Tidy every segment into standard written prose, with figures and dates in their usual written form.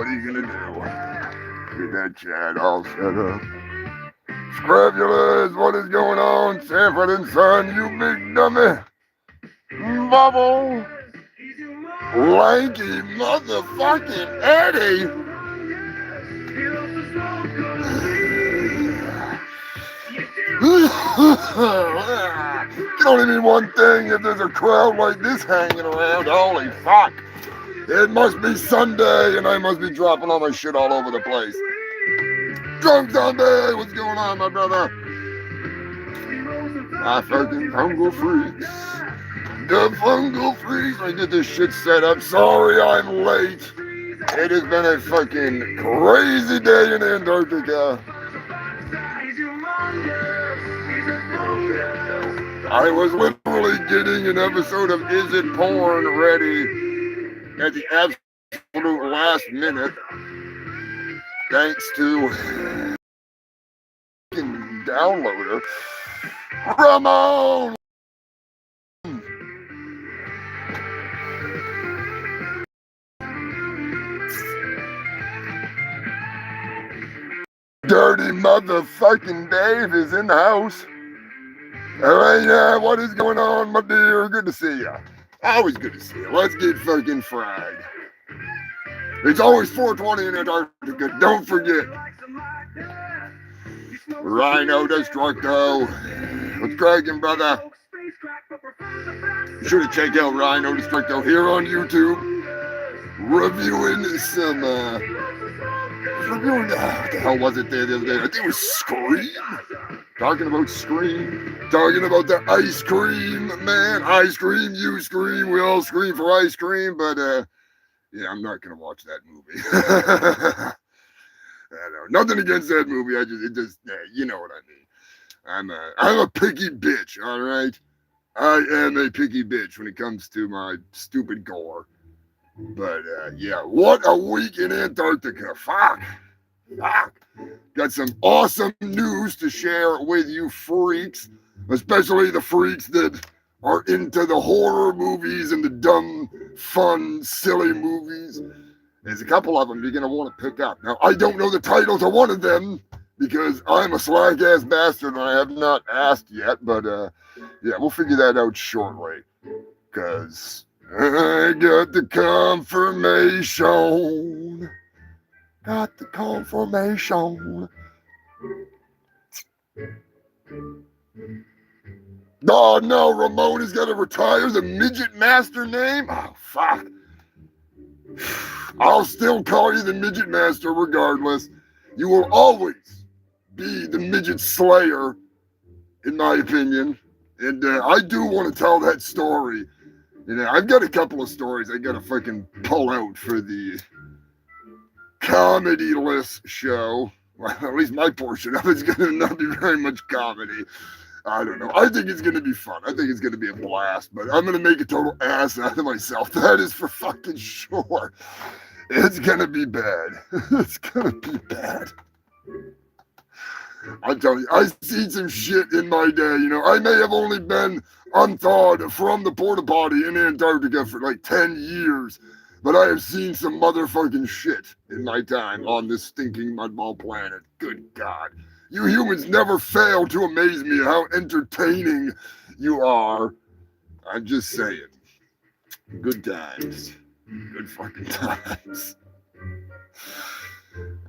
What are you gonna do? Get that chat all set up. Scrabulous, what is going on? Sanford and Son, you big dummy. Bubble. Lanky motherfucking Eddie. Can only mean one thing if there's a crowd like this hanging around. Holy fuck. It must be Sunday and I must be dropping all my shit all over the place. Drunk Sunday, what's going on, my brother? My fucking fungal freaks. The fungal freaks. I get this shit set up. Sorry I'm late. It has been a fucking crazy day in Antarctica. I was literally getting an episode of Is It Porn ready at the absolute last minute, thanks to fucking downloader Ramon. Dirty motherfucking Dave is in the house. Alright, yeah, what is going on, my dear? Good to see ya. Always good to see you. Let's get fucking fried. It's always 420 in Antarctica, don't forget. Rhino Destructo. What's cracking, brother? You should have checked out Rhino Destructo here on YouTube. Reviewing some, what the hell was it there the other day? I think it was Scream. Talking about Scream. Talking about the ice cream, man. Ice cream, you scream. We all scream for ice cream. But, yeah, I'm not going to watch that movie. I know. Nothing against that movie. You know what I mean. I'm a picky bitch, all right? I am a picky bitch when it comes to my stupid gore. But, yeah, what a week in Antarctica. Fuck. Got some awesome news to share with you freaks, especially the freaks that are into the horror movies and the dumb, fun, silly movies. There's a couple of them you're going to want to pick up. Now, I don't know the title to one of them because I'm a slack-ass bastard and I have not asked yet, but, yeah, we'll figure that out shortly because I got the confirmation. Got the confirmation. Oh no, Ramon is gonna retire the midget master name? Oh fuck. I'll still call you the midget master regardless. You will always be the midget slayer, in my opinion. And I do want to tell that story. You know, I've got a couple of stories I gotta fucking pull out for the comedy-less show. Well, at least my portion of it's going to not be very much comedy. I don't know. I think it's going to be fun. I think it's going to be a blast, but I'm going to make a total ass out of myself. That is for fucking sure. It's going to be bad. It's going to be bad. I'm telling you, I've seen some shit in my day. You know, I may have only been unthawed from the porta potty in Antarctica for like 10 years. But I have seen some motherfucking shit in my time on this stinking mudball planet. Good God. You humans never fail to amaze me how entertaining you are. I'm just saying. Good times. Good fucking times.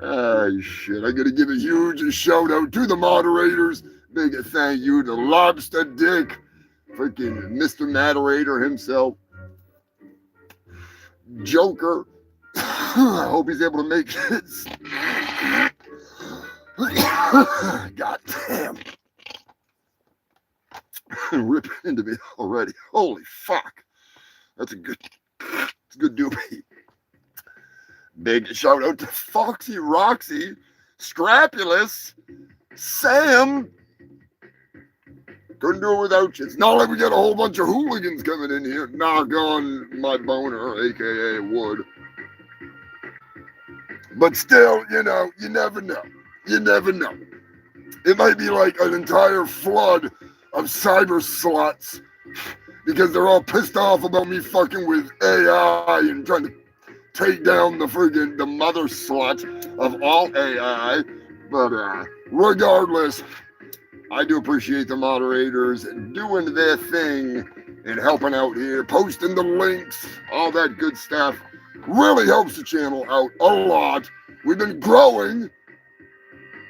Ah, shit. I gotta give a huge shout out to the moderators. Big thank you to Lobster Dick. Freaking Mr. Moderator himself. Joker. I hope he's able to make it. God damn. Ripping into me already. Holy fuck. That's a good doobie. Big shout out to Foxy Roxy, Scrapulous, Sam. Couldn't do it without you. It's not like we got a whole bunch of hooligans coming in here. Knock on my boner, a.k.a. Wood. But still, you know, you never know. You never know. It might be like an entire flood of cyber sluts because they're all pissed off about me fucking with AI and trying to take down the mother slut of all AI. But regardless, I do appreciate the moderators doing their thing and helping out here, posting the links, all that good stuff. Really helps the channel out a lot. We've been growing.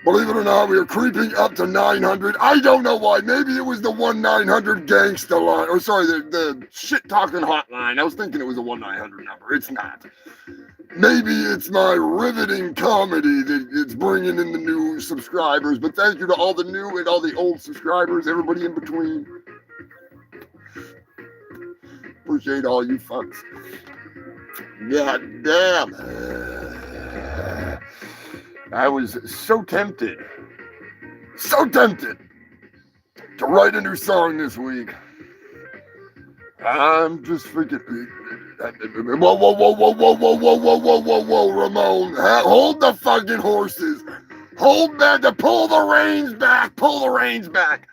Believe it or not, we are creeping up to 900. I don't know why. Maybe it was the 1-900 gangsta line. Or sorry, the shit-talking hotline. I was thinking it was a 1-900 number. It's not. Maybe it's my riveting comedy that it's bringing in the new subscribers. But thank you to all the new and all the old subscribers, everybody in between. Appreciate all you fucks. God damn. I was so tempted to write a new song this week. I'm just freaking. Whoa, Ramon. Hold the fucking horses. Hold back, pull the reins back.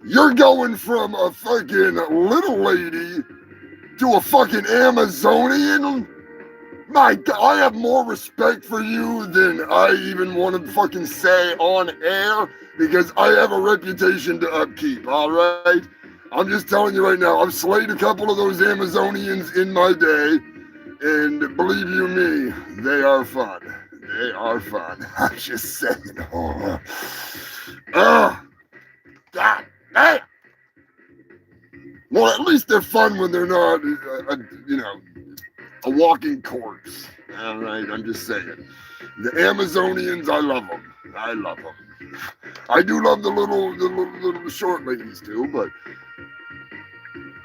You're going from a fucking little lady to a fucking Amazonian? My God, I have more respect for you than I even want to fucking say on air because I have a reputation to upkeep, all right? I'm just telling you right now, I've slayed a couple of those Amazonians in my day, and believe you me, they are fun. They are fun. I'm just saying. Oh, God damn. Well, at least they're fun when they're not, a walking corpse. All right, I'm just saying. The Amazonians, I love them. I do love the little short ladies too, but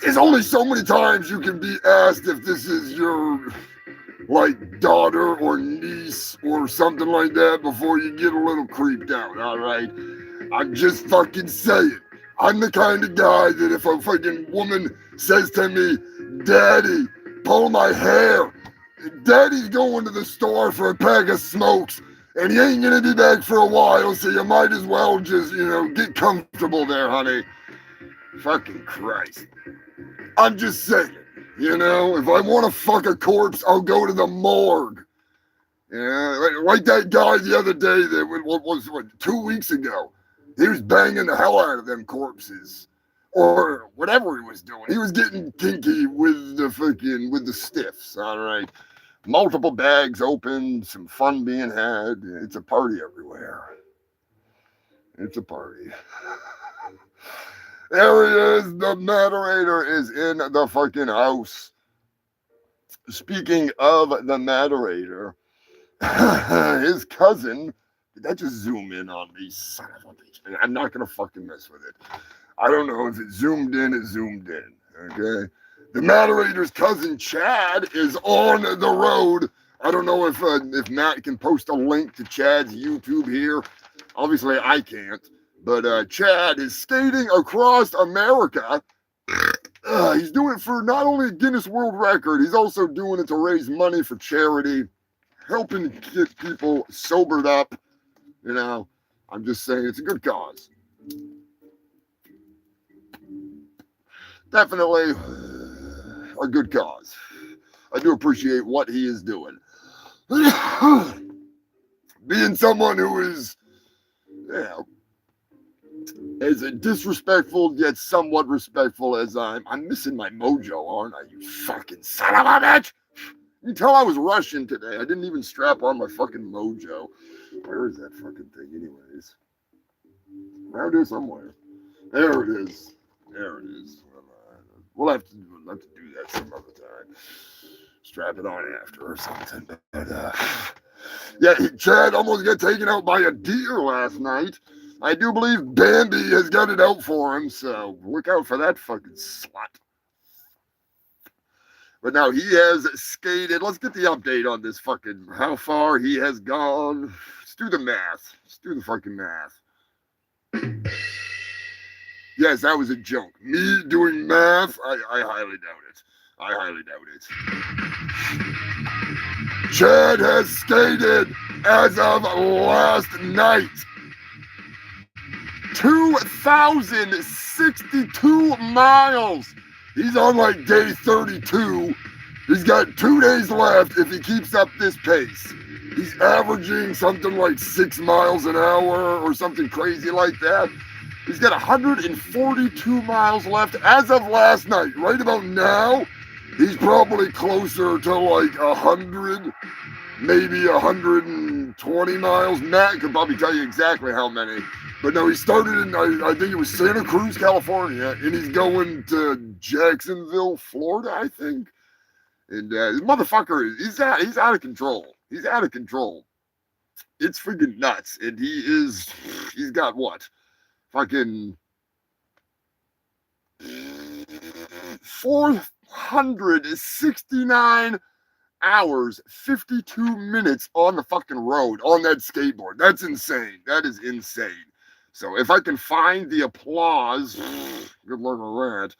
there's only so many times you can be asked if this is your, like, daughter or niece or something like that before you get a little creeped out, all right? I'm just fucking saying. I'm the kind of guy that if a fucking woman says to me, Daddy, pull my hair. Daddy's going to the store for a pack of smokes, and he ain't gonna be back for a while, so you might as well just, get comfortable there, honey. Fucking Christ. I'm just saying, if I want to fuck a corpse, I'll go to the morgue. Yeah, like that guy the other day that was 2 weeks ago. He was banging the hell out of them corpses. Or whatever he was doing. He was getting kinky with the stiffs, all right? Multiple bags open, some fun being had. It's a party everywhere. It's a party. There he is. The moderator is in the fucking house. Speaking of the moderator, his cousin, did that just zoom in on me? Son of a bitch. I'm not going to fucking mess with it. I don't know if it zoomed in, okay? The moderator's cousin, Chad, is on the road. I don't know if Matt can post a link to Chad's YouTube here. Obviously, I can't. But Chad is skating across America. He's doing it for not only a Guinness World Record, he's also doing it to raise money for charity, helping get people sobered up. I'm just saying it's a good cause. Definitely a good cause. I do appreciate what he is doing. Being someone who is, as disrespectful yet somewhat respectful as I'm missing my mojo, aren't I, you fucking son of a bitch? You can tell I was rushing today. I didn't even strap on my fucking mojo. Where is that fucking thing anyways? Around here somewhere. There it is. We'll have to do that some other time. Strap it on after or something. But, yeah, Chad almost got taken out by a deer last night. I do believe Bambi has got it out for him, so look out for that fucking slut. But now he has skated. Let's get the update on this fucking, how far he has gone. Let's do the math. Let's do the fucking math. Yes, that was a joke. Me doing math, I highly doubt it. Chad has skated as of last night 2,062 miles. He's on like day 32 He's got 2 days left if he keeps up this pace. He's averaging something like 6 miles an hour or something crazy like that. He's got 142 miles left as of last night. Right about now, he's probably closer to like 100, maybe 120 miles. Matt could probably tell you exactly how many. But no, he started in, I think it was Santa Cruz, California, and he's going to Jacksonville, Florida, I think. And this motherfucker, he's out of control. He's out of control. It's freaking nuts. And he's got what? Fucking 469 hours, 52 minutes on the fucking road on that skateboard. That's insane. That is insane. So if I can find the applause, good luck with that.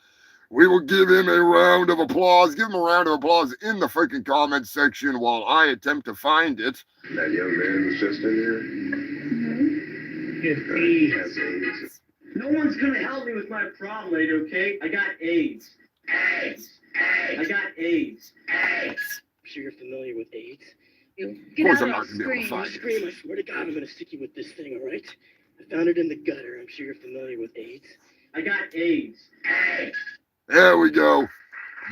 We will give him a round of applause. Give him a round of applause in the freaking comment section while I attempt to find it. That young man was just in here? It's AIDS. No one's gonna help me with my problem, lady, okay? I got AIDS. AIDS! AIDS! I got AIDS. AIDS! I'm sure you're familiar with AIDS. Of course I'm not going to be able to find it. Scream, I swear to God, I'm gonna stick you with this thing, all right? I found it in the gutter. I'm sure you're familiar with AIDS. I got AIDS. AIDS! There we go.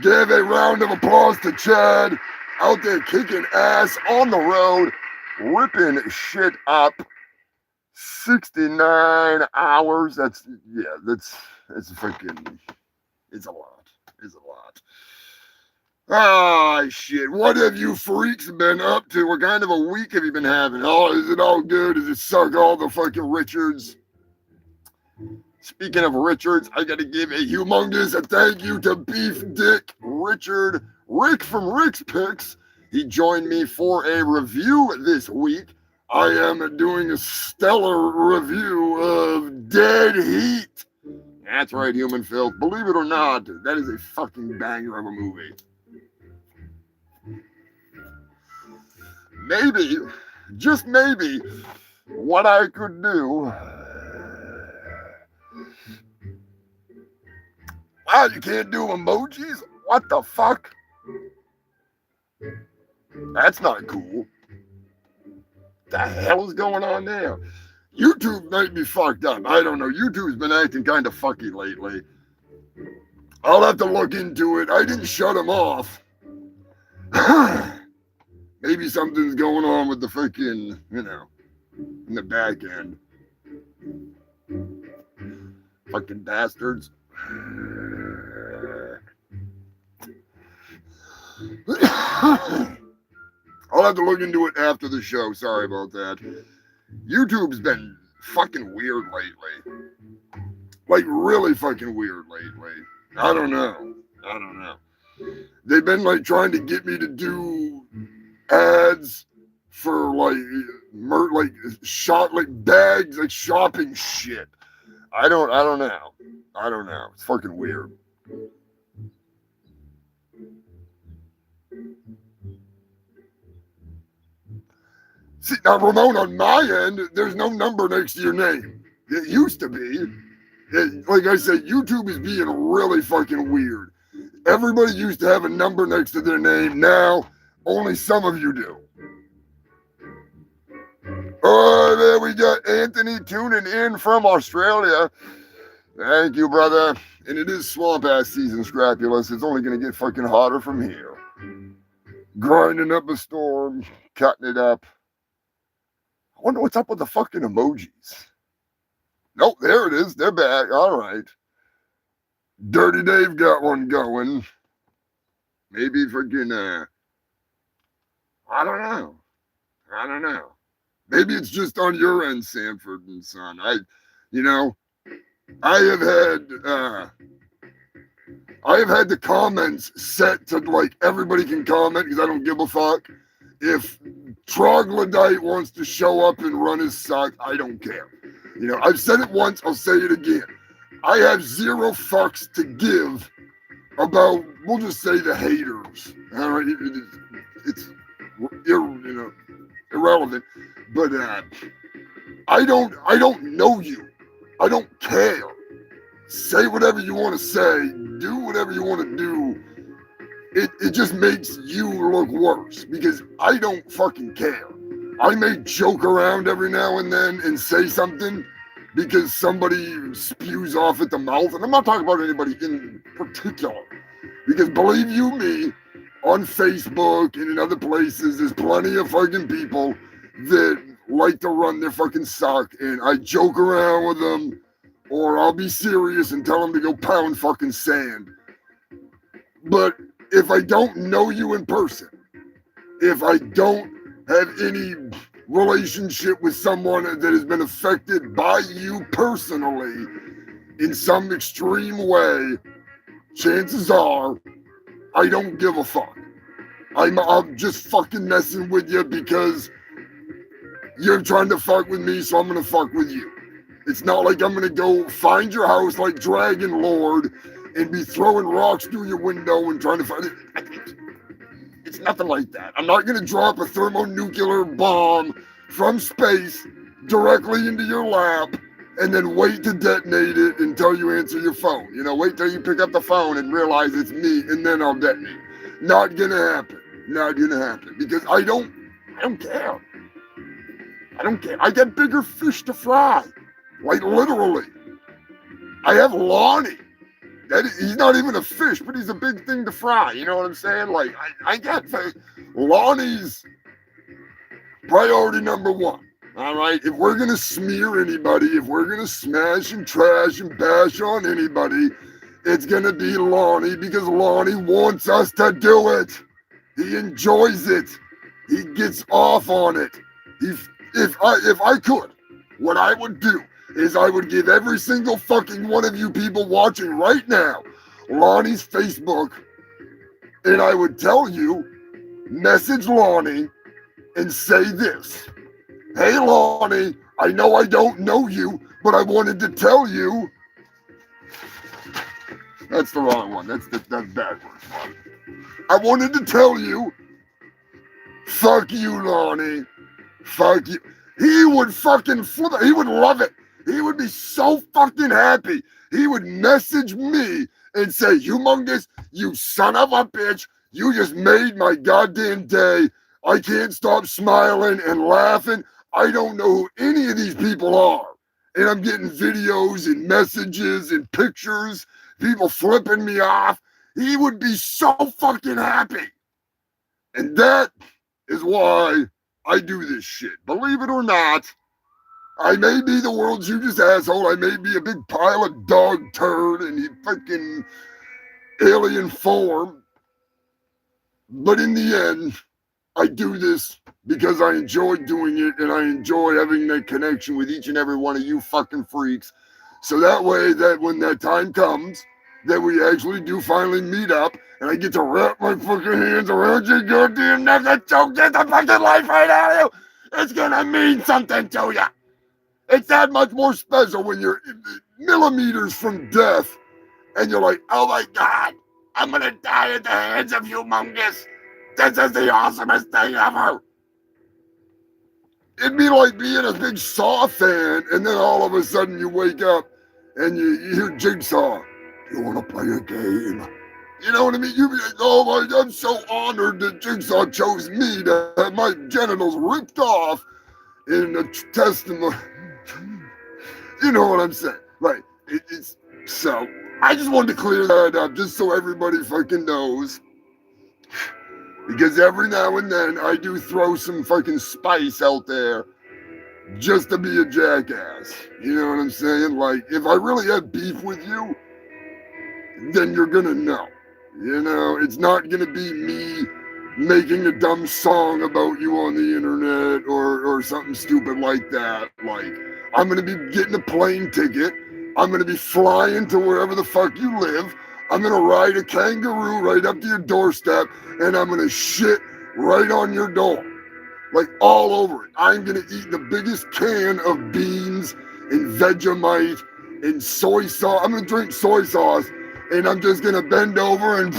Give a round of applause to Chad out there kicking ass on the road, ripping shit up. 69 hours. That's freaking, it's a lot. It's a lot. Ah, shit. What have you freaks been up to? What kind of a week have you been having? Oh, is it all good? Does it suck all the fucking Richards? Speaking of Richards, I got to give a humongous thank you to Beef Dick Richard, Rick from Rick's Picks. He joined me for a review this week. I am doing a stellar review of Dead Heat. That's right, Human Filth. Believe it or not, that is a fucking banger of a movie. Maybe, just maybe, what I could do. Wow, you can't do emojis? What the fuck? That's not cool. The hell is going on there? YouTube might be fucked up. I don't know. YouTube's been acting kind of fucky lately. I'll have to look into it. I didn't shut them off. Maybe something's going on with the freaking, in the back end. Fucking bastards. I'll have to look into it after the show. Sorry about that. YouTube's been fucking weird lately. Like, really fucking weird lately. I don't know. They've been, like, trying to get me to do ads for, like, bags, like, shopping shit. I don't know. It's fucking weird. See, now, Ramon, on my end, there's no number next to your name. It used to be. Like I said, YouTube is being really fucking weird. Everybody used to have a number next to their name. Now, only some of you do. Oh, there we got Anthony tuning in from Australia. Thank you, brother. And it is swamp ass season, Scrapulous. It's only going to get fucking hotter from here. Grinding up a storm, cutting it up. I wonder what's up with the fucking emojis. Nope, there it is. They're back. All right. Dirty Dave got one going. Maybe freaking, I don't know. Maybe it's just on your end, Sanford and Son. I have had the comments set to like everybody can comment because I don't give a fuck. If Troglodyte wants to show up and run his sock, I don't care. I've said it once, I'll say it again. I have zero fucks to give about, we'll just say the haters. All right, it's irrelevant. But I don't know you. I don't care. Say whatever you want to say. Do whatever you want to do. it just makes you look worse because I don't fucking care. I may joke around every now and then and say something because somebody spews off at the mouth. And I'm not talking about anybody in particular. Because believe you me, on Facebook and in other places, there's plenty of fucking people that like to run their fucking sock. And I joke around with them, or I'll be serious and tell them to go pound fucking sand. But if I don't know you in person, if I don't have any relationship with someone that has been affected by you personally in some extreme way, chances are I don't give a fuck. I'm just fucking messing with you because you're trying to fuck with me, so I'm gonna fuck with you. It's not like I'm gonna go find your house like Dragon Lord and be throwing rocks through your window and trying to find it. It's nothing like that. I'm not gonna drop a thermonuclear bomb from space directly into your lap and then wait to detonate it until you answer your phone. You know, wait till you pick up the phone and realize it's me, and then I'll detonate. Not gonna happen. Not gonna happen. Because I don't care. I don't care. I got bigger fish to fry. Like literally. I have Lonnie. He's not even a fish, but he's a big thing to fry. You know what I'm saying? Like, I got Lonnie's priority number one. All right? If we're going to smear anybody, if we're going to smash and trash and bash on anybody, it's going to be Lonnie because Lonnie wants us to do it. He enjoys it. He gets off on it. If I could, what I would do is I would give every single fucking one of you people watching right now Lonnie's Facebook, and I would tell you, message Lonnie and say this. Hey Lonnie, I know I don't know you, but I wanted to tell you. That's the wrong one. That's backwards one. I wanted to tell you, fuck you, Lonnie. Fuck you. He would fucking flip it. He would love it. He would be so fucking happy. He would message me and say, Humongous, you son of a bitch. You just made my goddamn day. I can't stop smiling and laughing. I don't know who any of these people are. And I'm getting videos and messages and pictures, people flipping me off. He would be so fucking happy. And that is why I do this shit. Believe it or not, I may be the world's hugest asshole. I may be a big pile of dog turd and fucking alien form. But in the end, I do this because I enjoy doing it and I enjoy having that connection with each and every one of you fucking freaks. So that way, that when that time comes, that we actually do finally meet up and I get to wrap my fucking hands around your goddamn neck and choke the fucking life right out of you, it's gonna mean something to you. It's that much more special when you're millimeters from death and you're like, oh my God, I'm gonna die at the hands of Humongous. This is the awesomest thing ever. It'd be like being a big Saw fan and then all of a sudden you wake up and you hear Jigsaw. You wanna play a game? You know what I mean? You'd be like, oh my God, I'm so honored that Jigsaw chose me to have my genitals ripped off in a testimony. You know what I'm saying? Right. It's so I just wanted to clear that up just so everybody fucking knows. Because every now and then I do throw some fucking spice out there just to be a jackass. You know what I'm saying? Like, if I really have beef with you, then you're gonna know. You know, it's not gonna be me making a dumb song about you on the internet or something stupid like that. Like, I'm gonna be getting a plane ticket. I'm gonna be flying to wherever the fuck you live. I'm gonna ride a kangaroo right up to your doorstep and I'm gonna shit right on your door. Like all over it. I'm gonna eat the biggest can of beans and Vegemite and soy sauce. I'm gonna drink soy sauce and I'm just gonna bend over and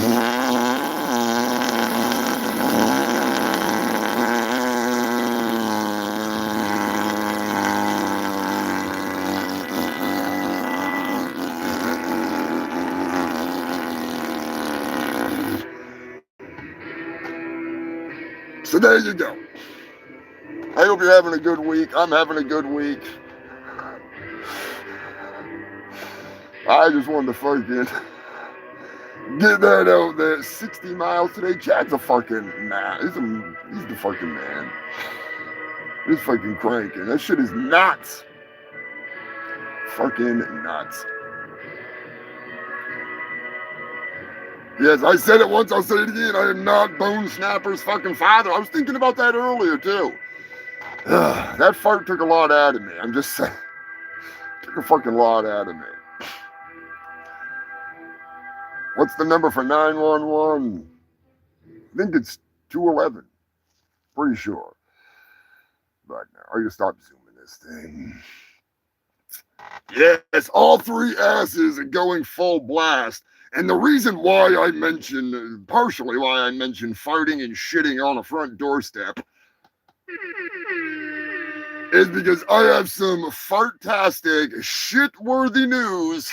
there you go. I hope you're having a good week. I'm having a good week. I just wanted to fucking get that out there. 60 miles today. Chad's a fucking man. He's the fucking man. He's fucking cranking. That shit is nuts. Fucking nuts. Yes, I said it once, I'll say it again. I am not Bone Snapper's fucking father. I was thinking about that earlier, too. That fart took a lot out of me. I'm just saying. Took a fucking lot out of me. What's the number for 911? I think it's 211. Pretty sure. But I gotta stop zooming this thing. Yes, all three asses are going full blast. And the reason why I mentioned, partially why I mentioned farting and shitting on a front doorstep is because I have some fartastic, shit-worthy news.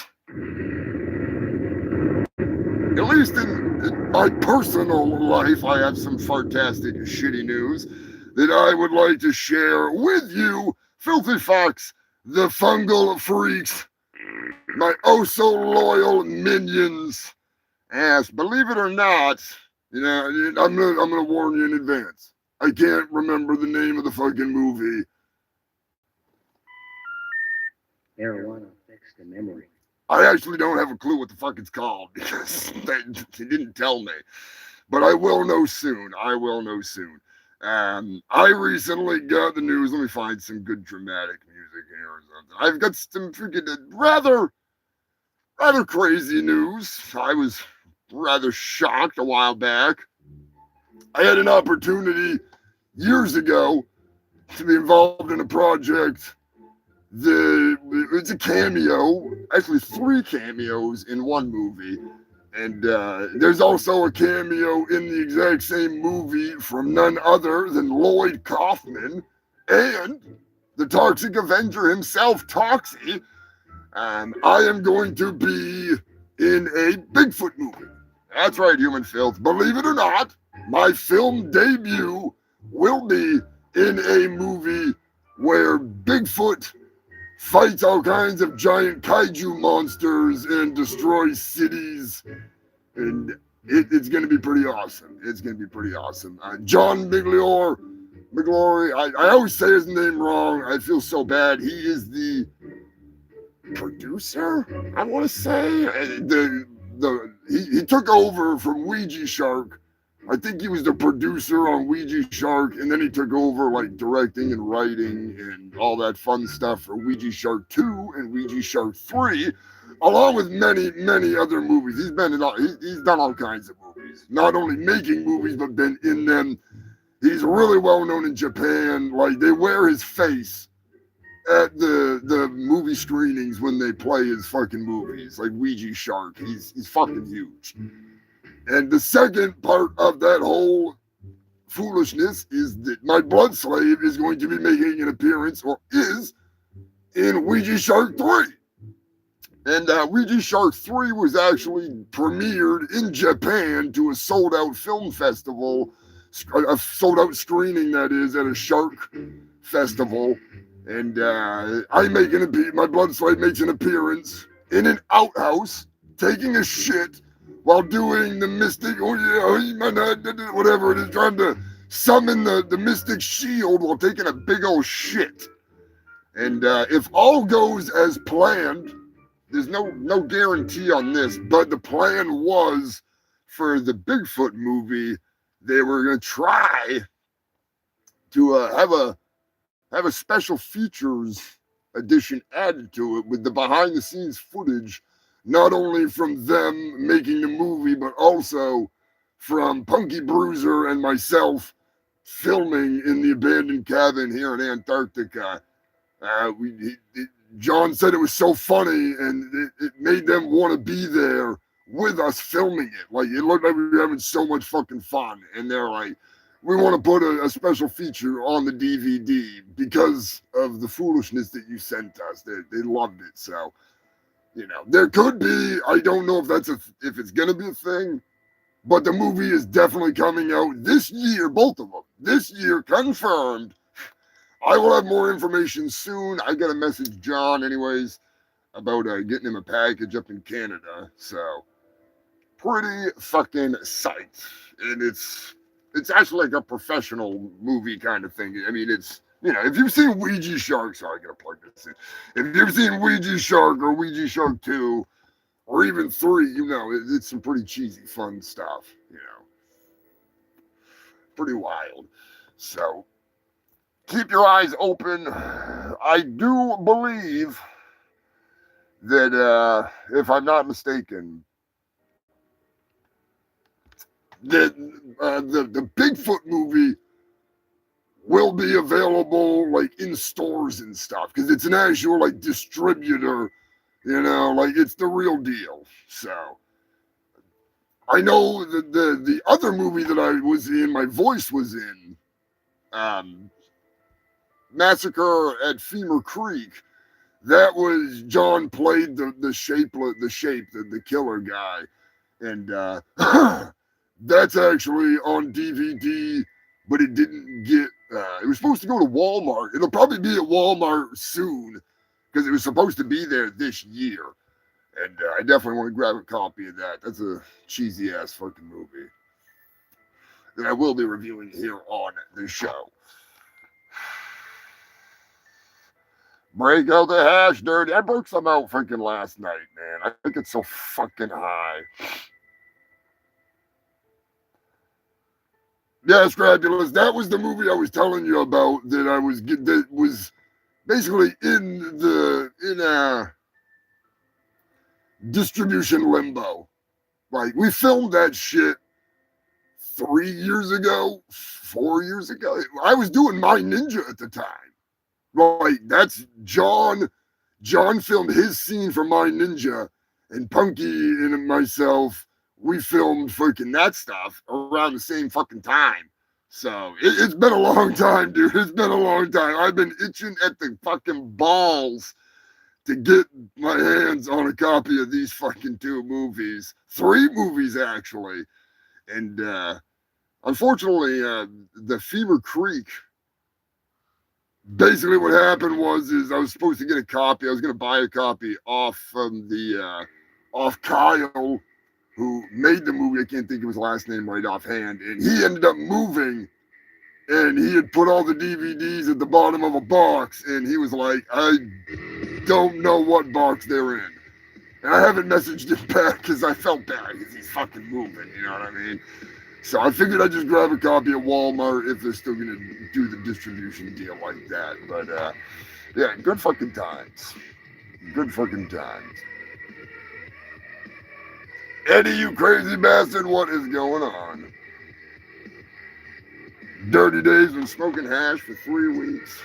At least in my personal life, I have some fartastic, shitty news that I would like to share with you, filthy fucks, the fungal freaks, my oh-so-loyal minions. Yes, believe it or not, you know, I'm gonna warn you in advance. I can't remember the name of the fucking movie. Marijuana affects the memory. I actually don't have a clue what the fuck it's called because they didn't tell me. But I will know soon. I will know soon. I recently got the news. Let me find some good dramatic music here or something. I've got some freaking rather crazy news. I was rather shocked a while back. I had an opportunity years ago to be involved in a project. It's a cameo, actually 3 cameos in one movie. And there's also a cameo in the exact same movie from none other than Lloyd Kaufman and the Toxic Avenger himself, Toxie. I am going to be in a Bigfoot movie. That's right, Human Filth. Believe it or not, my film debut will be in a movie where Bigfoot fights all kinds of giant kaiju monsters and destroys cities. And it's going to be pretty awesome. It's going to be pretty awesome. John Migliory, I always say his name wrong. I feel so bad. He is the producer, I want to say. He took over from Ouija Shark. I think he was the producer on Ouija Shark, and then he took over like directing and writing and all that fun stuff for Ouija Shark 2 and Ouija Shark 3, along with many, many other movies. He's done all kinds of movies, not only making movies, but been in them. He's really well known in Japan. Like, they wear his face at the movie screenings when they play his fucking movies, like Ouija Shark. He's fucking huge. And the second part of that whole foolishness is that my blood slave is going to be making an appearance, or is, in Ouija Shark 3. And Ouija Shark 3 was actually premiered in Japan to a sold-out film festival, a sold-out screening, that is, at a shark festival. And my blood slave makes an appearance in an outhouse, taking a shit, while doing the mystic, whatever it is, trying to summon the mystic shield while taking a big old shit. And if all goes as planned, there's no guarantee on this, but the plan was for the Bigfoot movie, they were going to try to have a special features edition added to it with the behind the scenes footage, not only from them making the movie, but also from Punky Bruiser and myself filming in the abandoned cabin here in Antarctica. John said it was so funny, and it made them want to be there with us filming it. Like, it looked like we were having so much fucking fun. And they're like, we want to put a special feature on the DVD because of the foolishness that you sent us. They loved it. So, you know, there could be, I don't know if it's going to be a thing, But the movie is definitely coming out this year, both of them. This year, confirmed. I will have more information soon. I got to message John anyways about getting him a package up in Canada. So, pretty fucking psyched. And it's actually like a professional movie kind of thing. I mean, it's, you know, if you've seen Ouija Shark, sorry, I got to plug this in. If you've seen Ouija Shark or Ouija Shark 2, or even 3, you know, it's some pretty cheesy, fun stuff, you know. Pretty wild. So, keep your eyes open. I do believe that, if I'm not mistaken, that the Bigfoot movie will be available like in stores and stuff because it's an actual like distributor, you know, like it's the real deal. So I know that the other movie that I was in, my voice was in, Massacre at Femur Creek. That was John played the killer guy, and that's actually on DVD, but it didn't get. It was supposed to go to Walmart. It'll probably be at Walmart soon because it was supposed to be there this year, and I definitely want to grab a copy of that. That's a cheesy ass fucking movie that I will be reviewing here on the show. Break out the hash, dirty. I broke some out freaking last night, man. I think it's so fucking high. Yeah, Scrapulous. That was the movie I was telling you about that was basically in distribution limbo. Like we filmed that shit 3 years ago, 4 years ago. I was doing My Ninja at the time. Like that's John filmed his scene for My Ninja, and Punky and myself, we filmed freaking that stuff around the same fucking time. So it's been a long time, dude. It's been a long time. I've been itching at the fucking balls to get my hands on a copy of these fucking 2 movies. 3 movies, actually. And unfortunately, the Fever Creek, basically what happened was I was supposed to get a copy. I was going to buy a copy off Kyle, who made the movie. I can't think of his last name right offhand. And he ended up moving, and he had put all the DVDs at the bottom of a box, and he was like, I don't know what box they're in. And I haven't messaged him back because I felt bad because he's fucking moving, you know what I mean? So I figured I'd just grab a copy at Walmart if they're still going to do the distribution deal like that. But, yeah, good fucking times. Good fucking times. Eddie, you crazy bastard, what is going on? Dirty Days been smoking hash for 3 weeks.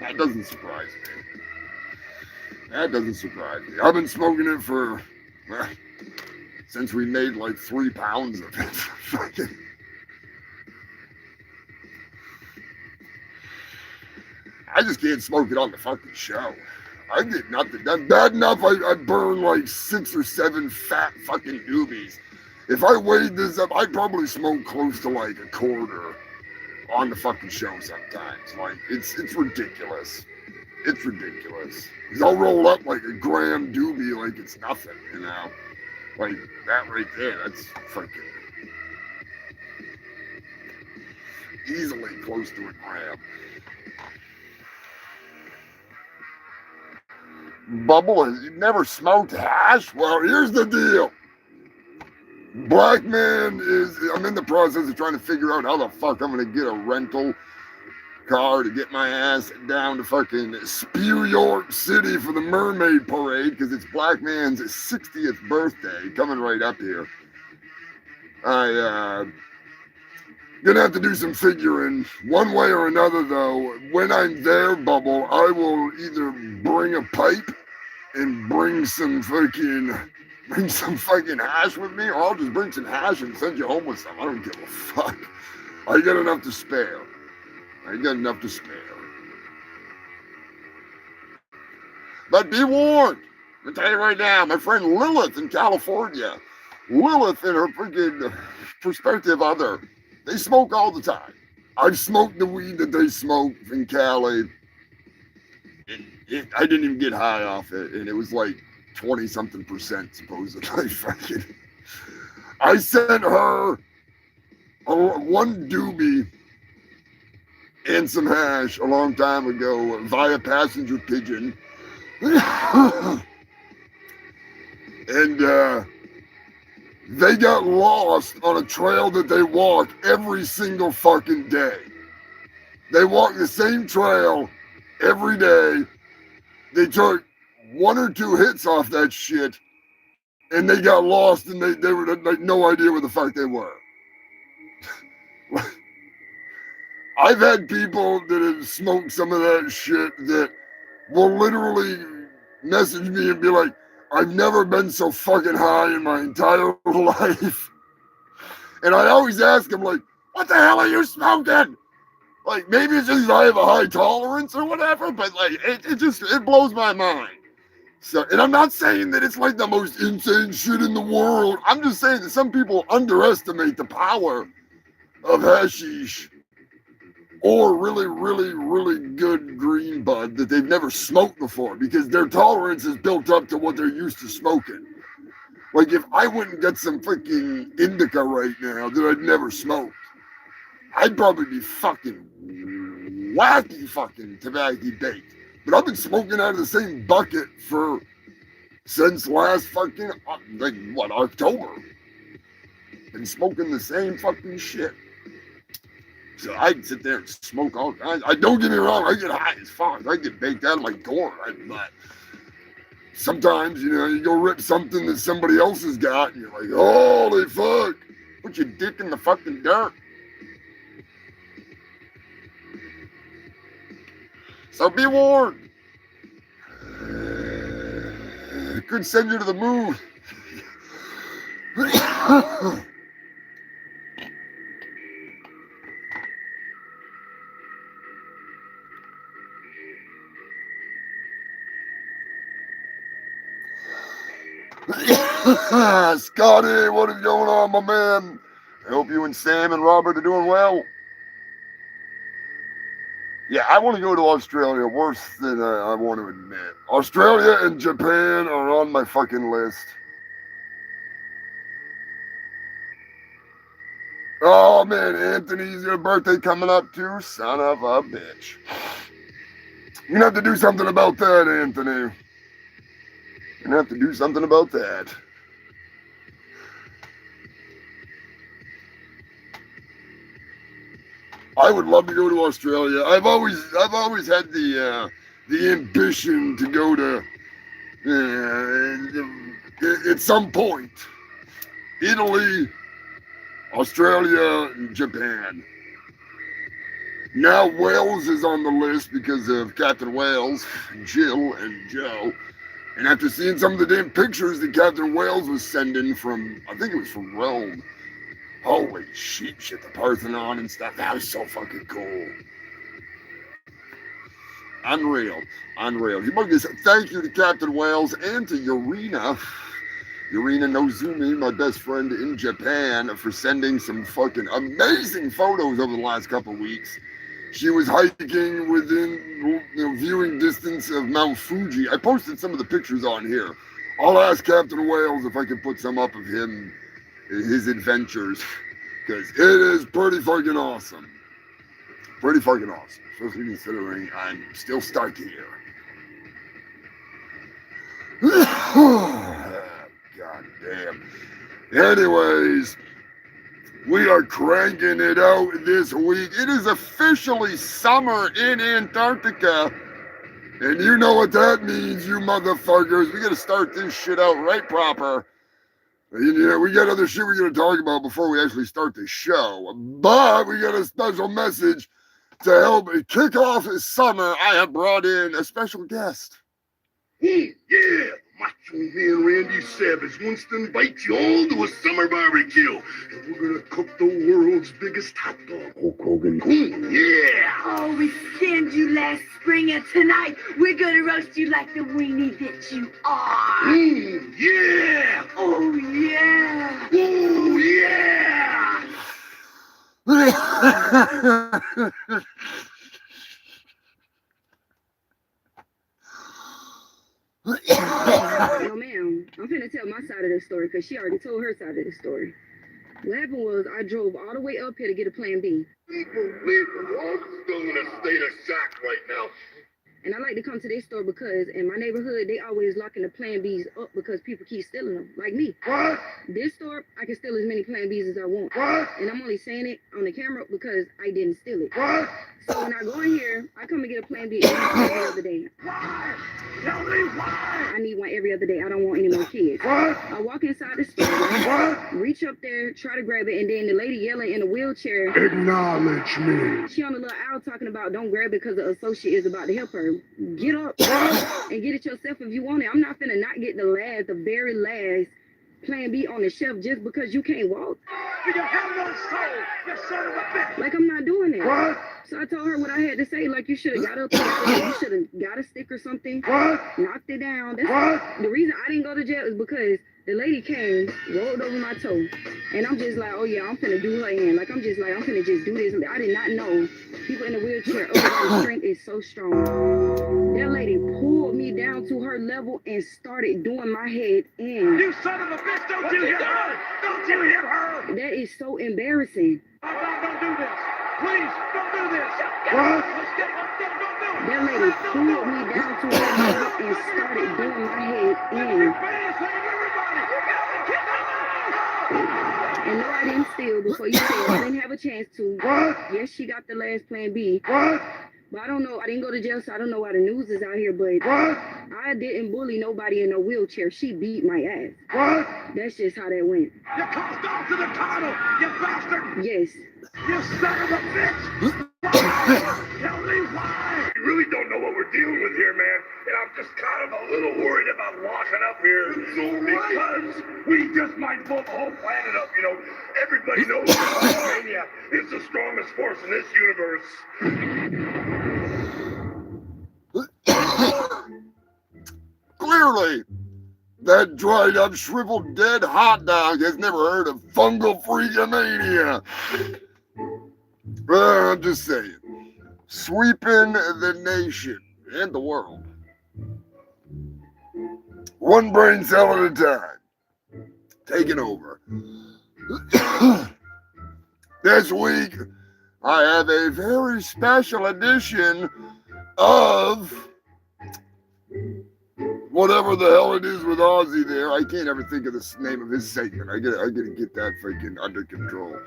That doesn't surprise me. That doesn't surprise me. I've been smoking it for, since we made like 3 pounds of it. Fucking. I just can't smoke it on the fucking show. I get nothing done. Bad enough I burn like 6 or 7 fat fucking doobies. If I weighed this up, I'd probably smoke close to like a quarter on the fucking show sometimes. Like, it's ridiculous. It's ridiculous. Because I'll roll up like a gram doobie like it's nothing, you know? Like, that right there, that's freaking easily close to a gram. Bubble, has never smoked hash? Well, here's the deal. Black man I'm in the process of trying to figure out how the fuck I'm going to get a rental car to get my ass down to fucking Spew York City for the Mermaid Parade because it's Black man's 60th birthday coming right up here. I gonna have to do some figuring one way or another though. When I'm there, Bubble, I will either bring a pipe and bring some fucking hash with me, or I'll just bring some hash and send you home with some. I don't give a fuck. I got enough to spare. But be warned. I'm gonna tell you right now, my friend Lilith in California. Lilith and her freaking prospective other, they smoke all the time. I've smoked the weed that they smoke in Cali. I didn't even get high off it, and it was like 20-something% supposedly. Fucking. I sent her one doobie and some hash a long time ago via passenger pigeon. And they got lost on a trail that they walk every single fucking day. They walk the same trail every day. They took 1 or 2 hits off that shit, and they got lost, and they were like no idea where the fuck they were. I've had people that have smoked some of that shit that will literally message me and be like, I've never been so fucking high in my entire life. And I always ask them, like, what the hell are you smoking? Like, maybe it's just I have a high tolerance or whatever, but like, it blows my mind. So, and I'm not saying that it's like the most insane shit in the world. I'm just saying that some people underestimate the power of hashish or really, really, really good green bud that they've never smoked before because their tolerance is built up to what they're used to smoking. Like if I went and got some freaking indica right now that I'd never smoked, I'd probably be fucking wacky fucking tobacco baked. But I've been smoking out of the same bucket since last fucking, October. Been smoking the same fucking shit. So I'd sit there and smoke all kinds. Don't get me wrong, I get high as fuck. I get baked out of my door. But sometimes, you go rip something that somebody else has got, and you're like, holy fuck. Put your dick in the fucking dirt. So be warned. It could send you to the moon. Scotty, what is going on, my man? I hope you and Sam and Robert are doing well. Yeah, I want to go to Australia worse than I want to admit. Australia and Japan are on my fucking list. Oh, man, Anthony's birthday coming up too. Son of a bitch. You're going to have to do something about that, Anthony. You're going to have to do something about that. I would love to go to Australia. I've always had the ambition to go to at some point. Italy, Australia, and Japan. Now Wales is on the list because of Captain Wales, Jill, and Joe. And after seeing some of the damn pictures that Captain Wales was sending from, I think it was from Rome. Holy shit, the Parthenon and stuff. That was so fucking cool. Unreal. Humongous, thank you to Captain Wales and to Yurina Nozumi, my best friend in Japan, for sending some fucking amazing photos over the last couple of weeks. She was hiking within viewing distance of Mount Fuji. I posted some of the pictures on here. I'll ask Captain Wales if I can put some up of him, his adventures, because it is pretty fucking awesome. Especially considering I'm still stuck here. God damn. Anyways, we are cranking it out this week. It is officially summer in Antarctica. And you know what that means, you motherfuckers. We gotta start this shit out right proper. We got other shit we're gonna talk about before we actually start the show. But we got a special message to help kick off this summer. I have brought in a special guest. Yeah, Macho Man Randy Savage wants to invite you all to a summer barbecue. And we're gonna cook the world's biggest hot dog. Hulk Hogan. Yeah! Oh, we skinned you last spring, and tonight we're gonna roast you like the weenie that you are. Yeah! Oh, yeah. Oh, yeah! No, ma'am. I'm finna tell my side of the story because she already told her side of the story. What happened was I drove all the way up here to get a plan B. I'm still in a state of shock right now. And I like to come to this store because in my neighborhood, they always locking the Plan Bs up because people keep stealing them, like me. What? This store, I can steal as many Plan Bs as I want. What? And I'm only saying it on the camera because I didn't steal it. What? So when I go in here, I come and get a Plan B every other day. Why? Tell me why. I need one every other day. I don't want any more kids. What? I walk inside the store, right? What? Reach up there, try to grab it, and then the lady yelling in a wheelchair. Acknowledge me. She on the little aisle talking about don't grab it because the associate is about to help her. Get up and get it yourself if you want it. I'm not finna not get the very last Plan B on the shelf just because you can't walk. You have no soul, you son of a bitch. Like, I'm not doing it. What? So I told her what I had to say. Like, you should have got up, you should have got a stick or something, What? knocked it down. What? The reason I didn't go to jail is because the lady came, rolled over my toe, and I'm just like, oh yeah, I'm finna do her in. Like, I'm finna just do this. I did not know people in a wheelchair, overall strength is so strong. That lady pulled me down to her level and started doing my head in. You son of a bitch, don't you hit her! Don't you hit her! That is so embarrassing. Don't do this! Please, don't do this! What? That lady pulled me down to her level and started doing my head in. And no, I didn't steal before you said I didn't have a chance to. What? Yes, she got the last Plan B. What? But I don't know. I didn't go to jail, so I don't know why the news is out here. But What? I didn't bully nobody in a wheelchair. She beat my ass. What? That's just how that went. You crossed off to the title, you bastard! Yes. You son of a bitch! Tell me why! We really don't know what we're dealing with here, man. And I'm just kind of a little worried about locking up here. Because we just might blow the whole planet up, you know. Everybody knows that mania is the strongest force in this universe. Clearly, that dried up, shriveled, dead hot dog has never heard of fungal freakomania. I'm just saying, sweeping the nation and the world, one brain cell at a time, taking over. This week, I have a very special edition of whatever the hell it is with Ozzy there. I can't ever think of the name of his segment. I gotta get that freaking under control.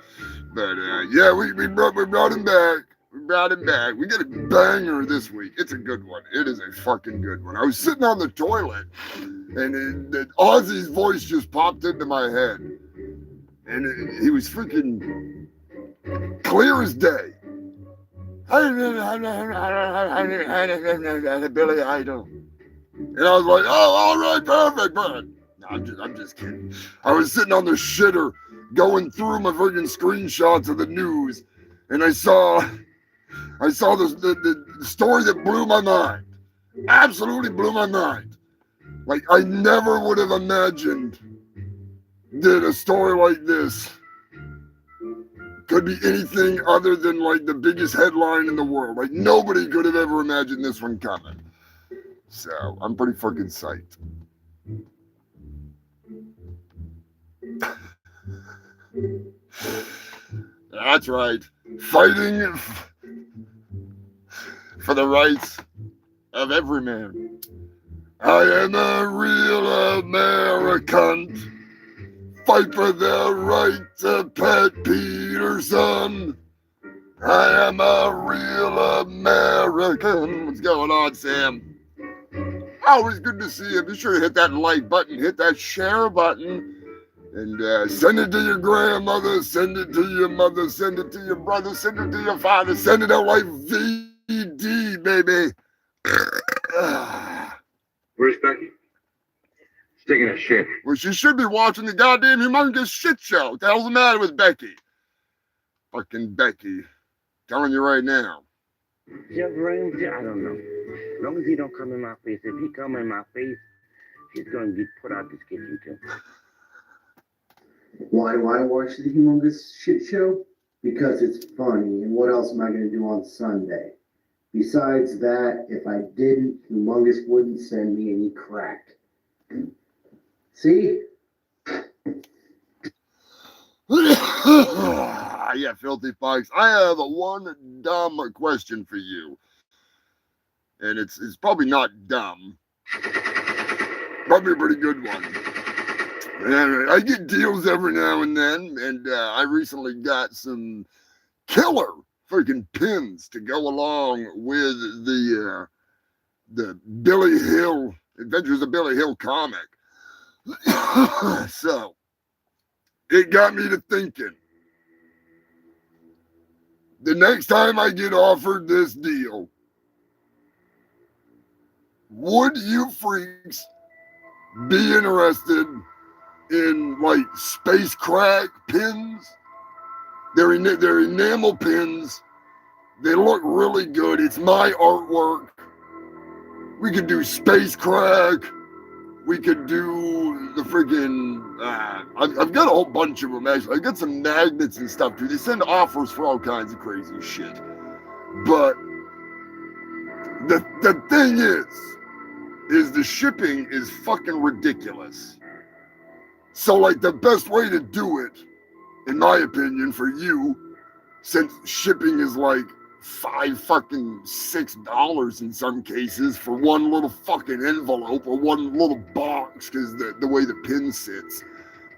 But yeah, we brought him back. We brought him back. We got a banger this week. It's a good one. It is a fucking good one. I was sitting on the toilet, and Ozzy's voice just popped into my head, and he was freaking clear as day. Billy Idol. And I was like, oh, all right, perfect, but no, I'm just kidding. I was sitting on the shitter going through my freaking screenshots of the news, and I saw the story that blew my mind. Absolutely blew my mind. Like, I never would have imagined that a story like this could be anything other than like the biggest headline in the world. Like, nobody could have ever imagined this one coming. So, I'm pretty freaking psyched. That's right. Fighting for the rights of every man. I am a real American. Fight for the rights of Pat Peterson. I am a real American. What's going on, Sam? Always good to see you. Be sure to hit that like button, hit that share button, and send it to your grandmother, send it to your mother, send it to your brother, send it to your father, send it out like VD, baby. Where's Becky? She's taking a shit. Well, she should be watching the goddamn Humongous Shit show. What the hell's the matter with Becky? Fucking Becky. Telling you right now. Just Ranger, I don't know. As long as he don't come in my face. If he come in my face, he's going to get put out this kitchen too. Why watch the Humongous Shit show? because it's funny, and what else am I going to do on Sunday? Besides that, if I didn't, Humongous wouldn't send me any crack. See? Yeah, Filthy Fox. I have one dumb question for you. And it's probably not dumb. Probably a pretty good one. And I get deals every now and then, and I recently got some killer freaking pins to go along with the Billy Hill Adventures of Billy Hill comic. So it got me to thinking. The next time I get offered this deal, would you freaks be interested in like space crack pins? They're enamel pins. They look really good. It's my artwork. We could do space crack. We could do the friggin' I've got a whole bunch of them actually. I've got some magnets and stuff too. They send offers for all kinds of crazy shit. But the thing is the shipping is fucking ridiculous. So like the best way to do it, in my opinion, for you, since shipping is like $6 in some cases for one little fucking envelope or one little box, because the way the pin sits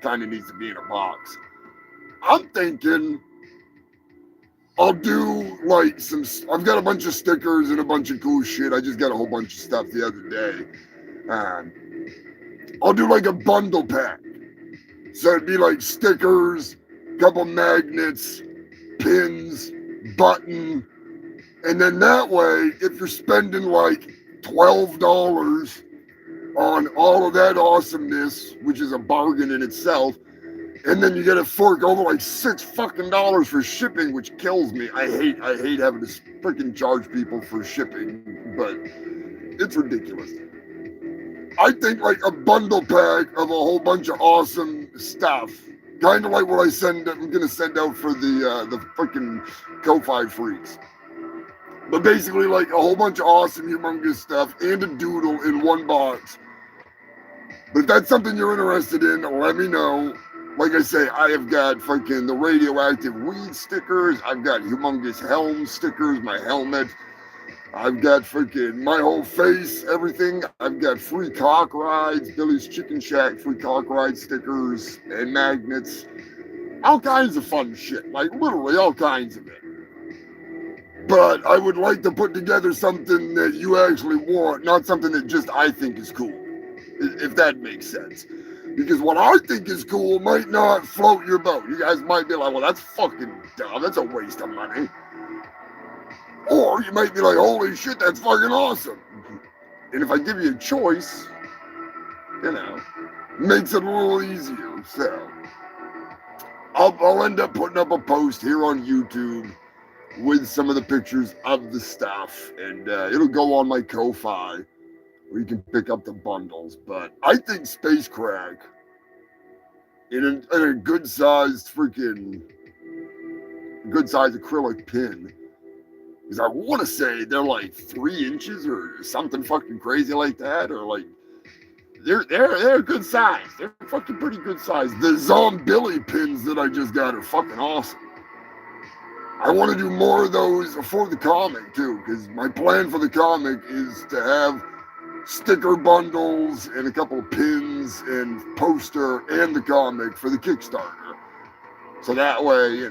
kind of needs to be in a box. I'm thinking I'll do like I've got a bunch of stickers and a bunch of cool shit. I just got a whole bunch of stuff the other day. I'll do like a bundle pack. So it'd be like stickers, couple magnets, pins, button, and then that way, if you're spending like $12 on all of that awesomeness, which is a bargain in itself, and then you got to fork over like $6 for shipping, which kills me. I hate having to freaking charge people for shipping, but it's ridiculous. I think like a bundle pack of a whole bunch of awesome stuff, kind of like what I'm gonna send out for the freaking Ko-Fi freaks. But basically like a whole bunch of awesome, humongous stuff and a doodle in one box. But if that's something you're interested in, let me know. Like I say, I have got fucking the radioactive weed stickers. I've got humongous helm stickers, my helmet. I've got freaking my whole face, everything. I've got free cock rides, Billy's Chicken Shack free cock ride stickers and magnets. All kinds of fun shit, like literally all kinds of it. But I would like to put together something that you actually want, not something that just I think is cool, if that makes sense. Because what I think is cool might not float your boat. You guys might be like, well, that's fucking dumb. That's a waste of money. Or you might be like, holy shit, that's fucking awesome. And if I give you a choice, makes it a little easier. So I'll end up putting up a post here on YouTube with some of the pictures of the stuff. And it'll go on my Ko-Fi where you can pick up the bundles. But I think Space Crack in a good-sized acrylic pin, because I want to say they're like 3 inches or something fucking crazy like that, or like they're a good size. They're fucking pretty good size. The Zombilly pins that I just got are fucking awesome. I want to do more of those for the comic too, because my plan for the comic is to have sticker bundles and a couple of pins and poster and the comic for the Kickstarter. So that way, you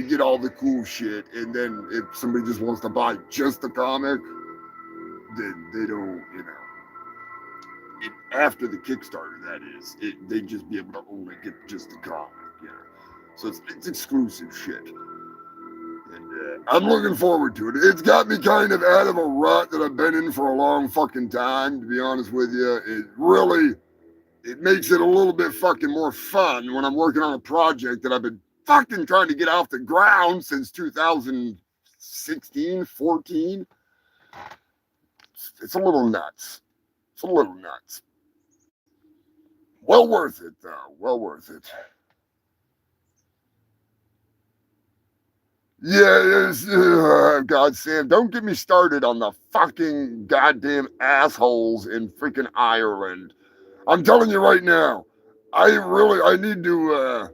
get all the cool shit, and then if somebody just wants to buy just the comic, then they don't, after the Kickstarter, that is, they'd just be able to only get just the comic, So it's exclusive shit. And I'm looking forward to it. It's got me kind of out of a rut that I've been in for a long fucking time, to be honest with you. It makes it a little bit fucking more fun when I'm working on a project that I've been fucking trying to get off the ground since 2016, 14. It's a little nuts. Well worth it, though. Well worth it. Yeah, God, Sam, don't get me started on the fucking goddamn assholes in freaking Ireland. I'm telling you right now, I need to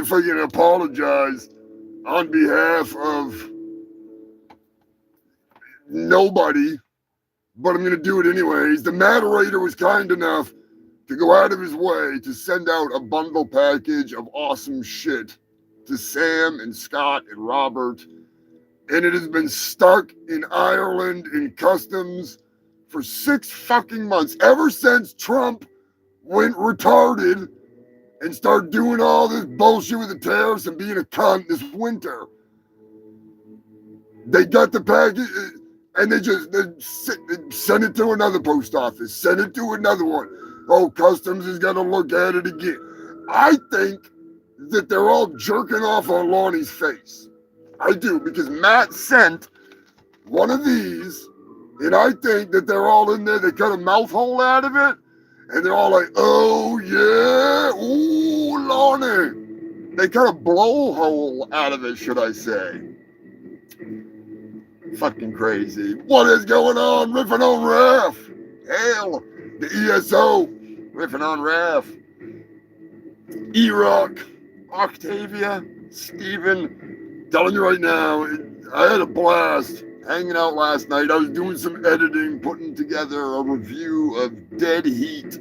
fucking apologize on behalf of nobody, but I'm gonna do it anyways. The moderator was kind enough to go out of his way to send out a bundle package of awesome shit to Sam and Scott and Robert, and it has been stuck in Ireland in customs for 6 fucking months, ever since Trump went retarded and started doing all this bullshit with the tariffs and being a cunt this winter. They got the package and they send it to another post office, send it to another one. Oh, customs is gonna look at it again. I think that they're all jerking off on Lonnie's face. I do, because Matt sent one of these, and I think that they're all in there. They cut a mouth hole out of it, and they're all like, oh yeah, ooh, Lonnie. They cut a blowhole out of it, should I say. Fucking crazy. What is going on? Riffing on Raph. Hell, the ESO. Riffing on Raph. E-Rock. Octavia. Steven. Telling you right now, I had a blast hanging out last night. I was doing some editing, putting together a review of Dead Heat.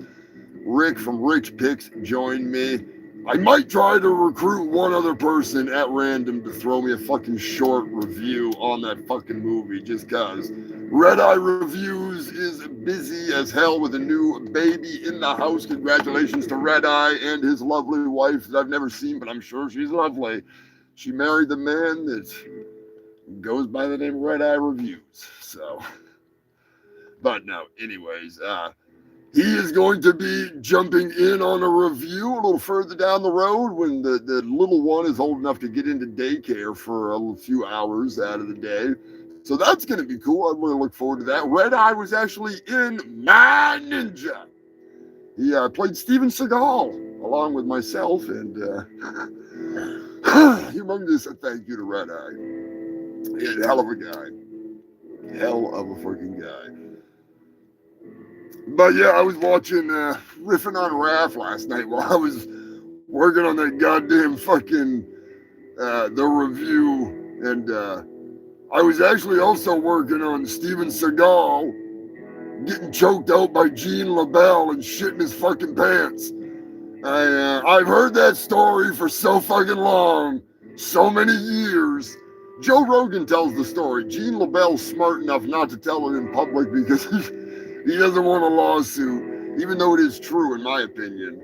Rick from Rick's Picks joined me. I might try to recruit one other person at random to throw me a fucking short review on that fucking movie, just cause Red Eye Reviews is busy as hell with a new baby in the house. Congratulations to Red Eye and his lovely wife that I've never seen, but I'm sure she's lovely. She married the man that goes by the name of Red Eye Reviews. So, but no, anyways, he is going to be jumping in on a review a little further down the road when the little one is old enough to get into daycare for a few hours out of the day. So that's going to be cool. I'm going to look forward to that. Red Eye was actually in My Ninja. He played Steven Seagal along with myself, and humongous thank you to Red Eye. Yeah, hell of a guy. Hell of a freaking guy. But yeah, I was watching Riffing on Raph last night while I was working on that goddamn fucking the review, and I was actually also working on Steven Seagal getting choked out by Gene LaBelle and shitting his fucking pants. I've heard that story for so fucking long, so many years. Joe Rogan tells the story. Gene LaBelle's smart enough not to tell it in public because he doesn't want a lawsuit, even though it is true in my opinion.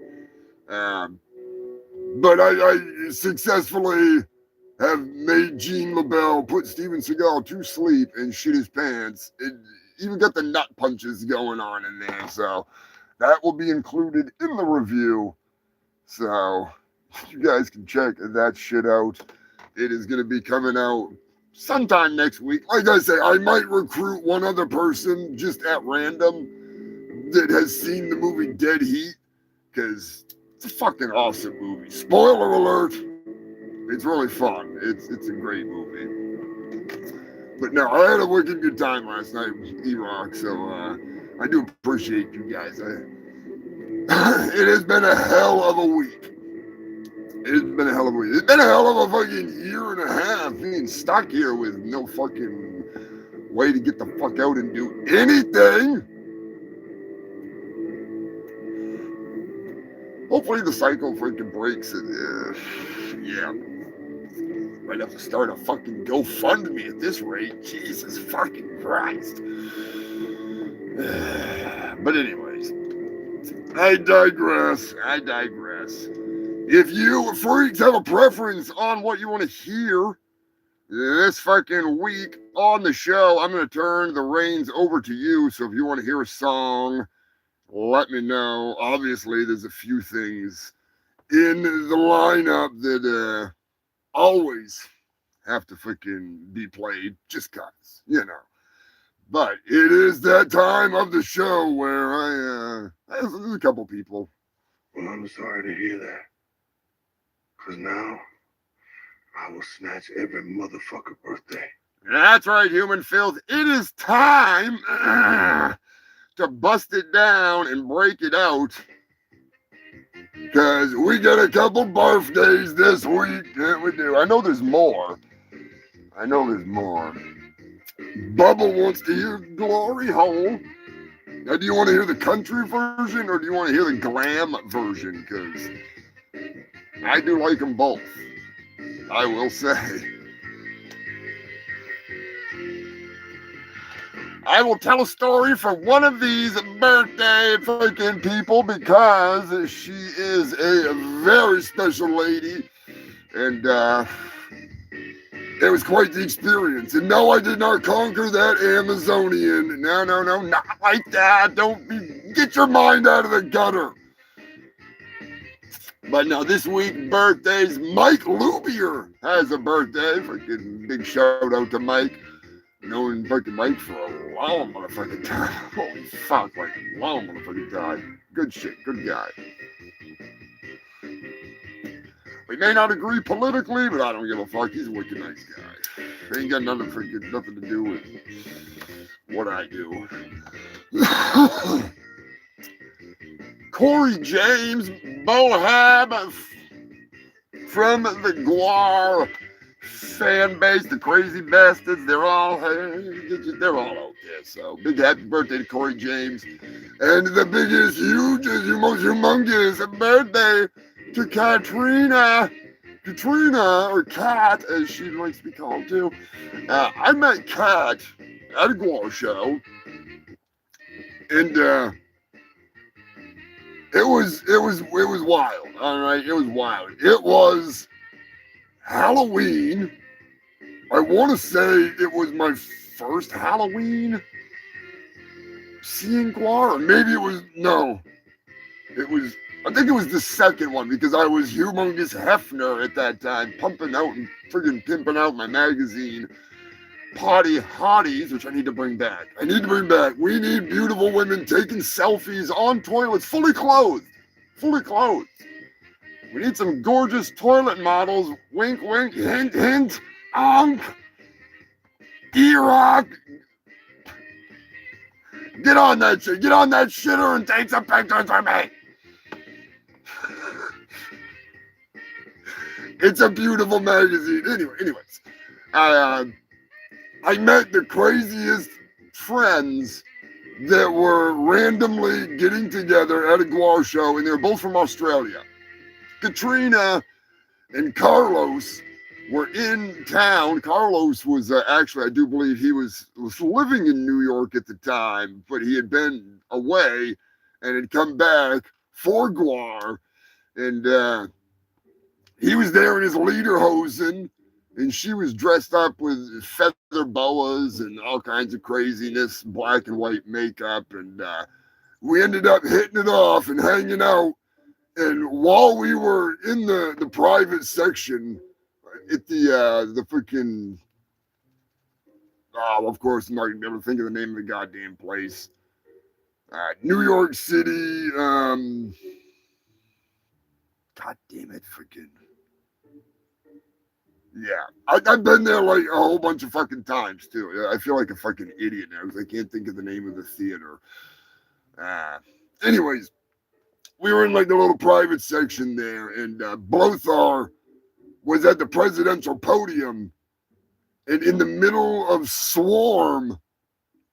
But I successfully have made Gene LaBelle put Steven Seagal to sleep and shit his pants. It even got the nut punches going on in there. So that will be included in the review. So you guys can check that shit out. It is going to be coming out sometime next week. Like I say, I might recruit one other person just at random that has seen the movie Dead Heat, because it's a fucking awesome movie. Spoiler alert, it's really fun. It's a great movie. But no, I had a wicked good time last night with E-Rock, so I do appreciate you guys. It has been a hell of a week. It's been a hell of a week. It's been a hell of a fucking year and a half being stuck here with no fucking way to get the fuck out and do anything. Hopefully the cycle freaking breaks and yeah. Might have to start a fucking GoFundMe at this rate. Jesus fucking Christ. But anyways, I digress. If you freaks have a preference on what you want to hear this fucking week on the show, I'm going to turn the reins over to you. So if you want to hear a song, let me know. Obviously, there's a few things in the lineup that always have to freaking be played just cause, you know. But it is that time of the show where there's a couple people. Well, I'm sorry to hear that. Because now I will snatch every motherfucker birthday. That's right, human filth. It is time to bust it down and break it out. Because we got a couple birthdays this week. Yeah, we do. I know there's more. Bubba wants to hear Glory Hole. Now, do you want to hear the country version or do you want to hear the glam version? Because I do like them both, I will say. I will tell a story for one of these birthday freaking people because she is a very special lady. And it was quite the experience. And no, I did not conquer that Amazonian. No, not like that. Get your mind out of the gutter. But no, this week, birthdays. Mike Lubier has a birthday. Freaking big shout out to Mike. Known fucking Mike for a long motherfucking time. Holy fuck, like a long motherfucking time. Good shit, good guy. We may not agree politically, but I don't give a fuck. He's a wicked nice guy. Ain't got nothing to do with what I do. Corey James, Bohab from the Guar fan base, the crazy bastards, they're all out there. So big happy birthday to Corey James. And the biggest, hugest, most humongous birthday to Katrina, or Kat, as she likes to be called too. I met Kat at a Guar show, and it was wild. All right, it was wild. It was Halloween. I want to say it was my first Halloween seeing Guar, or maybe it was I think it was the second one because I was Humongous Hefner at that time, pumping out and friggin' pimping out my magazine, Potty Hotties, which I need to bring back. We need beautiful women taking selfies on toilets, fully clothed. We need some gorgeous toilet models. Wink, wink, hint, hint, onk, E-Rock. Get on that shit. Get on that shitter and take some pictures for me. It's a beautiful magazine. Anyways, I met the craziest friends that were randomly getting together at a Guar show, and they were both from Australia. Katrina and Carlos were in town. Carlos was actually, I do believe he was living in New York at the time, but he had been away and had come back for Guar, and he was there in his lederhosen, and she was dressed up with feather boas and all kinds of craziness, black and white makeup, and we ended up hitting it off and hanging out. And while we were in the private section at the freaking, of course, I'm not gonna be able to think of the name of the goddamn place. New York City, God damn it, freaking. Yeah, I've been there like a whole bunch of fucking times too. I feel like a fucking idiot now because I can't think of the name of the theater. Anyways, we were in like the little private section there, and Blothar was at the presidential podium, and in the middle of Swarm,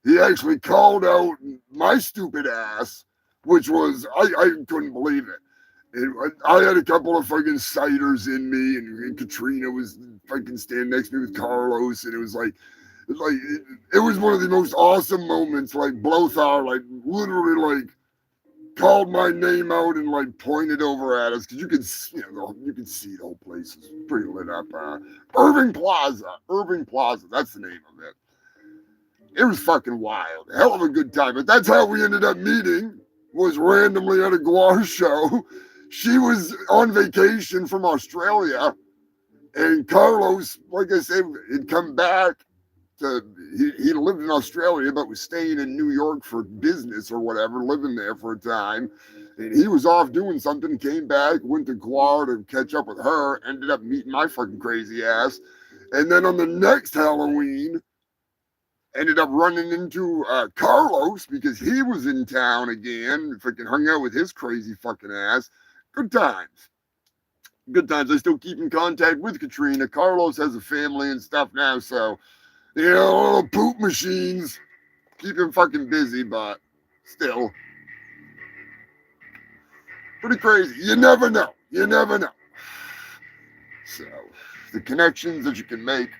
he actually called out my stupid ass, which was, I couldn't believe it. And I had a couple of fucking ciders in me, and Katrina was fucking standing next to me with Carlos, and it was it was one of the most awesome moments. Like Blothar, like literally, like called my name out and like pointed over at us because you could see the whole place is pretty lit up. Irving Plaza, that's the name of it. It was fucking wild, hell of a good time. But that's how we ended up meeting. Was randomly at a Guar show. She was on vacation from Australia, and Carlos, like I said, had come back to, he lived in Australia, but was staying in New York for business or whatever, living there for a time. And he was off doing something, came back, went to Guar to catch up with her, ended up meeting my fucking crazy ass. And then on the next Halloween, ended up running into Carlos because he was in town again, freaking hung out with his crazy fucking ass. Good times. Good times. I still keep in contact with Katrina. Carlos has a family and stuff now, so, you know, little poop machines keep him fucking busy, but still. Pretty crazy. You never know. You never know. So, the connections that you can make,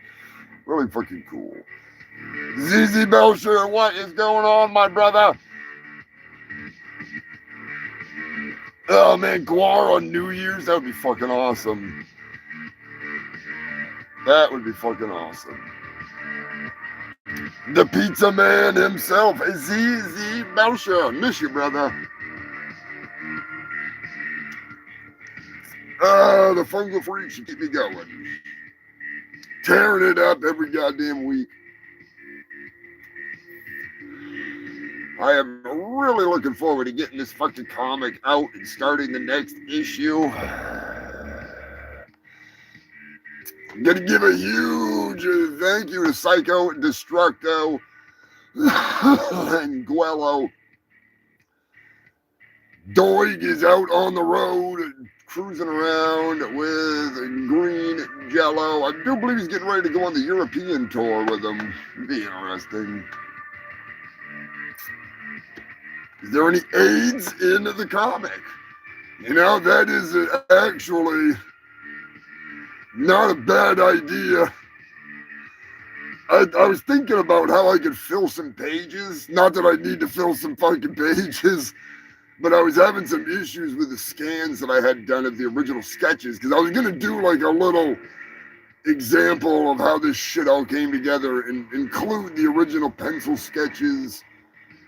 really fucking cool. ZZ Belcher, what is going on, my brother? Oh, man, Guar on New Year's? That would be fucking awesome. That would be fucking awesome. The pizza man himself, ZZ Belcher. Miss you, brother. The fungal freaks should keep me going. Tearing it up every goddamn week. I am really looking forward to getting this fucking comic out and starting the next issue. I'm gonna give a huge thank you to Psycho, Destructo, and Guello. Doig is out on the road, cruising around with green jello. I do believe he's getting ready to go on the European tour with them. It'd be interesting. Is there any AIDS in the comic? You know, that is actually not a bad idea. I was thinking about how I could fill some pages. Not that I need to fill some fucking pages, but I was having some issues with the scans that I had done of the original sketches, because I was going to do like a little example of how this shit all came together and include the original pencil sketches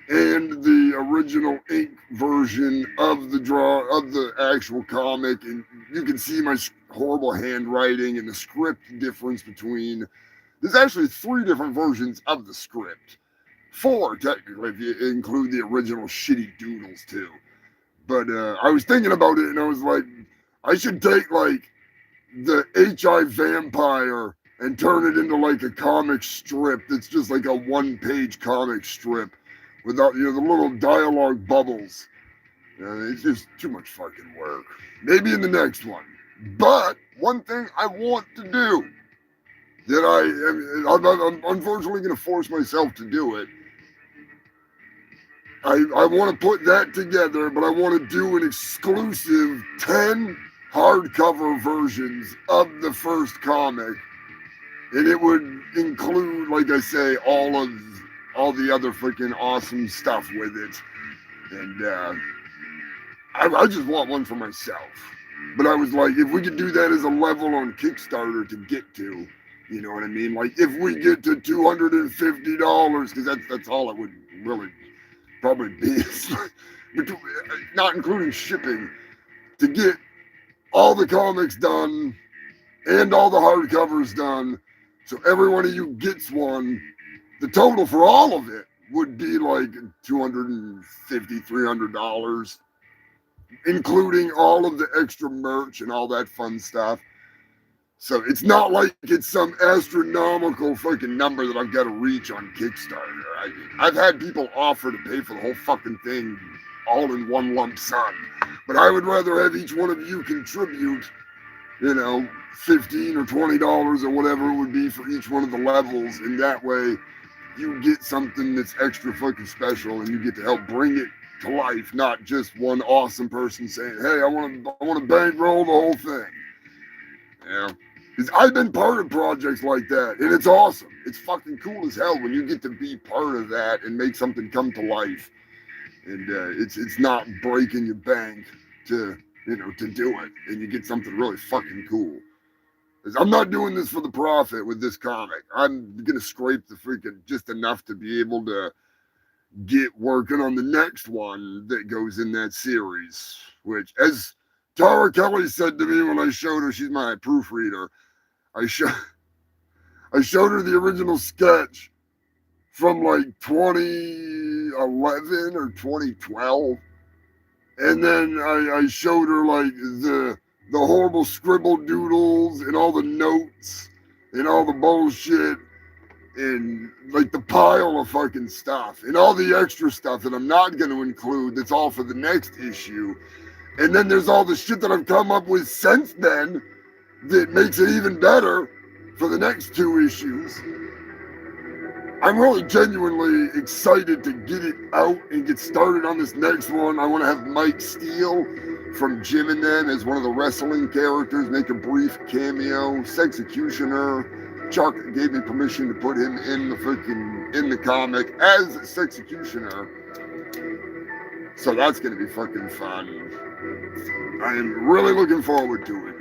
and the original ink version of the actual comic, and you can see my horrible handwriting and the script difference between. There's actually 3 different versions of the script, 4 technically if you include the original shitty doodles too. But I was thinking about it and I was like, I should take like the HI Vampire and turn it into like a comic strip that's just like a 1-page comic strip without, you know, the little dialogue bubbles. It's just too much fucking work. Maybe in the next one. But one thing I want to do that I'm unfortunately going to force myself to do it. I want to put that together, but I want to do an exclusive 10 hardcover versions of the first comic. And it would include, like I say, all the other freaking awesome stuff with it. And I just want one for myself. But I was like, if we could do that as a level on Kickstarter to get to, you know what I mean? Like if we get to $250, because that's all it would really probably be, not including shipping, to get all the comics done and all the hardcovers done, so every one of you gets one. The total for all of it would be like $250, $300, including all of the extra merch and all that fun stuff. So it's not like it's some astronomical fucking number that I've got to reach on Kickstarter. I've had people offer to pay for the whole fucking thing all in one lump sum. But I would rather have each one of you contribute, you know, $15 or $20 or whatever it would be for each one of the levels. And that way you get something that's extra fucking special and you get to help bring it to life, not just one awesome person saying, hey, I want to bankroll the whole thing. You know? Because I've been part of projects like that, and it's awesome. It's fucking cool as hell when you get to be part of that and make something come to life. And it's not breaking your bank to do it, and you get something really fucking cool. Because I'm not doing this for the profit with this comic. I'm gonna scrape the freaking just enough to be able to get working on the next one that goes in that series. Which, as Tara Kelly said to me when I showed her, she's my proofreader. I showed her the original sketch from like 2011 or 2012. And then I showed her like the horrible scribbled doodles and all the notes and all the bullshit and like the pile of fucking stuff and all the extra stuff that I'm not going to include that's all for the next issue. And then there's all the shit that I've come up with since then that makes it even better for the next 2 issues. I'm really genuinely excited to get it out and get started on this next one. I want to have Mike Steele from Jim and Them as one of the wrestling characters, make a brief cameo. Sexecutioner. Chuck gave me permission to put him in the comic as Sexecutioner. So that's gonna be fucking fun. I am really looking forward to it.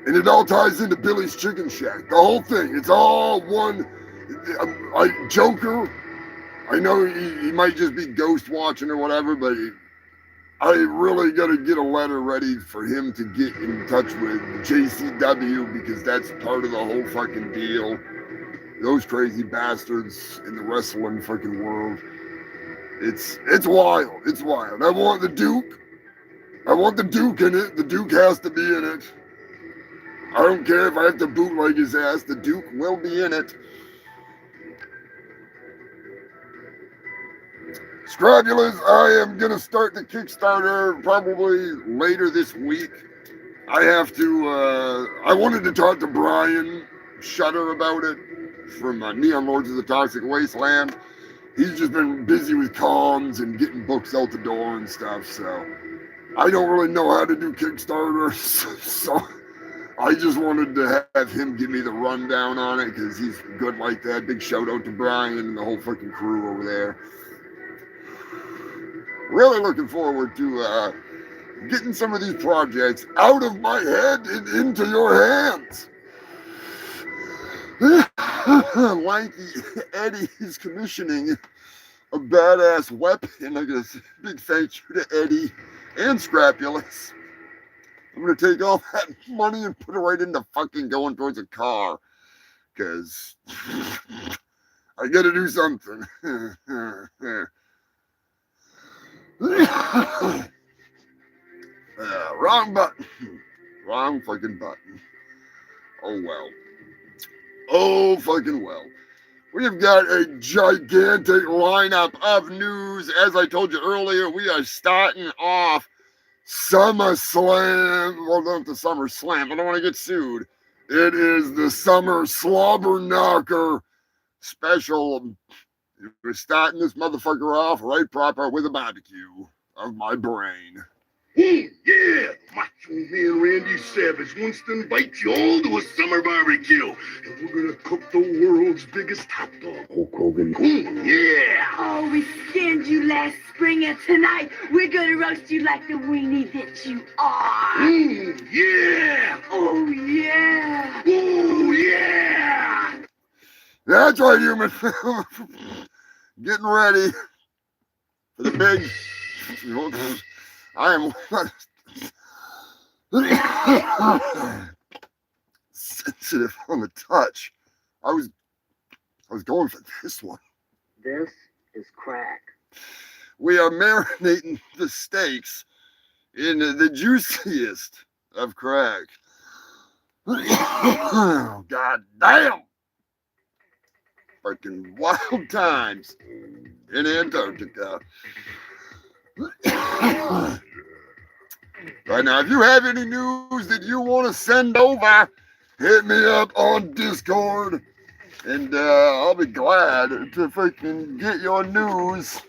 And it all ties into Billy's Chicken Shack. The whole thing. It's all one. Joker, I know he might just be ghost watching or whatever, but I really got to get a letter ready for him to get in touch with JCW because that's part of the whole fucking deal. Those crazy bastards in the wrestling fucking world. It's wild. It's wild. I want the Duke. I want the Duke in it. The Duke has to be in it. I don't care if I have to bootleg his ass. The Duke will be in it. Scrabulas, I am going to start the Kickstarter probably later this week. I have to, I wanted to talk to Brian Shutter about it from Neon Lords of the Toxic Wasteland. He's just been busy with cons and getting books out the door and stuff, so I don't really know how to do Kickstarters, so I just wanted to have him give me the rundown on it because he's good like that. Big shout out to Brian and the whole fucking crew over there. Really looking forward to getting some of these projects out of my head and into your hands. Lanky Eddie is commissioning a badass weapon. I guess big thank you to Eddie and Scrapulous. I'm going to take all that money and put it right into fucking going towards a car. Because I got to do something. Wrong button. Wrong fucking button. Oh well. Oh fucking well. We've got a gigantic lineup of news. As I told you earlier, we are starting off SummerSlam. Well, not the SummerSlam. I don't want to get sued. It is the Summer Slobber Knocker special. We're starting this motherfucker off right proper with a barbecue of my brain. Yeah, Macho Man Randy Savage wants to invite you all to a summer barbecue. And we're gonna cook the world's biggest hot dog. Hulk Hogan. Yeah! Oh, we skinned you last spring, and tonight we're gonna roast you like the weenie that you are. Yeah! Oh, yeah! Oh, yeah! That's right, human. Getting ready for the big. I am sensitive on the touch. I was going for this one. This is crack. We are marinating the steaks in the juiciest of crack. God damn! Fucking wild times in Antarctica. Right now, if you have any news that you want to send over, hit me up on Discord, and I'll be glad to fucking get your news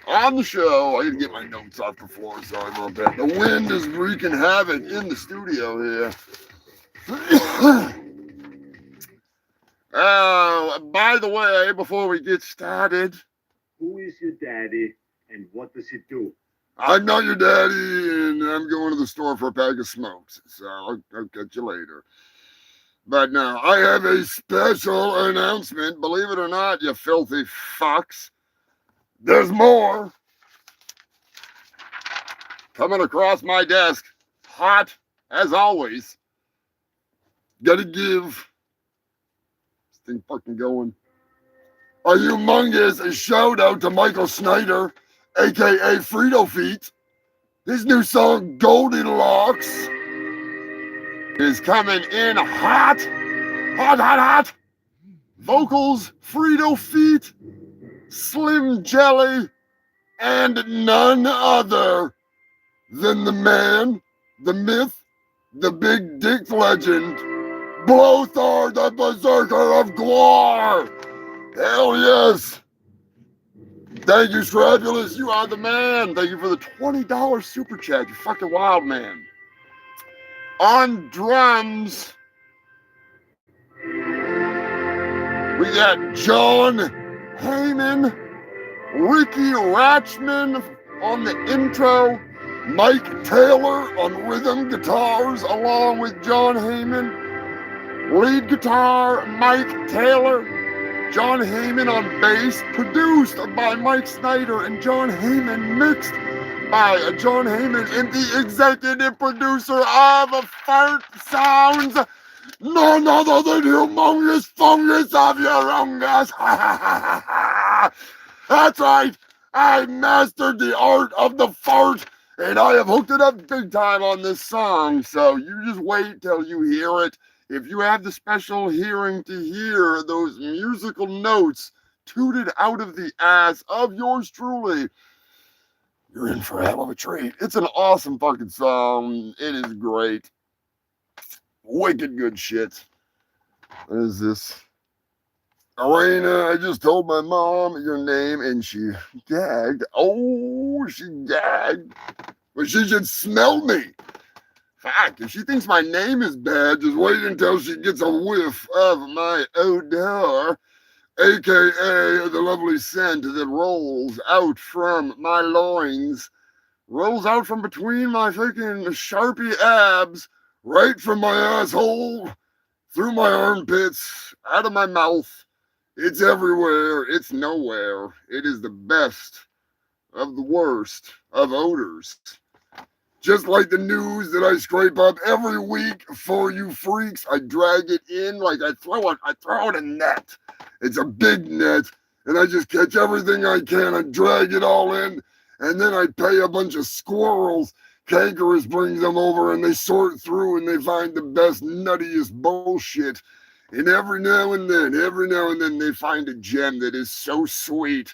on the show. I gotta get my notes off the floor, sorry about that. The wind is wreaking havoc in the studio here. By the way, before we get started, Who is your daddy and what does he do? I'm not your daddy, and I'm going to the store for a pack of smokes, so I'll catch you later. But now, I have a special announcement. Believe it or not, you filthy fucks. There's more coming across my desk. Hot, as always. Gotta give this thing fucking going. A humongous shout out to Michael Snyder, aka Frito Feet, His new song, Goldilocks, is coming in hot. Hot, hot, hot. Vocals, Frito Feet, Slim Jelly, and none other than the man, the myth, the big dick legend, Blothar the Berserker of Gwar. Hell yes. Thank you, Scrapulous. You are the man. Thank you for the $20 super chat. You fucking wild man. On drums, we got John Heyman, Ricky Ratchman on the intro, Mike Taylor on rhythm guitars along with John Heyman, lead guitar Mike Taylor, John Heyman on bass, produced by Mike Snyder and John Heyman, mixed by John Heyman, and the executive producer of Fart Sounds, none other than Humongous Fungus of Humongous. That's right, I mastered the art of the fart, and I have hooked it up big time on this song, so you just wait till you hear it. If you have the special hearing to hear those musical notes tooted out of the ass of yours truly, you're in for a hell of a treat. It's an awesome fucking song. It is great. Wicked good shit. What is this? Arena, I just told my mom your name and she gagged. Oh, she gagged. But she should smell me. Fuck, if she thinks my name is bad, just wait until she gets a whiff of my odor, aka the lovely scent that rolls out from my loins, rolls out from between my fucking Sharpie abs, right from my asshole, through my armpits, out of my mouth. It's everywhere, it's nowhere. It is the best of the worst of odors. Just like the news that I scrape up every week for you freaks, I drag it in like I throw it a net. It's a big net, and I just catch everything I can. I drag it all in, and then I pay a bunch of squirrels. Cankerous brings them over, and they sort through, and they find the best, nuttiest bullshit. And every now and then, they find a gem that is so sweet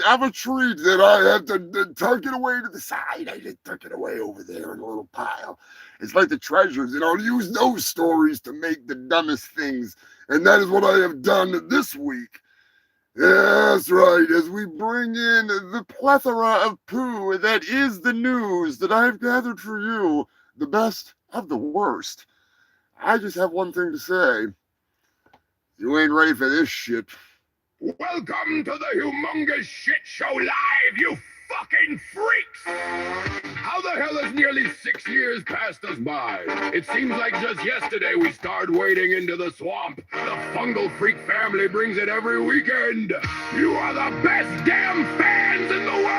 of a treat that I have to tuck it away to the side. I just tuck it away over there in a little pile. It's like the treasures, and I'll use those stories to make the dumbest things. And that is what I have done this week. That's right, as we bring in the plethora of poo that is the news that I've gathered for you, the best of the worst. I just have one thing to say. You ain't ready for this shit. Welcome to the Humongous Shit Show Live, you fucking freaks! How the hell has nearly 6 years passed us by? It seems like just yesterday we started wading into the swamp. The fungal freak family brings it every weekend. You are the best damn fans in the world!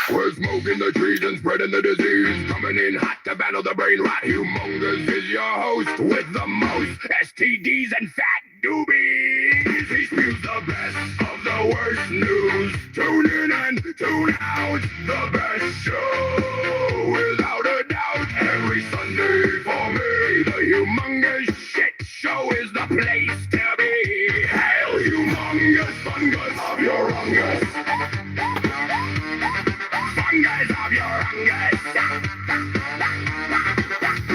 We're smoking the trees and spreading the disease. Coming in hot to battle the brain rot. Humongous is your host with the most STDs and fat doobies. He spews the best of the worst news. Tune in and tune out. The best show, without a doubt. Every Sunday for me, the Humongous Shit Show is the place to be. Hail, humongous fungus of your fungus. Fungus of your fungus.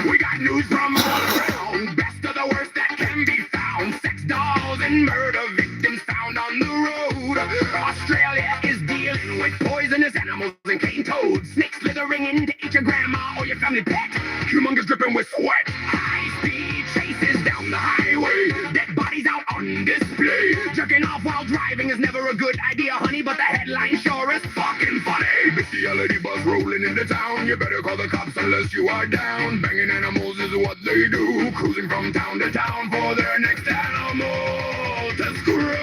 We got news from all around. Best of the worst that can be found. Sex dolls and murder victims found on the road. Australia is dealing with poisonous animals and cane toads. Snakes slithering in to eat your grandma or your family pet. Humongous dripping with sweat. High-speed chases down the highway. Dead bodies out on display. Jerking off while driving is never a good idea, honey, but the headline sure is fucking funny. Bestiality bus rolling into town. You better call the cops unless you are down. Banging animals is what they do. Cruising from town to town for their next animal to screw.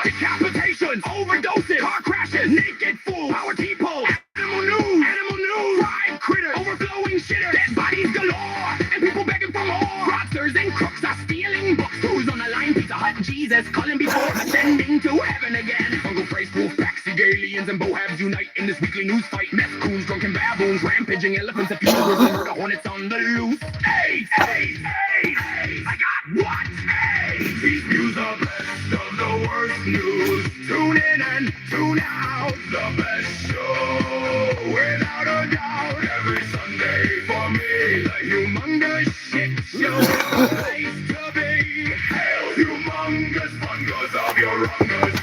Decapitations, overdoses, car crashes, naked fools, power people, animal news, fried critters, overflowing shitters, dead bodies galore, and people begging for more. Fraudsters and crooks are stealing books. Who's on the line? Pizza Hut, that Jesus, calling before ascending to heaven again. Uncle Price, wolf packs, aliens, and bohabs unite in this weekly news fight. Meth coons, drunken baboons, rampaging elephants, and fugitives, and murder hornets on the loose. Hey, hey, hey, hey, I got what? Hey, these news are best of the worst news. Tune in and tune out, the best show, without a doubt. Every Sunday for me, the humongous shit show is the place to be. Hail, humongous fungus of your rungus.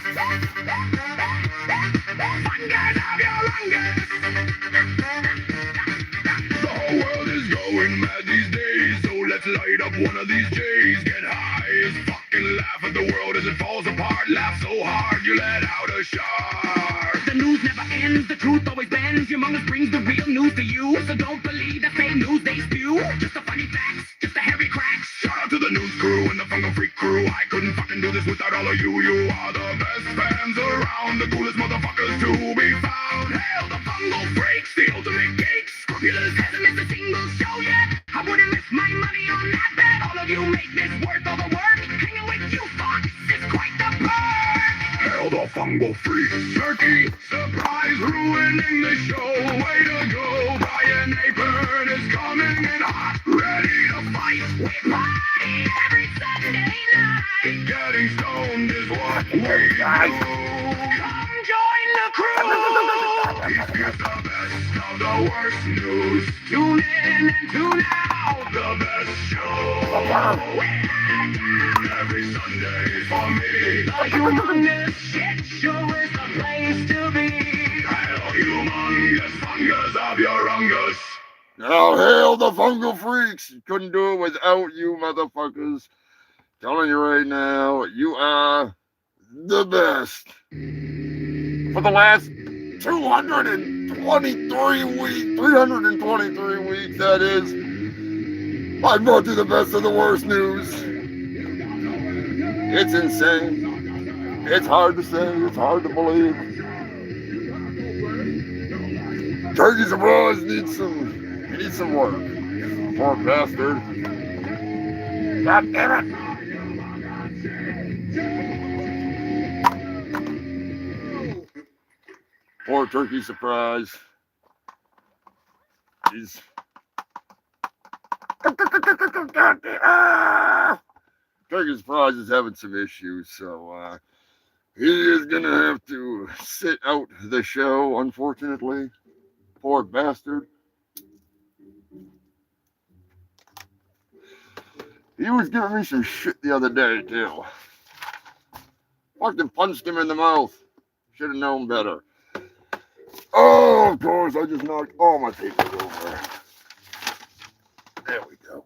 Fungus of your rungus. The whole world is going mad these days, so let's light up one of these J's. Get high as fuck and laugh at the world as it falls apart. Laugh so hard you let out a shark. The news never ends, the truth always bends. Humongous brings the real news to you, so don't believe the fake news they spew. Just the funny facts, just the heavy cracks. Shout out to the news crew and the Fungal Freak crew. I couldn't fucking do this without all of you. You are the best fans around, the coolest motherfuckers to be found. Hail the Fungal Freaks, the ultimate geeks. Scrupulous hasn't missed a single show yet. I wouldn't miss my money on that bet. All of you make this worth all the work. Hanging with you fucks is quite the perk. Hail the Fungal Freaks. Turkey, surprise, ruining the show. Way to go, Brian Apern is coming in hot, ready to fight. We party every Sunday night. Getting stoned is what we do. Come join the crew. Here's the best of the worst news. Tune in and tune out. The best show. Every Sunday for me. The humongous shit show is the place to be. Hail, humongous fungus of your rungus. Now, hail the Fungal Freaks. Couldn't do it without you, motherfuckers. Telling you right now, you are the best. For the last 323 weeks, that is, I brought you the best of the worst news. It's insane. It's hard to say. It's hard to believe. Turkey Surprise needs some work. Poor bastard. God damn it. Poor Turkey Surprise. He's... Turkey Surprise is having some issues, so he is going to have to sit out the show, unfortunately. Poor bastard. He was giving me some shit the other day, too. Fucking punched him in the mouth. Should have known better. Oh, of course, I just knocked all my papers over. There we go.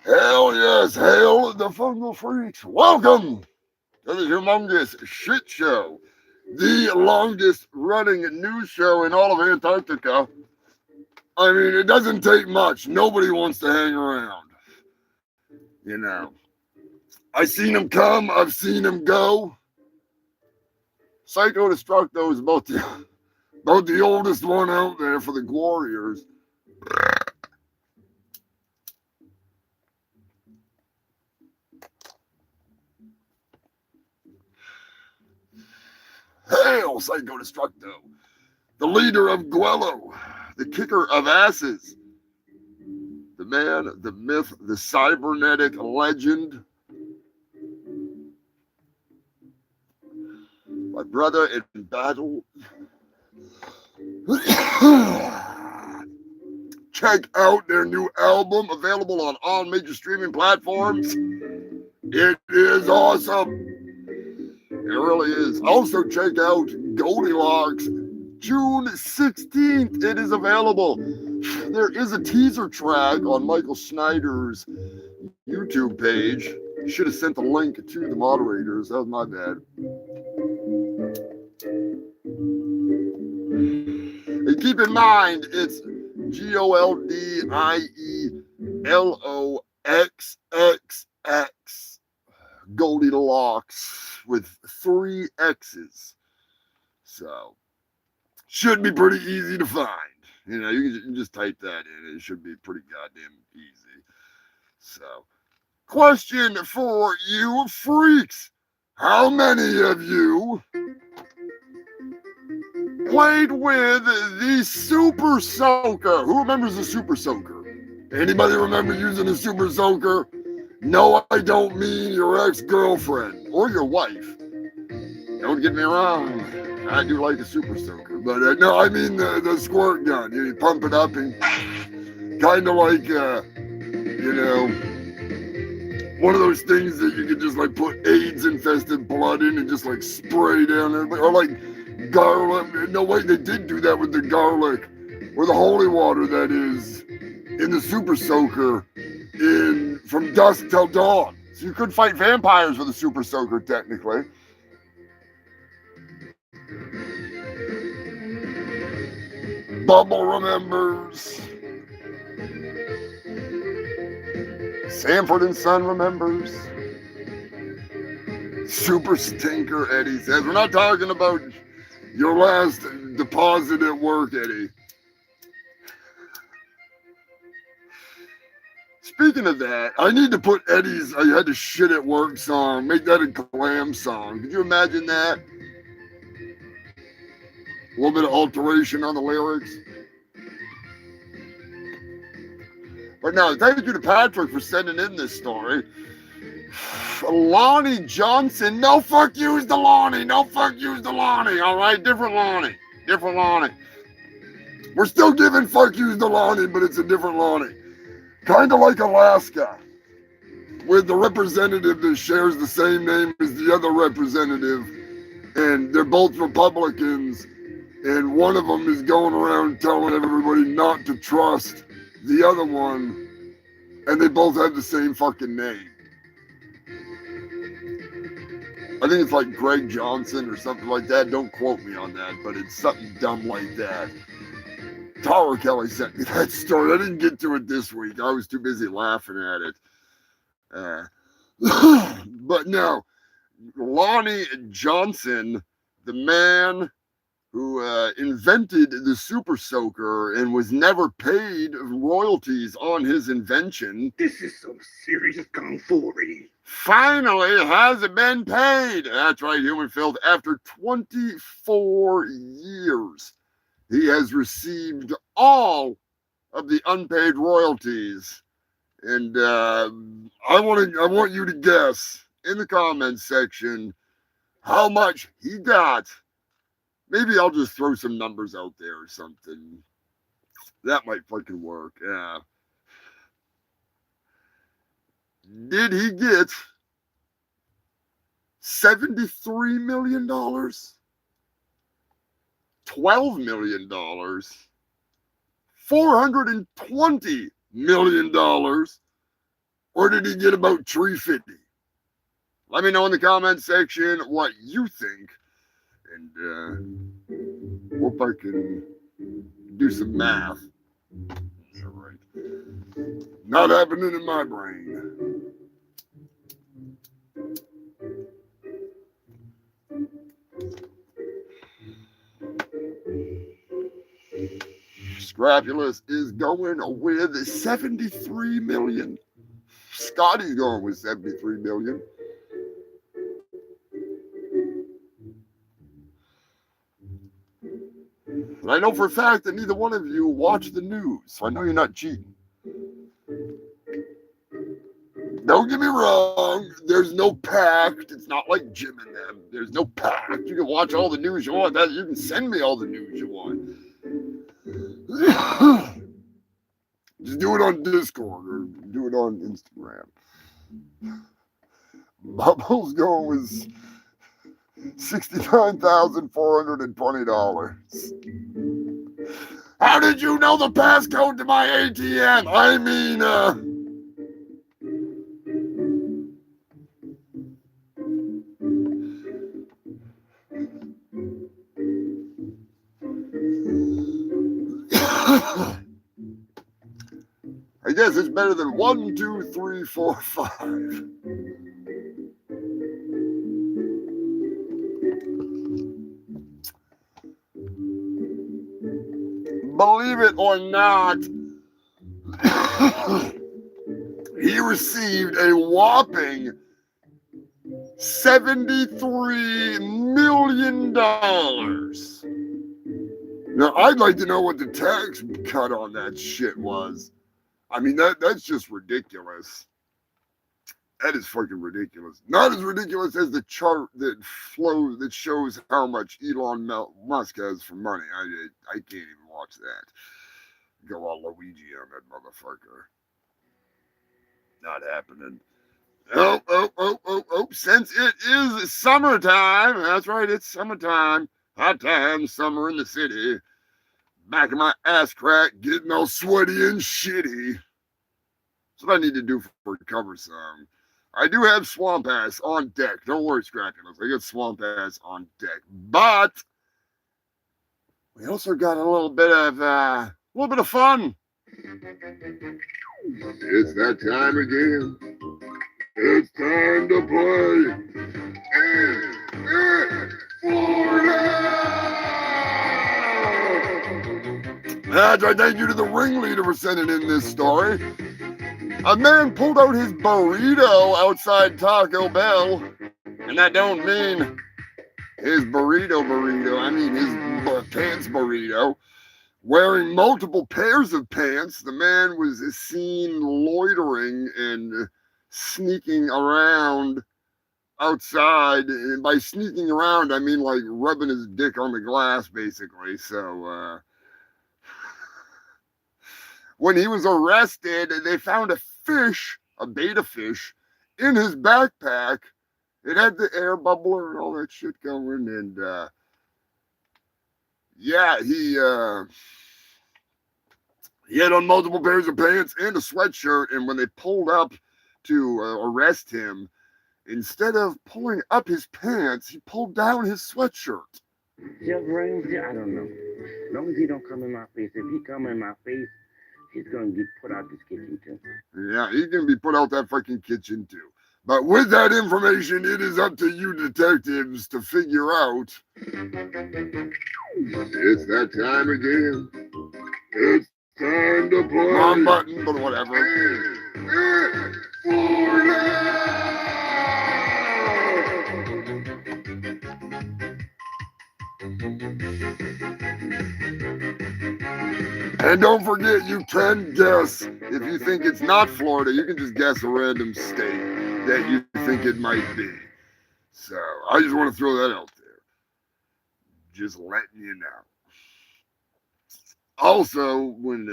Hell yes, hail the Fungal Freaks. Welcome to the Humongous Shit Show, the longest running news show in all of Antarctica. I mean, it doesn't take much. Nobody wants to hang around. You know, I've seen him come, I've seen him go. Psycho Destructo is about the oldest one out there for the Warriors. Hail, Psycho Destructo, the leader of Guello, the kicker of asses, the man, the myth, the cybernetic legend, my brother in battle. Check out their new album, available on all major streaming platforms. It is awesome. It really is. Also, check out Goldilocks. June 16th, it is available. There is a teaser track on Michael Schneider's YouTube page. Should have sent the link to the moderators. That was my bad. And keep in mind, it's GOLDIELOXXX. Goldilocks with 3 X's. So, should be pretty easy to find. You know, you can just type that in. It should be pretty goddamn easy. So, Question for you freaks. How many of you played with the Super Soaker? Who remembers the Super Soaker? Anybody remember using a Super Soaker? No, I don't mean your ex-girlfriend or your wife. Don't get me wrong. I do like a Super Soaker, but no, I mean the squirt gun. You pump it up and kind of like, one of those things that you could just like put AIDS-infested blood in and just like spray down everybody, or like garlic. No, wait, they did do that with the garlic or the holy water that is in the Super Soaker from dusk till dawn. So you could fight vampires with a Super Soaker, technically. Bubble remembers. Sanford and Son remembers. Super Stinker Eddie says, we're not talking about your last deposit at work, Eddie. Speaking of that, I need to put Eddie's I Had to Shit at Work song, make that a glam song. Could you imagine that? A little bit of alteration on the lyrics. But no, thank you to Patrick for sending in this story. Lonnie Johnson, no fuck yous to Lonnie, no fuck yous to Lonnie, all right? Different Lonnie, different Lonnie. We're still giving fuck yous to Lonnie, but it's a different Lonnie. Kind of like Alaska, with the representative that shares the same name as the other representative, and they're both Republicans, and one of them is going around telling everybody not to trust the other one, and they both have the same fucking name. I think it's like Greg Johnson or something like that. Don't quote me on that, but it's something dumb like that. Tara Kelly sent me that story. I didn't get to it this week. I was too busy laughing at it. But no, Lonnie Johnson, the man who invented the Super Soaker and was never paid royalties on his invention. This is some serious tomfoolery. Finally hasn't been paid. That's right, Human Filth. After 24 years, he has received all of the unpaid royalties. And I want you to guess in the comments section how much he got. Maybe I'll just throw some numbers out there or something. That might fucking work, yeah. Did he get $73 million? $12 million? $420 million? Or did he get about $350? Let me know in the comment section what you think. And hope I can do some math. All right. Not happening in my brain. Scrapulous is going with 73 million. Scotty's going with 73 million. And I know for a fact that neither one of you watch the news, so I know you're not cheating. Don't get me wrong, there's no pact. It's not like Jim and them. There's no pact. You can watch all the news you want. You can send me all the news you want. Just do it on Discord or do it on Instagram. Bubbles going with $69,420. How did you know the passcode to my ATM? I mean, I guess it's better than 1, 2, 3, 4, 5. Believe it or not, he received a whopping $73 million. Now, I'd like to know what the tax cut on that shit was. I mean, that's just ridiculous. That is fucking ridiculous. Not as ridiculous as the chart that shows how much Elon Musk has for money. I can't even watch that. Go all Luigi on that motherfucker. Not happening. Oh. Since it is summertime, that's right, it's summertime. Hot time, summer in the city. Back of my ass crack, getting all sweaty and shitty. That's what I need to do for a cover song. I do have Swamp Ass on deck. Don't worry, Scrappiness. I got Swamp Ass on deck. But we also got a little bit of fun. It's that time again. It's time to play. That's right. Thank you to the ringleader for sending in this story. A man pulled out his burrito outside Taco Bell, and I don't mean his burrito. I mean his pants burrito. Wearing multiple pairs of pants, the man was seen loitering and sneaking around outside. And by sneaking around, I mean like rubbing his dick on the glass, basically. So, when he was arrested, they found a fish, a betta fish, in his backpack. It had the air bubbler and all that shit going. And, yeah, he had on multiple pairs of pants and a sweatshirt. And when they pulled up to arrest him, instead of pulling up his pants, he pulled down his sweatshirt. Just range, I don't know. As long as he don't come in my face. If he come in my face, he's going to get put out this kitchen too. Yeah, he's going to be put out that fucking kitchen too. But with that information, it is up to you detectives to figure out. It's that time again. It's time to play. Wrong button, but whatever. And don't forget, you can guess. If you think it's not Florida, you can just guess a random state that you think it might be. So I just want to throw that out there. Just letting you know. Also, when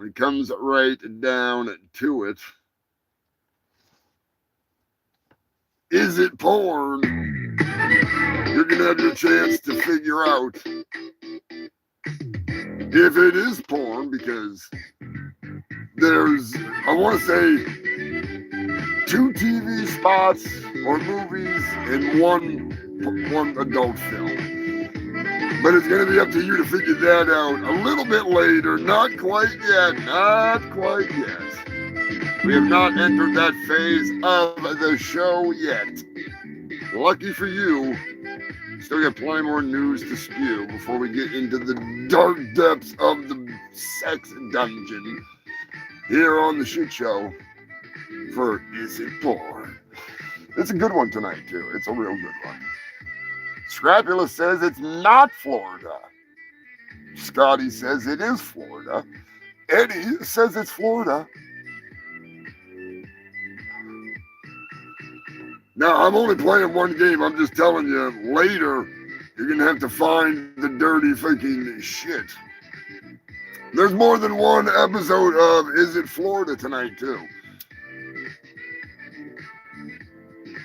it comes right down to it, is it porn? You're going to have your chance to figure out if it is porn, because there's, I want to say, 2 TV spots or movies and one adult film. But it's going to be up to you to figure that out a little bit later. Not quite yet. We have not entered that phase of the show yet. Lucky for you, still got plenty more news to spew before we get into the dark depths of the sex dungeon here on the Shit Show for Is It Porn? It's a good one tonight, too. It's a real good one. Scrapula says it's not Florida. Scotty says it is Florida. Eddie says it's Florida. Now, I'm only playing one game. I'm just telling you, later, you're going to have to find the dirty fucking shit. There's more than one episode of Is It Florida tonight, too.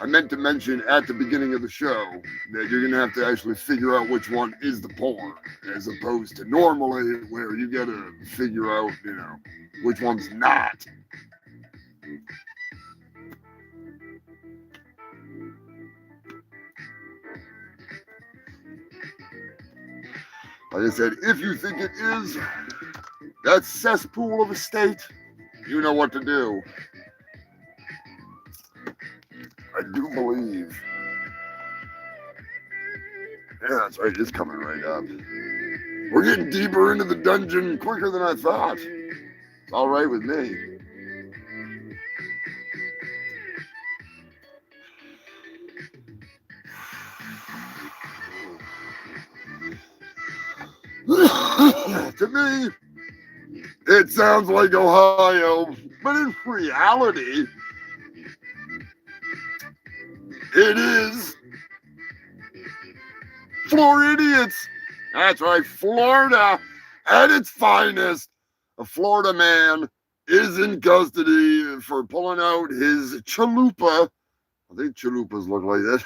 I meant to mention at the beginning of the show that you're going to have to actually figure out which one is the porn, as opposed to normally where you got to figure out, which one's not. Like I said, if you think it is that cesspool of a state, you know what to do. I do believe. Yeah, that's right. It's coming right up. We're getting deeper into the dungeon quicker than I thought. It's all right with me. To me, it sounds like Ohio, but in reality, it is Floridians. That's right, Florida at its finest. A Florida man is in custody for pulling out his chalupa. I think chalupas look like that.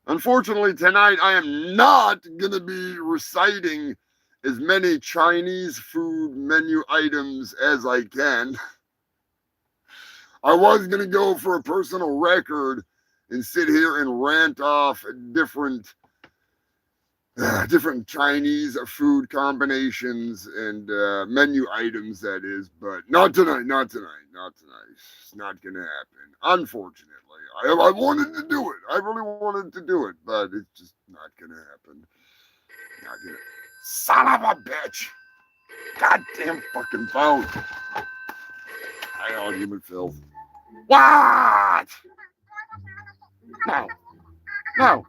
Unfortunately, tonight I am not going to be reciting as many Chinese food menu items as I can. I was going to go for a personal record and sit here and rant off different Chinese food combinations and menu items, that is, but not tonight. It's not going to happen, unfortunately. I wanted to do it. I really wanted to do it, but it's just not going to happen. Not gonna. Son of a bitch! Goddamn fucking phone! I know, human filth. What? No,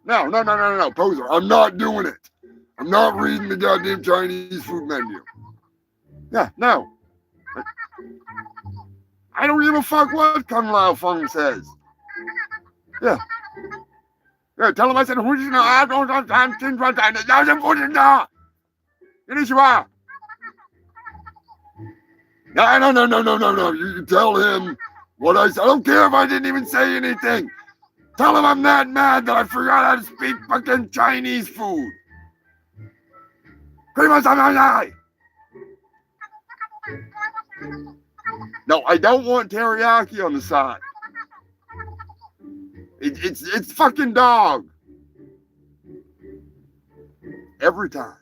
poser. I'm not doing it. I'm not reading the goddamn Chinese food menu. Yeah, no. I don't give a fuck what Kung Lao Feng says. Yeah. Yeah, tell him I said, who's no, I don't have time to run down. Doesn't put it down. No. You tell him what I said. I don't care if I didn't even say anything. Tell him I'm not mad that I forgot how to speak fucking Chinese food. No, I don't want teriyaki on the side. It's fucking dog. Every time.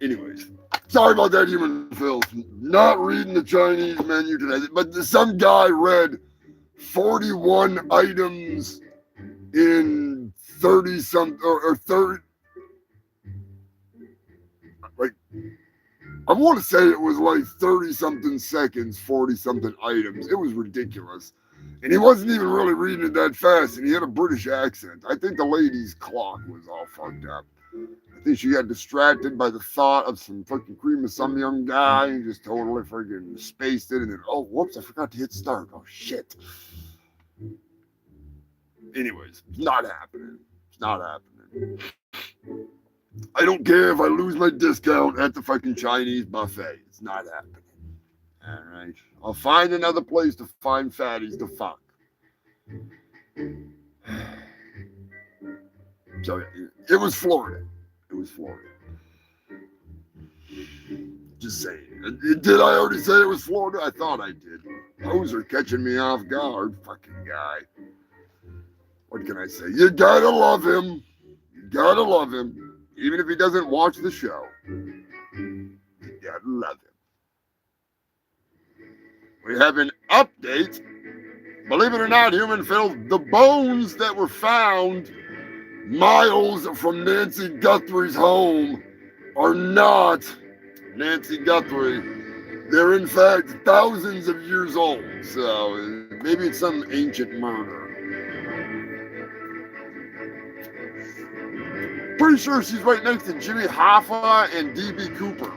Anyways, sorry about that, human filth. Not reading the Chinese menu today, but some guy read 41 items in 30 something or 30. Like, I want to say it was like 30 something seconds, 40 something items. It was ridiculous. And he wasn't even really reading it that fast, and he had a British accent. I think the lady's clock was all fucked up. I think she got distracted by the thought of some fucking cream of some young guy and just totally freaking spaced it. And then, oh, whoops, I forgot to hit start. Oh, shit. Anyways, it's not happening. I don't care if I lose my discount at the fucking Chinese buffet. It's not happening. All right. I'll find another place to find fatties to fuck. So it was Florida. Just saying. Did I already say it was Florida? I thought I did. Those are catching me off guard. Fucking guy. What can I say? You gotta love him. Even if he doesn't watch the show. You gotta love him. We have an update. Believe it or not, human filth, the bones that were found miles from Nancy Guthrie's home are not Nancy Guthrie. They're in fact thousands of years old. So maybe it's some ancient murder. Pretty sure she's right next to Jimmy Hoffa and D.B. Cooper.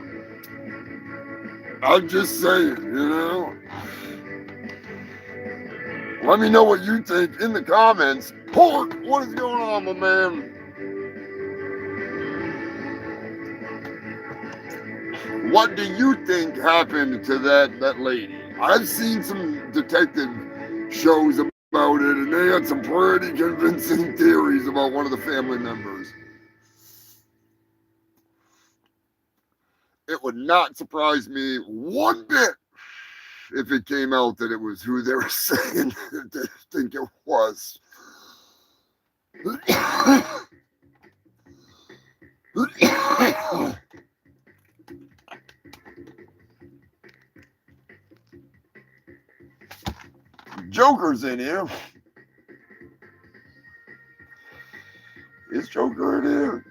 I'm just saying, you know. Let me know what you think in the comments. Pork, what is going on, my man? What do you think happened to that lady? I've seen some detective shows about it, and they had some pretty convincing theories about one of the family members. It would not surprise me one bit if it came out that it was who they were saying they think it was. Joker's in here. Is Joker in here?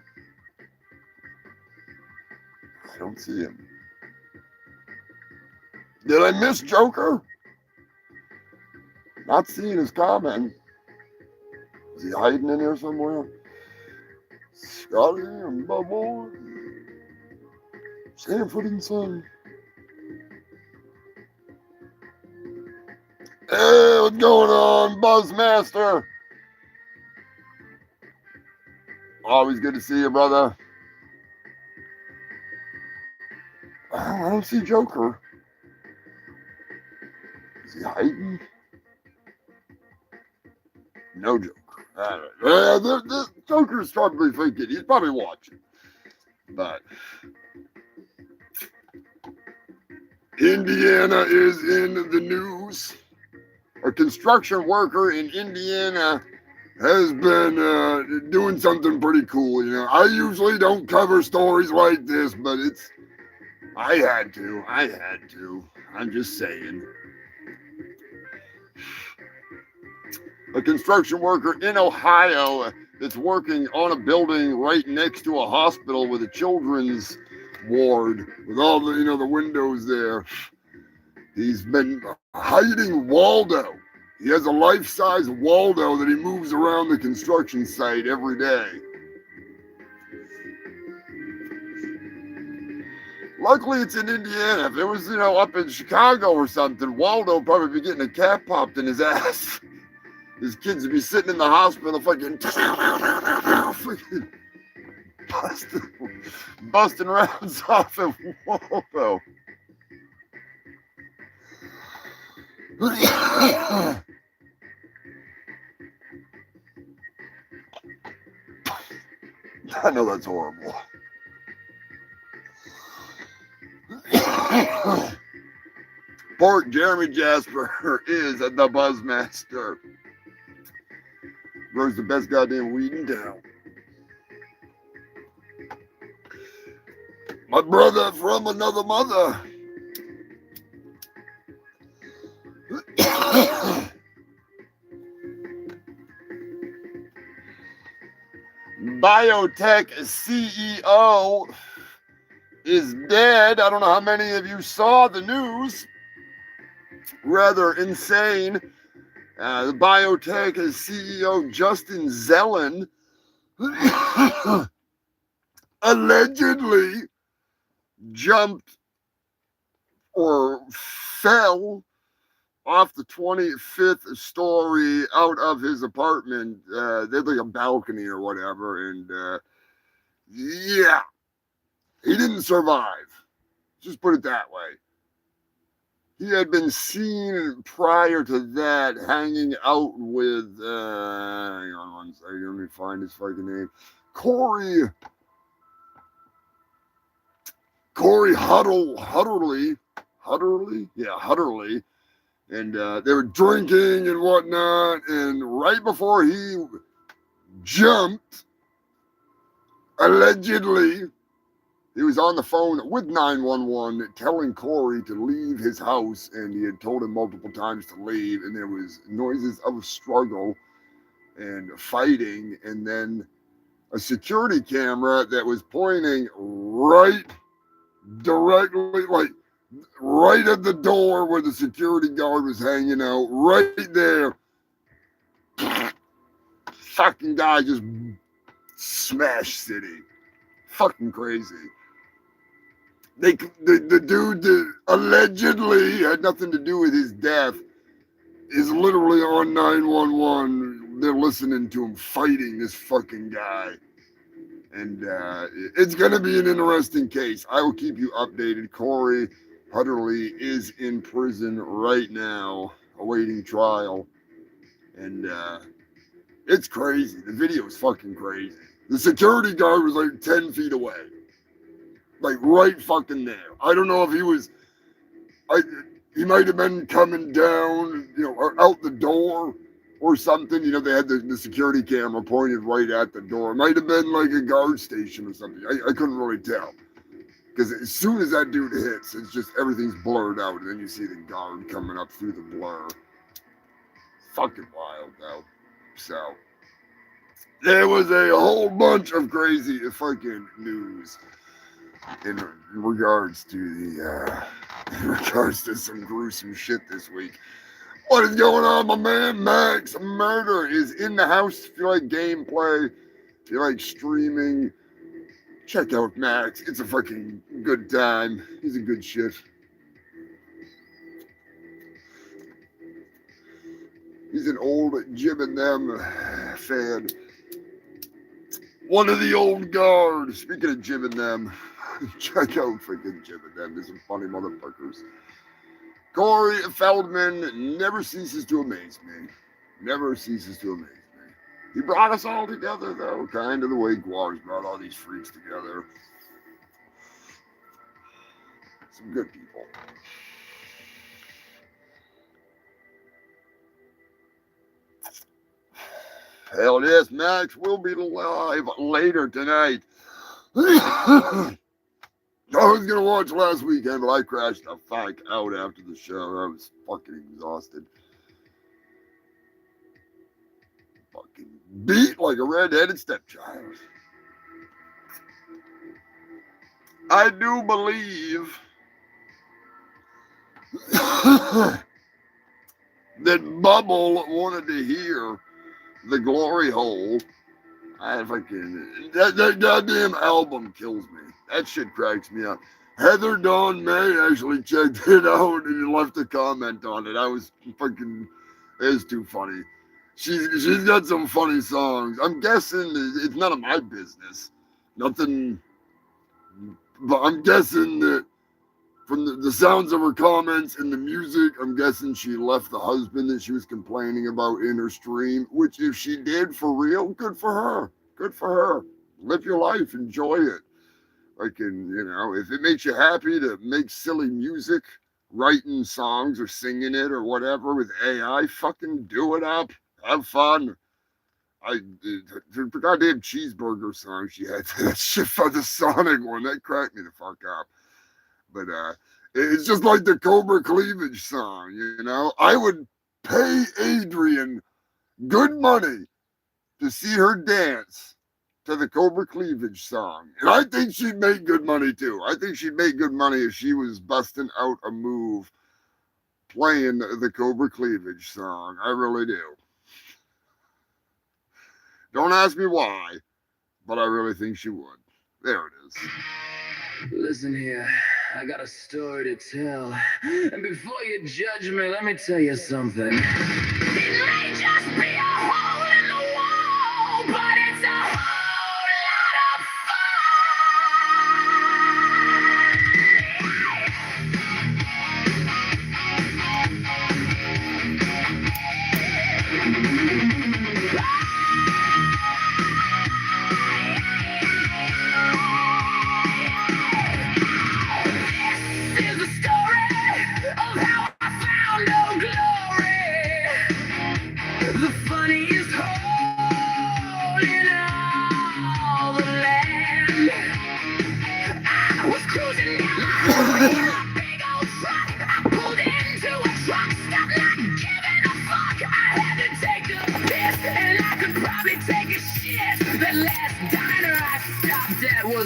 I don't see him. Did I miss Joker? Not seeing his comment. Is he hiding in here somewhere? Scotty and Bubble, Sanford and Son. Hey, what's going on, Buzzmaster? Always good to see you, brother. I don't see Joker. Is he hiding? No Joker. The Joker's probably thinking. He's probably watching. But Indiana is in the news. A construction worker in Indiana has been doing something pretty cool. You know, I usually don't cover stories like this, but I had to. I'm just saying. A construction worker in Ohio that's working on a building right next to a hospital with a children's ward with all the, the windows there. He's been hiding Waldo. He has a life-size Waldo that he moves around the construction site every day. Luckily, it's in Indiana. If it was, up in Chicago or something, Waldo would probably be getting a cat popped in his ass. His kids would be sitting in the hospital fucking busting rounds off of Waldo. I know that's horrible. Port Jeremy Jasper is the Buzzmaster. Grows the best goddamn weed in town. My brother from another mother. Biotech CEO is dead. I don't know how many of you saw the news. Rather insane. The biotech CEO Justin Zelen allegedly jumped or fell off the 25th story out of his apartment. There's like a balcony or whatever, and yeah, he didn't survive. Just put it that way. He had been seen prior to that hanging out with, hang on one second, let me find his fucking name. Corey Hutterly. Yeah, Hutterly. And they were drinking and whatnot. And right before he jumped, allegedly, he was on the phone with 911 telling Corey to leave his house, and he had told him multiple times to leave, and there was noises of a struggle and fighting, and then a security camera that was pointing right directly, like right at the door where the security guard was hanging out, right there. Fucking guy just smashed City. Fucking crazy. The dude that allegedly had nothing to do with his death is literally on 911. They're listening to him fighting this fucking guy. And it's going to be an interesting case. I will keep you updated. Corey Hutterly is in prison right now, awaiting trial. And it's crazy. The video is fucking crazy. The security guard was like 10 feet away. Like right fucking there. I don't know if he was, he might have been coming down, or out the door or something. They had the security camera pointed right at the door. It might have been like a guard station or something. I couldn't really tell. Because as soon as that dude hits, it's just everything's blurred out. And then you see the guard coming up through the blur. Fucking wild though. So, there was a whole bunch of crazy fucking news in regards to some gruesome shit this week. What is going on, my man? Max Murder is in the house. If you like gameplay, If you like streaming, check out Max. It's a fucking good time. He's a good shit. He's an old Jim and Them fan. One of the old guard. Speaking of Jim and Them, check out freaking Jim and Them. There's some funny motherfuckers. Corey Feldman never ceases to amaze me. Never ceases to amaze me. He brought us all together, though, kind of the way Guar's brought all these freaks together. Some good people. Hell yes, Max will be live later tonight. I was gonna watch last weekend, but I crashed the fuck out after the show. I was fucking exhausted. Fucking beat like a red-headed stepchild. I do believe that Bubble wanted to hear the Glory Hole. I fucking that goddamn album kills me. That shit cracks me up. Heather Dawn May actually checked it out and left a comment on it. I was fucking, it's too funny. She's got some funny songs. I'm guessing it's none of my business. Nothing, but I'm guessing that from the sounds of her comments and the music, I'm guessing she left the husband that she was complaining about in her stream, which if she did for real, good for her. Good for her. Live your life. Enjoy it. If it makes you happy to make silly music, writing songs or singing it or whatever with AI, fucking do it up. Have fun. The goddamn cheeseburger song she had, that shit for the Sonic one, that cracked me the fuck up. But it's just like the Cobra Cleavage song, you know? I would pay Adrian good money to see her dance to the Cobra Cleavage song. And I think she'd make good money too. I think she'd make good money if she was busting out a move playing the Cobra Cleavage song. I really do. Don't ask me why, but I really think she would. There it is. Listen here, I got a story to tell. And before you judge me, let me tell you something. It may just be a hole in the wall, but it's a whole lot of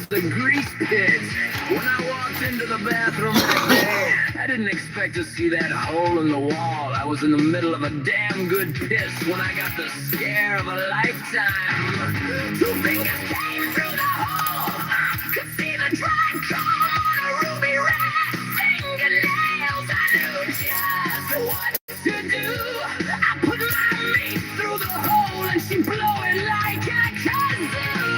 the grease pit. When I walked into the bathroom that day, I didn't expect to see that hole in the wall. I was in the middle of a damn good piss when I got the scare of a lifetime. 2 fingers came through the hole. Could see the dry comb on a ruby red fingernails. I knew just what to do. I put my meat through the hole and she blew it like a kazoo.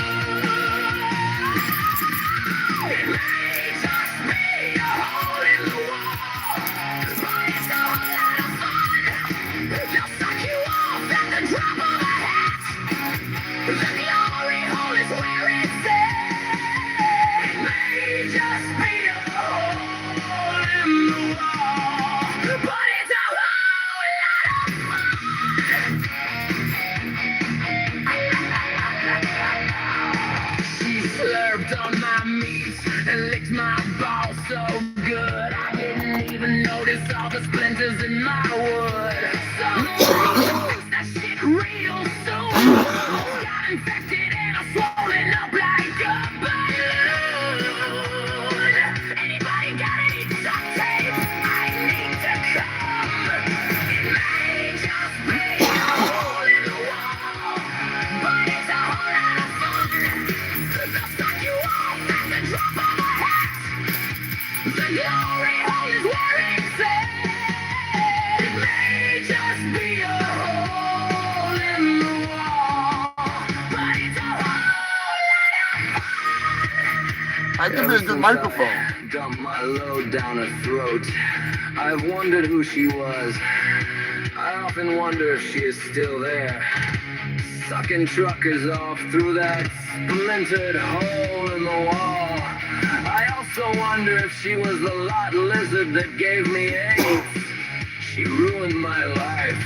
The glory hole is where it's at. That could be a good microphone. Dump my load down her throat. I've wondered who she was. I often wonder if she is still there, sucking truckers off through that splintered hole in the wall. I also wonder if she was the lot lizard that gave me AIDS. She ruined my life.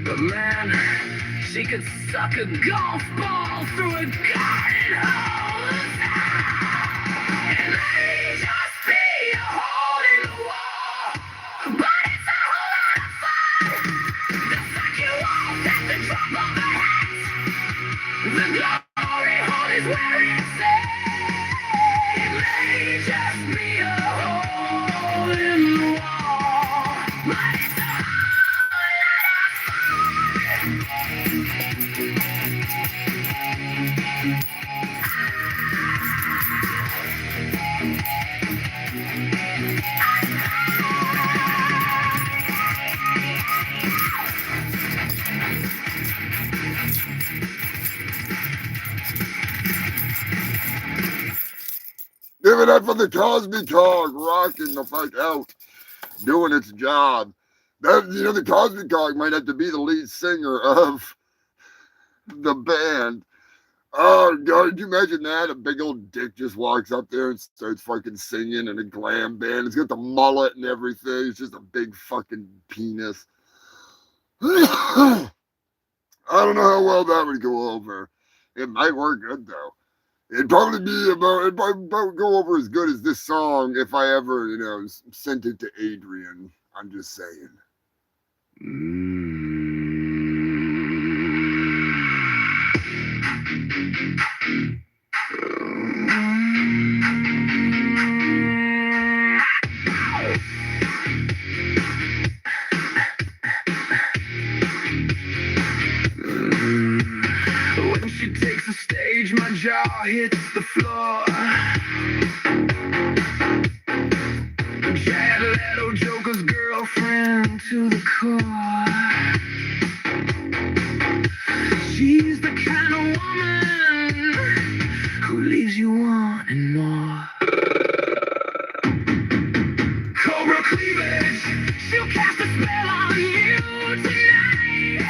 But man, she could suck a golf ball through a garden hose. It may just be a hole in the wall, but it's a whole lot of fun to suck you off at the drop of a hat. The glory hole is where it's at. It may just be a hole in the wall, but it's a whole lot of Give it up for the Cosby Cog, rocking the fuck out, doing its job. That, you know, the Cosby Cog might have to be the lead singer of the band. Oh, God, can you imagine that? A big old dick just walks up there and starts fucking singing in a glam band. It's got the mullet and everything. It's just a big fucking penis. I don't know how well that would go over. It might work good, though. It'd probably go over as good as this song if I ever, you know, sent it to Adrian. I'm just saying. When she takes the stage, my jaw hits the floor. Jared Leto, Joker's girlfriend to the core. She's the kind of woman who leaves you wanting more. Cobra cleavage, she'll cast a spell on you tonight.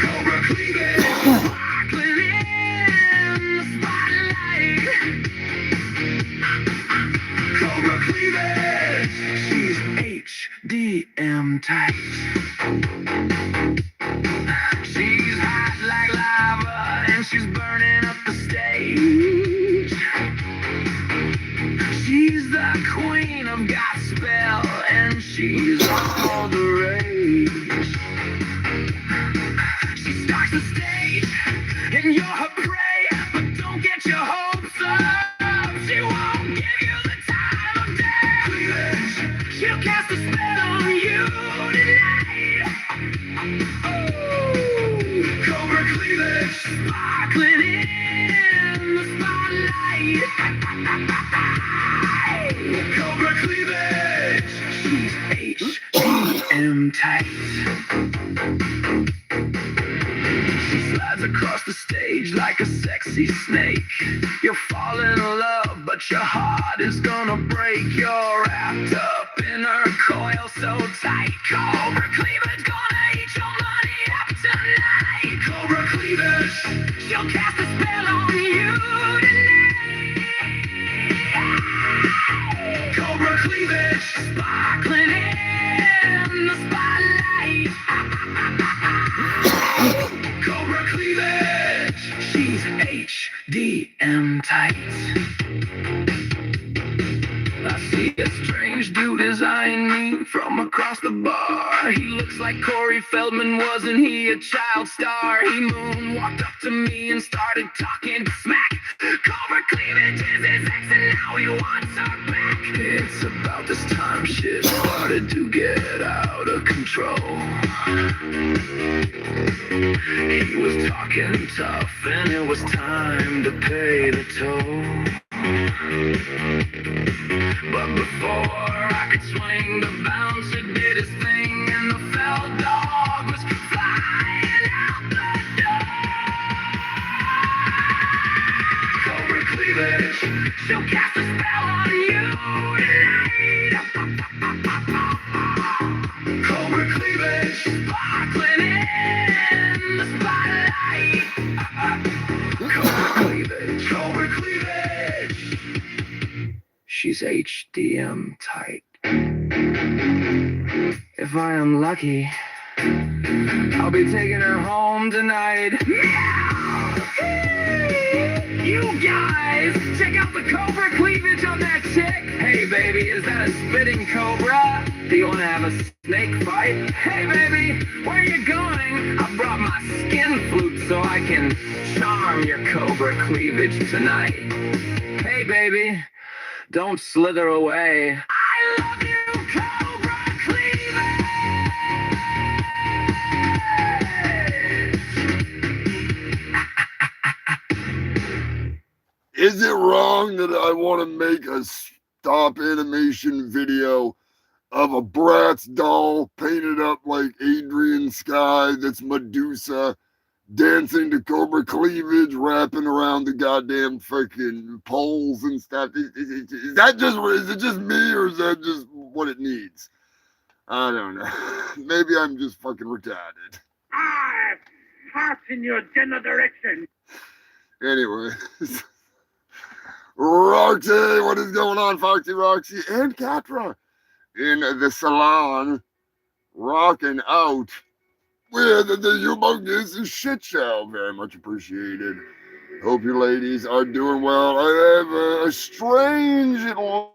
Cobra cleavage, sparkling in the spotlight. Cobra cleavage, she's HDM tight. She's hot like lava and she's burning up the stage. She's the queen of gospel and she's all the rage. She stalks the stage and you're her prey, but don't get your hopes up. She won't give you the time of day. She'll cast a spell on you tonight. Oh, Cobra cleavage, sparkling in the spotlight. Cobra cleavage, she's HDM tight. She slides across the stage like a sexy snake. You'll fall in love, but your heart is gonna break. You're wrapped up in her coil so tight. Cobra cleavage gonna eat your money up tonight. Cobra cleavage, she'll cast a spell on you tonight. Cobra cleavage, sparkling in the spotlight. Cobra cleavage, she's HDM tight. I see a strange dude eyeing me from across the bar. He looks like Corey Feldman, wasn't he a child star? He moonwalked up to me and started talking smack. Cobra cleavage is his ex and now he wants her back. It's about this time shit started to get out of control. He was talking tough and it was time to pay the toll. But before I could swing the bouncer did his thing and the fell dog was flying out the door. she'll cast a spell on you tonight. Cobra cleavage, sparkling in the spotlight. Cobra cleavage, cobra cleavage. She's HDM tight. If I am lucky, I'll be taking her home tonight. You guys, check out the cobra cleavage on that chick. Hey baby, is that a spitting cobra? Do you want to have a snake fight? Hey baby, where are you going? I brought my skin flute so I can charm your cobra cleavage tonight. Hey baby, don't slither away. I love you, cobra cleavage. Is it wrong that I want to make a stop animation video of a Bratz doll painted up like Adrian Sky that's Medusa dancing to Cobra cleavage, wrapping around the goddamn fucking poles and stuff? Is that just, is it just me, or is that just what it needs? I don't know. Maybe I'm just fucking retarded. I pass in your general direction. Anyway. Roxy, what is going on, Foxy Roxy and Catra in the salon, rocking out with the Humongous Shit Show. Very much appreciated. Hope you ladies are doing well. I have a strange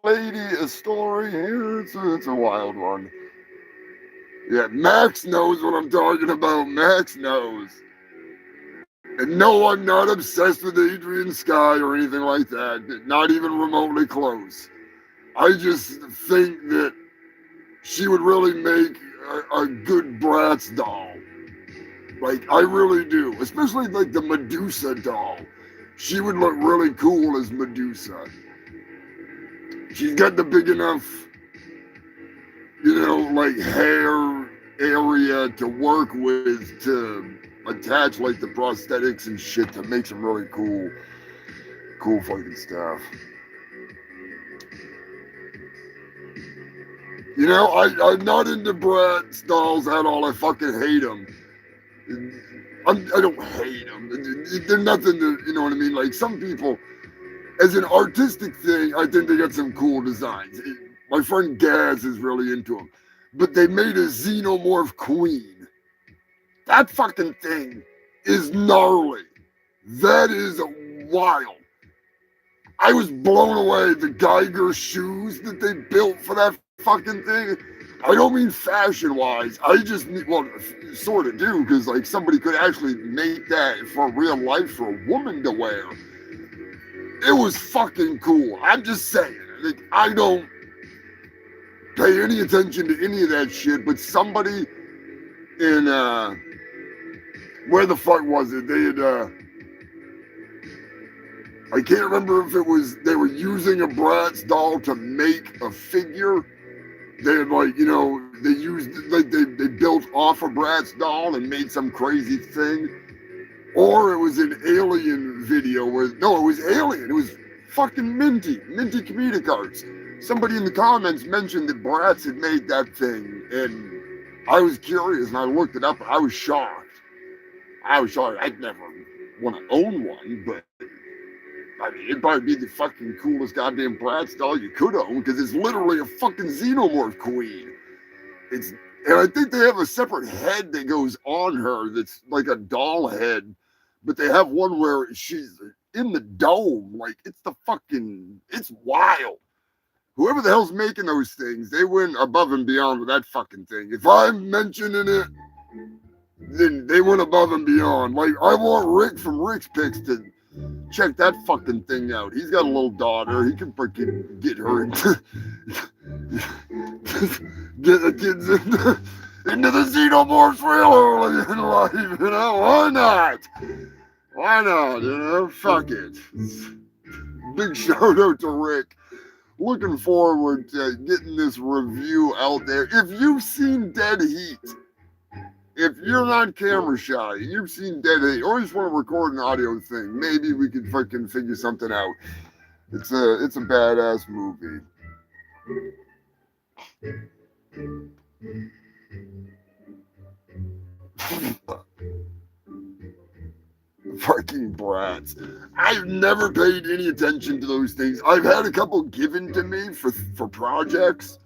lady story here. It's a wild one. Yeah, Max knows what I'm talking about. Max knows. And no, I'm not obsessed with Adrian Sky or anything like that. Not even remotely close. I just think that she would really make a good Bratz doll. Like, I really do. Especially like the Medusa doll. She would look really cool as Medusa. She's got the big enough, you know, like hair area to work with to attach like the prosthetics and shit that makes them really cool fucking stuff. You know, I'm not into Bratz dolls at all. I fucking hate them. I don't hate them. They're nothing to, you know what I mean? Like, some people, as an artistic thing, I think they got some cool designs. My friend Gaz is really into them. But they made a xenomorph queen. That fucking thing is gnarly. That is wild. I was blown away. The Geiger shoes that they built for that fucking thing. I don't mean fashion-wise. I just need, well, sort of do, because like somebody could actually make that for real life for a woman to wear. It was fucking cool. I'm just saying. Like, I don't pay any attention to any of that shit, but somebody in where the fuck was it? They had I can't remember if it was they were using a Bratz doll to make a figure. They had, like, you know, they used, like, they built off a Bratz doll and made some crazy thing. Or it was an Alien video where, no, it was Alien. It was fucking Minty Comedic Arts. Somebody in the comments mentioned that Bratz had made that thing, and I was curious and I looked it up and I was shocked. I'd never want to own one, but I mean, it'd probably be the fucking coolest goddamn Bratz doll you could own, because it's literally a fucking xenomorph queen. And I think they have a separate head that goes on her that's like a doll head, but they have one where she's in the dome. Like, it's wild. Whoever the hell's making those things, they went above and beyond with that fucking thing. If I'm mentioning it, then they went above and beyond. Like, I want Rick from Rick's Picks to check that fucking thing out. He's got a little daughter. He can freaking get her into get the kids into the xenomorphs real early in life, you know? Why not? Why not, you know? Fuck it. Big shout out to Rick. Looking forward to getting this review out there. If you've seen Dead Heat, if you're not camera shy and you've seen Dead Heat, or you just want to record an audio thing, maybe we could fucking figure something out. It's a badass movie. Fucking brats. I've never paid any attention to those things. I've had a couple given to me for projects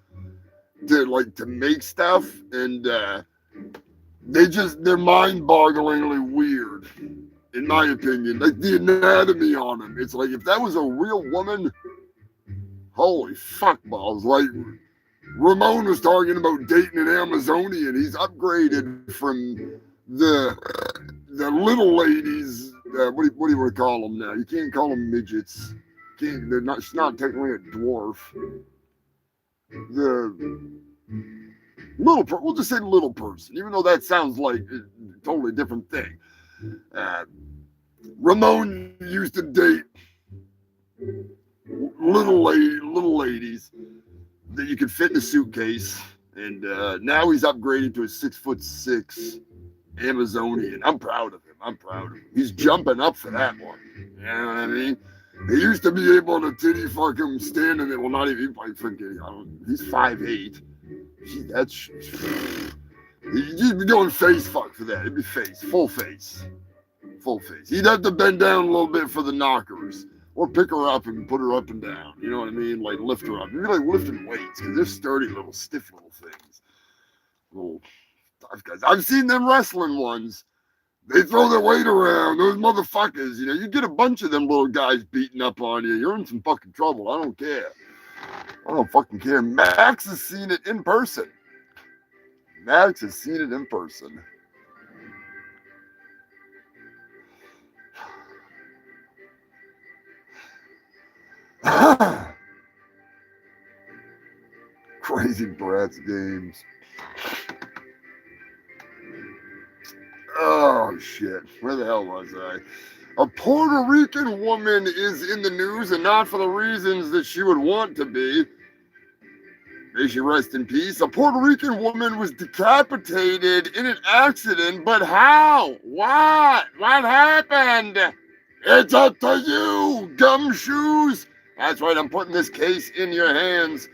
to make stuff, and they're mind-bogglingly weird, in my opinion. Like the anatomy on them. It's like if that was a real woman, holy fuck balls. Like Ramon was talking about dating an Amazonian. He's upgraded from the little ladies. What do you want to call them now? You can't call them midgets. They're not. She's not technically a dwarf. The we'll just say little person, even though that sounds like a totally different thing. Ramon used to date little ladies that you could fit in a suitcase, and now he's upgraded to a 6'6" Amazonian. I'm proud of him. He's jumping up for that one. You know what I mean? He used to be able to titty fuck him standing there. Well, not even like freaking. He's 5'8". You'd be doing face fuck for that. It'd be full face. He'd have to bend down a little bit for the knockers, or pick her up and put her up and down. You know what I mean? Like lift her up. It'd be like lifting weights because they're sturdy little stiff little things. Little tough guys. I've seen them wrestling ones. They throw their weight around. Those motherfuckers. You know, you get a bunch of them little guys beating up on you. You're in some fucking trouble. I don't care. I don't fucking care. Max has seen it in person. Crazy Brats games. Oh, shit. Where the hell was I? A Puerto Rican woman is in the news, and not for the reasons that she would want to be. May she rest in peace. A Puerto Rican woman was decapitated in an accident, but how? What? What happened? It's up to you, gumshoes. That's right, I'm putting this case in your hands.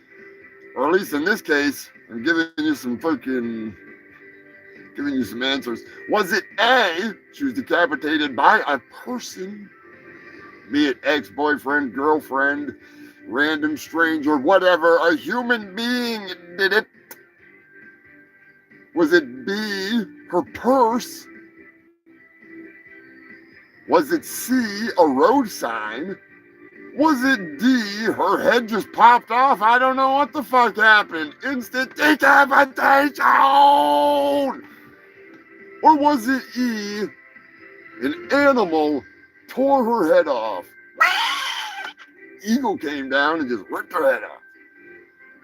Or at least in this case, I'm giving you some answers. Was it A, she was decapitated by a person, be it ex-boyfriend, girlfriend, random stranger, whatever, a human being did it? Was it B, her purse? Was it C, a road sign? Was it D, her head just popped off? I don't know what the fuck happened. Instant decapitation! Or was it E, an animal tore her head off? Eagle came down and just ripped her head off.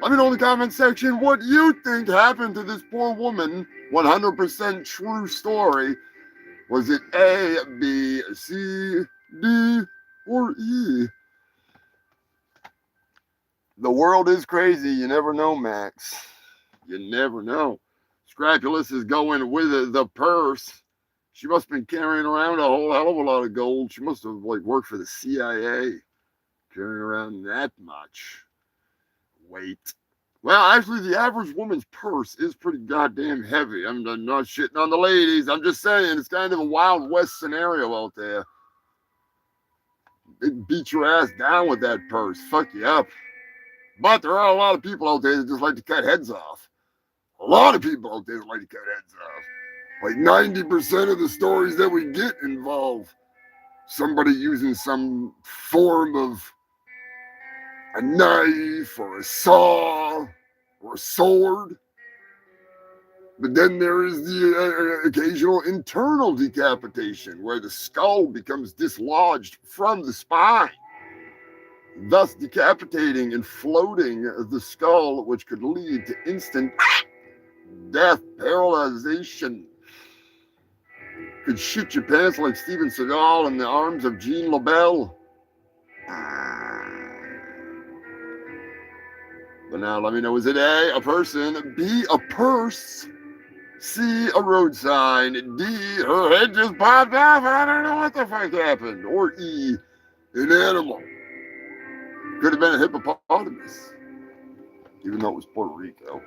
Let me know in the comment section what you think happened to this poor woman. 100% true story. Was it A, B, C, D, or E? The world is crazy. You never know, Max. You never know. Scrapulous is going with the purse. She must have been carrying around a whole hell of a lot of gold. She must have worked for the CIA. Carrying around that much weight. Well, actually, the average woman's purse is pretty goddamn heavy. I'm not shitting on the ladies. I'm just saying it's kind of a Wild West scenario out there. They beat your ass down with that purse. Fuck you up. But there are a lot of people out there that just like to cut heads off. A lot of people out there that like to cut heads off. Like 90% of the stories that we get involve somebody using some form of a knife or a saw or a sword. But then there is the occasional internal decapitation where the skull becomes dislodged from the spine, thus decapitating and floating the skull, which could lead to instant death, paralyzation. Could shit your pants like Steven Seagal in the arms of Jean LaBelle. But now let me know, is it A, a person, B, a purse, C, a road sign, D, her head just popped off, I don't know what the fuck happened, or E, an animal Could have been a hippopotamus, even though it was Puerto Rico.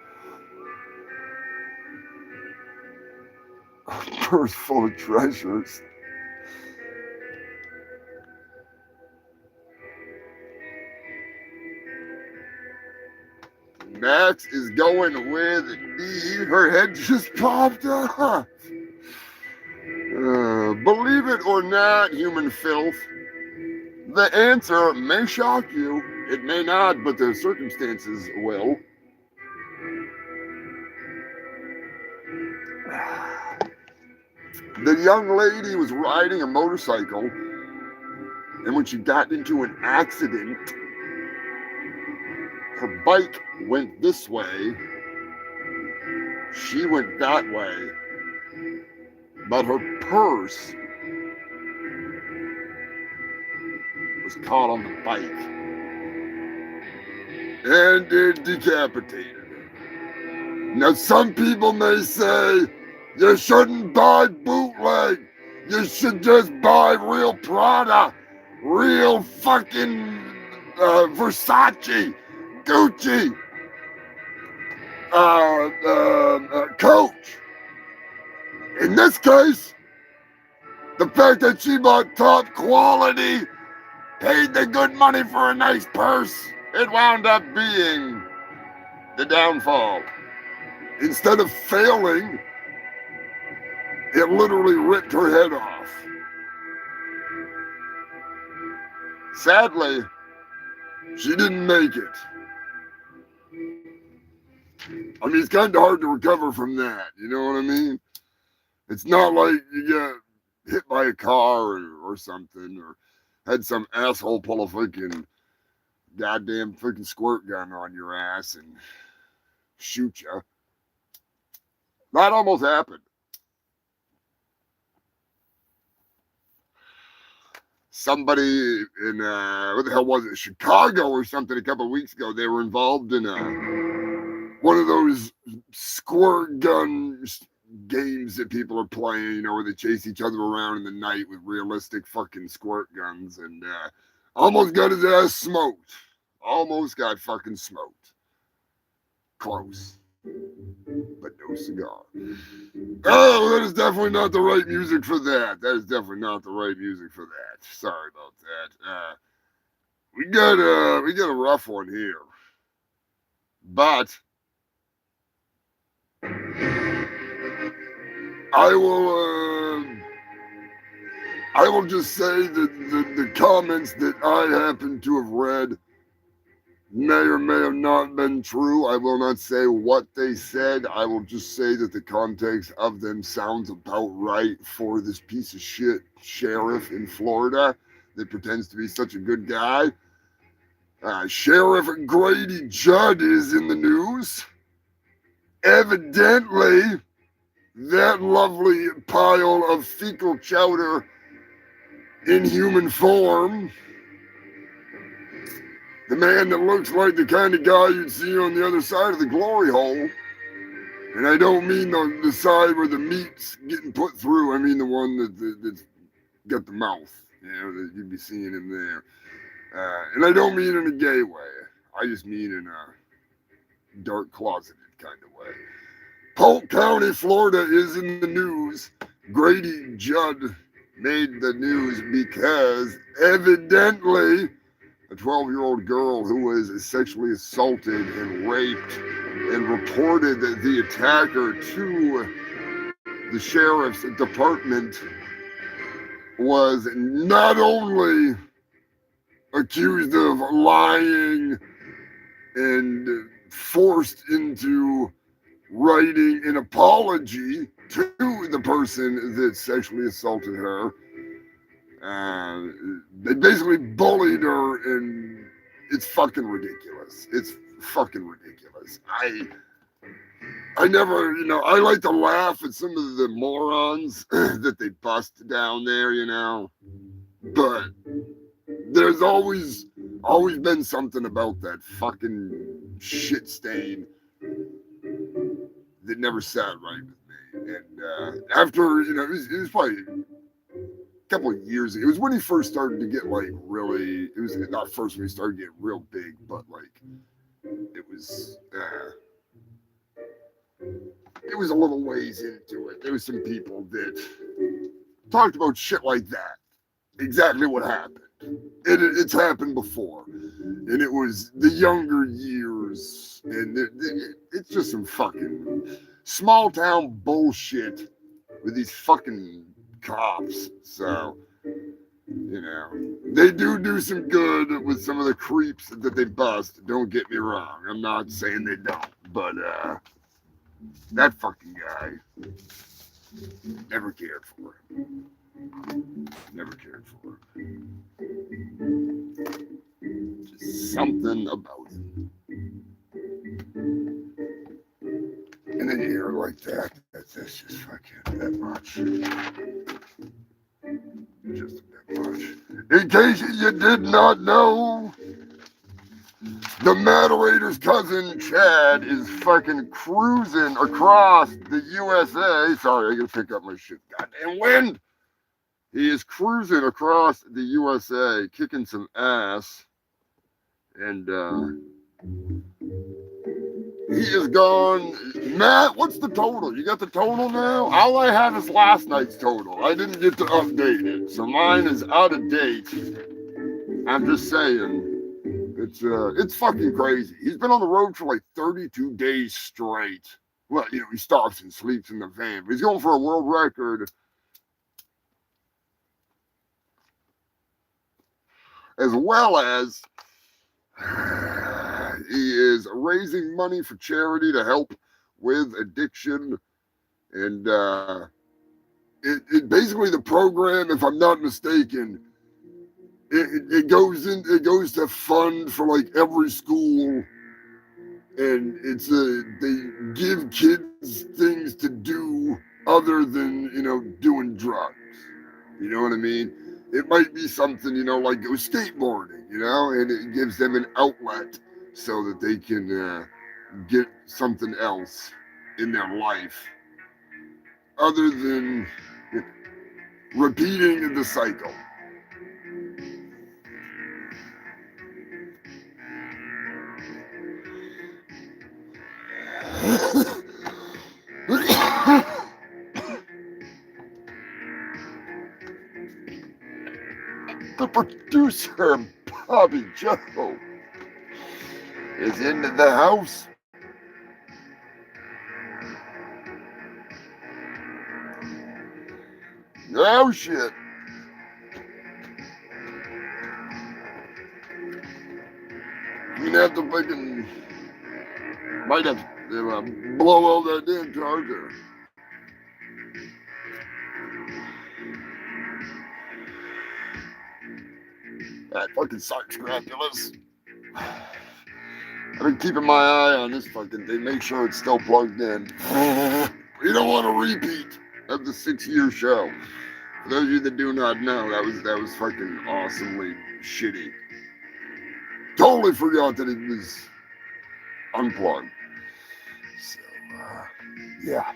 A purse full of treasures. Max is going with D. Her head just popped off. Believe it or not, human filth, the answer may shock you. It may not, but the circumstances will. The young lady was riding a motorcycle, and when she got into an accident, her bike went this way, she went that way, but her purse was caught on the bike, and it decapitated her. Now, some people may say, you shouldn't buy bootleg. You should just buy real Prada, real fucking Versace, Gucci, Coach. In this case, the fact that she bought top quality, paid the good money for a nice purse, it wound up being the downfall. Instead of failing, it literally ripped her head off. Sadly, she didn't make it. I mean, it's kind of hard to recover from that, you know what I mean? It's not like you get hit by a car or something, or had some asshole pull a freaking goddamn freaking squirt gun on your ass and shoot you. That almost happened. Somebody in, what the hell was it, Chicago or something a couple of weeks ago, they were involved in one of those squirt gun games that people are playing, you know, where they chase each other around in the night with realistic fucking squirt guns, and almost got his ass smoked. Almost got fucking smoked. Close. But no cigar. Oh, that is definitely not the right music for that. That is definitely not the right music for that. Sorry about that. We got a rough one here. But I will just say that the comments that I happen to have read may or may have not been true. I will not say what they said. I will just say that the context of them sounds about right for this piece of shit sheriff in Florida that pretends to be such a good guy. Sheriff Grady Judd is in the news. Evidently, that lovely pile of fecal chowder in human form, the man that looks like the kind of guy you'd see on the other side of the glory hole, and I don't mean the side where the meat's getting put through, I mean the one that's got the mouth, you know, that you'd be seeing him there. And I don't mean in a gay way, I just mean in a dark closeted kind of way. Polk County, Florida is in the news. Grady Judd made the news because evidently a 12-year-old girl who was sexually assaulted and raped and reported the attacker to the sheriff's department was not only accused of lying and forced into writing an apology to the person that sexually assaulted her. They basically bullied her, and it's fucking ridiculous. It's fucking ridiculous. I never, you know, I like to laugh at some of the morons that they bust down there, you know, but there's always been something about that fucking shit stain that never sat right with me. And after, you know, it was probably couple of years ago. It was when he first started to get like really. It was not first when he started getting real big, but like it was. It was a little ways into it. There was some people that talked about shit like that. Exactly what happened. It's happened before, and it was the younger years, and it's just some fucking small town bullshit with these fucking cops. So, you know, they do some good with some of the creeps that they bust. Don't get me wrong. I'm not saying they don't, but that fucking guy, never cared for him. Never cared for him. Just something about him. And then you hear it like that. That's just fucking that much. Just a bit much. In case you did not know, the moderator's cousin Chad is fucking cruising across the USA. Sorry, I gotta pick up my shit. Goddamn wind. He is cruising across the USA, kicking some ass, and he is gone. Matt, what's the total? You got the total now? All I have is last night's total. I didn't get to update it, so mine is out of date. I'm just saying, it's fucking crazy. He's been on the road for like 32 days straight. Well, you know, he stops and sleeps in the van, but he's going for a world record. As well as he is raising money for charity to help with addiction. And it basically, the program, if I'm not mistaken, it goes to fund for like every school, and they give kids things to do other than, you know, doing drugs. You know what I mean? It might be something, you know, like go skateboarding, you know, and it gives them an outlet so that they can get something else in their life other than repeating the cycle. The producer, Bobby Joe, is into the house. Oh shit. You're gonna have to fucking, might have to blow out that damn charger. That fucking sucks, Scrapulous. I've been keeping my eye on this fucking thing, make sure it's still plugged in. We don't want a repeat of the 6-year show. For those of you that do not know, that was fucking awesomely shitty. Totally forgot that it was unplugged. So, yeah.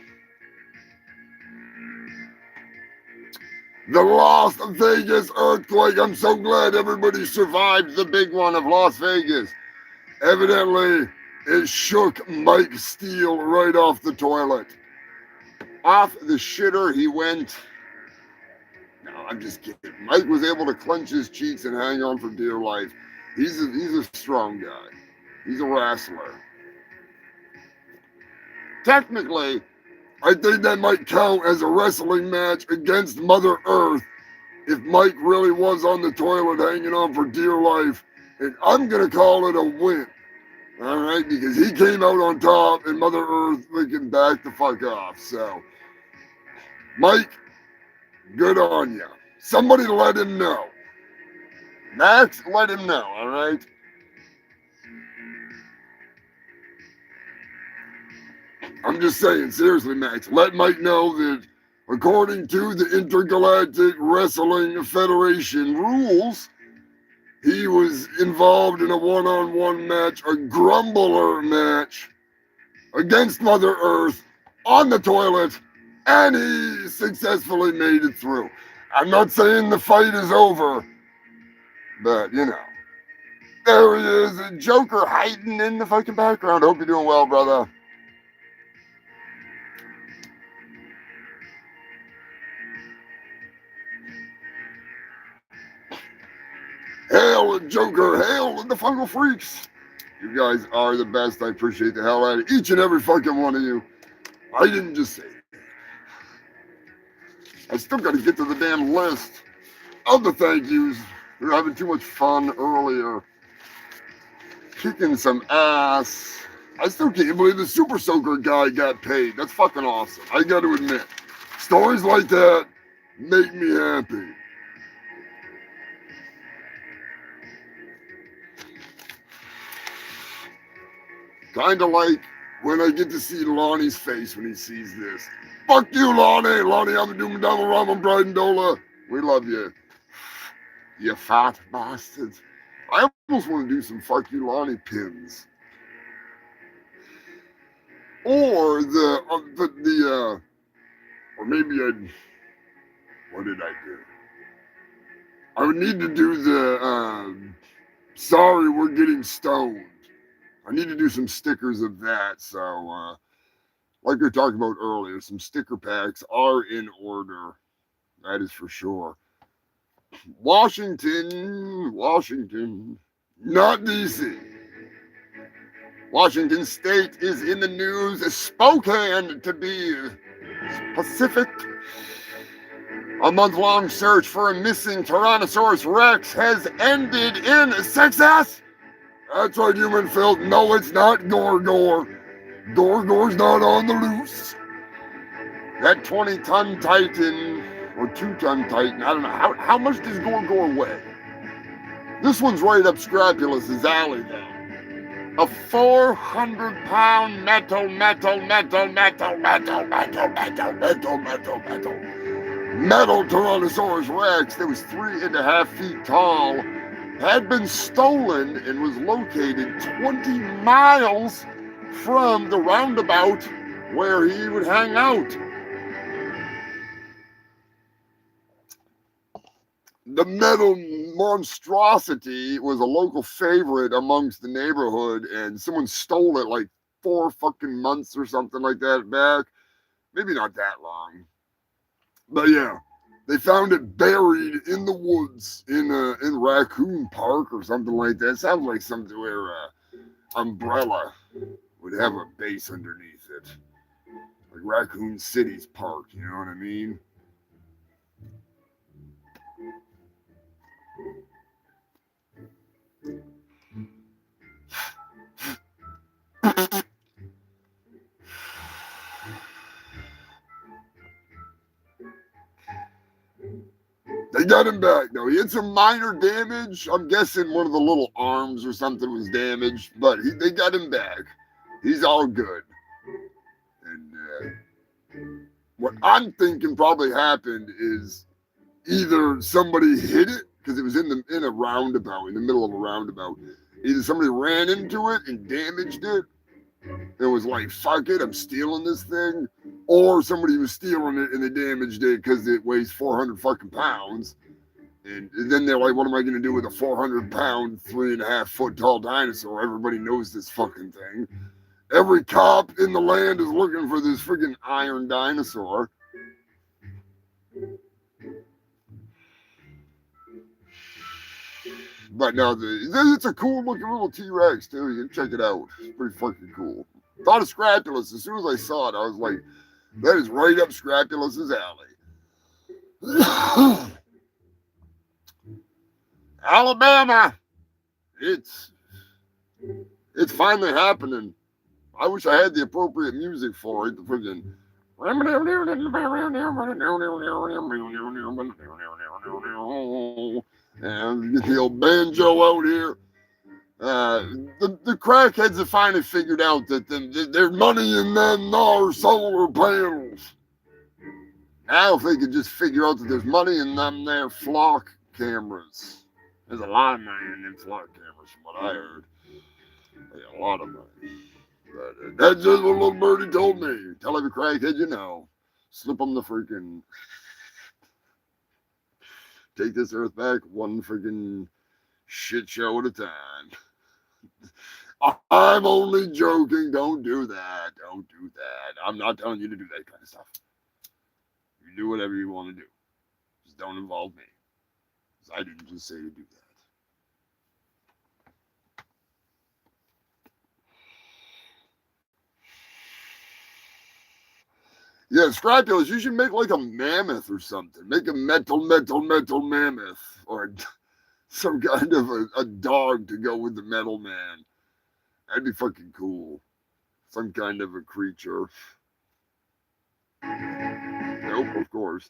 The Las Vegas earthquake. I'm so glad everybody survived the big one of Las Vegas. Evidently, it shook Mike Steele right off the toilet. Off the shitter he went. No, I'm just kidding. Mike was able to clench his cheeks and hang on for dear life. He's a strong guy. He's a wrestler. Technically, I think that might count as a wrestling match against Mother Earth if Mike really was on the toilet hanging on for dear life. And I'm going to call it a win. All right? Because he came out on top and Mother Earth freaking backed the fuck off. So, Mike, good on you. Somebody let him know. Max, let him know, all right? I'm just saying, seriously, Max, let Mike know that according to the Intergalactic Wrestling Federation rules, he was involved in a one-on-one match, a grumbler match against Mother Earth on the toilet, and he successfully made it through. I'm not saying the fight is over, but you know. There he is, a Joker hiding in the fucking background. Hope you're doing well, brother. Hail, Joker. Hail, the Fungal Freaks. You guys are the best. I appreciate the hell out of each and every fucking one of you. I didn't just say that. I still got to get to the damn list of the thank yous. We were having too much fun earlier. Kicking some ass. I still can't believe the Super Soaker guy got paid. That's fucking awesome. I got to admit. Stories like that make me happy. Kind of like when I get to see Lonnie's face when he sees this. Fuck you, Lonnie. Lonnie, I'm a Doom Double Ramen Bridendola. We love you. You fat bastard. I almost want to do some fuck you, Lonnie pins. Or or maybe what did I do? I would need to do the, sorry, we're getting stoned. I need to do some stickers of that. So, like we were talking about earlier, some sticker packs are in order. That is for sure. Washington, not DC. Washington State is in the news. Spokane, to be specific. A month-long search for a missing Tyrannosaurus Rex has ended in success. That's right, human filth. No, it's not Gorgor. Gorgor's not on the loose. That 20-ton Titan, or 2-ton Titan, I don't know. How much does Gorgor weigh? This one's right up Scrapulus's alley, though. A 400-pound metal Tyrannosaurus Rex that was 3.5 feet tall had been stolen and was located 20 miles from the roundabout where he would hang out. The metal monstrosity was a local favorite amongst the neighborhood, and someone stole it like 4 fucking months or something like that back. Maybe not that long. But yeah, they found it buried in the woods in Raccoon Park or something like that. It sounds like something where Umbrella would have a base underneath it. Like Raccoon City's park, you know what I mean? They got him back, though. He had some minor damage. I'm guessing one of the little arms or something was damaged, but they got him back. He's all good. And what I'm thinking probably happened is either somebody hit it, because it was in a roundabout, in the middle of a roundabout. Either somebody ran into it and damaged it. It was like, fuck it, I'm stealing this thing. Or somebody was stealing it and they damaged it because it weighs 400 fucking pounds. And then they're like, what am I going to do with a 400-pound, 3.5 foot tall dinosaur? Everybody knows this fucking thing. Every cop in the land is looking for this freaking iron dinosaur. But no, it's a cool looking little T-Rex too. You can check it out. It's pretty fucking cool. Thought of Scrapulus. As soon as I saw it, I was like, that is right up Scrapulus's alley. Alabama. It's finally happening. I wish I had the appropriate music for it. The freaking and get the old banjo out here. The crackheads have finally figured out that there's money in them solar panels. Now if they could just figure out that there's money in them there flock cameras. There's a lot of money in them flock cameras from what I heard. A lot of money. But that's just what little birdie told me. Tell every crackhead you know. Slip them the freaking... take this earth back one freaking shit show at a time. I'm only joking. Don't do that. Don't do that. I'm not telling you to do that kind of stuff. You do whatever you want to do. Just don't involve me. Because I didn't just say to do that. Yeah, Scrapulous, you should make like a mammoth or something. Make a metal mammoth. Or some kind of a dog to go with the metal man. That'd be fucking cool. Some kind of a creature. Nope, of course.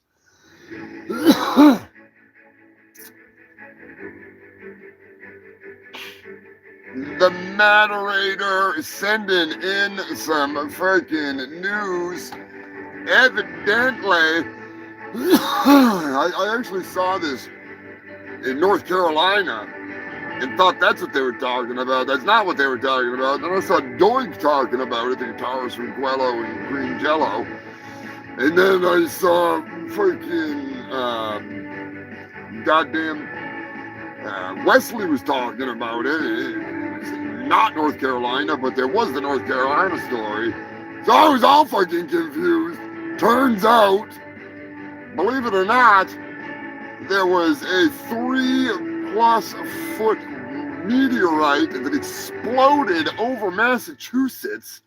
The moderator is sending in some freaking news. Evidently, I actually saw this in North Carolina and thought that's what they were talking about. That's not what they were talking about. Then I saw Doink talking about it, the guitarist from Guello and Green Jello. And then I saw freaking goddamn Wesley was talking about it. It was not North Carolina, but there was the North Carolina story. So I was all fucking confused. Turns out, believe it or not, there was a 3+ foot meteorite that exploded over Massachusetts,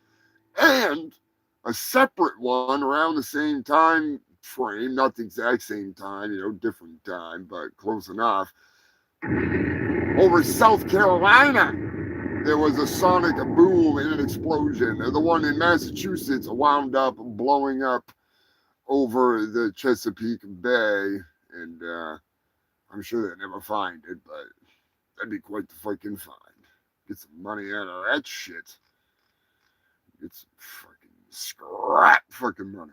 and a separate one around the same time frame, not the exact same time, different time, but close enough. Over South Carolina, there was a sonic boom and an explosion. The one in Massachusetts wound up blowing up over the Chesapeake Bay, and I'm sure they'll never find it, but that'd be quite the fucking find. Get some money out of that shit. Get some fucking scrap fucking money.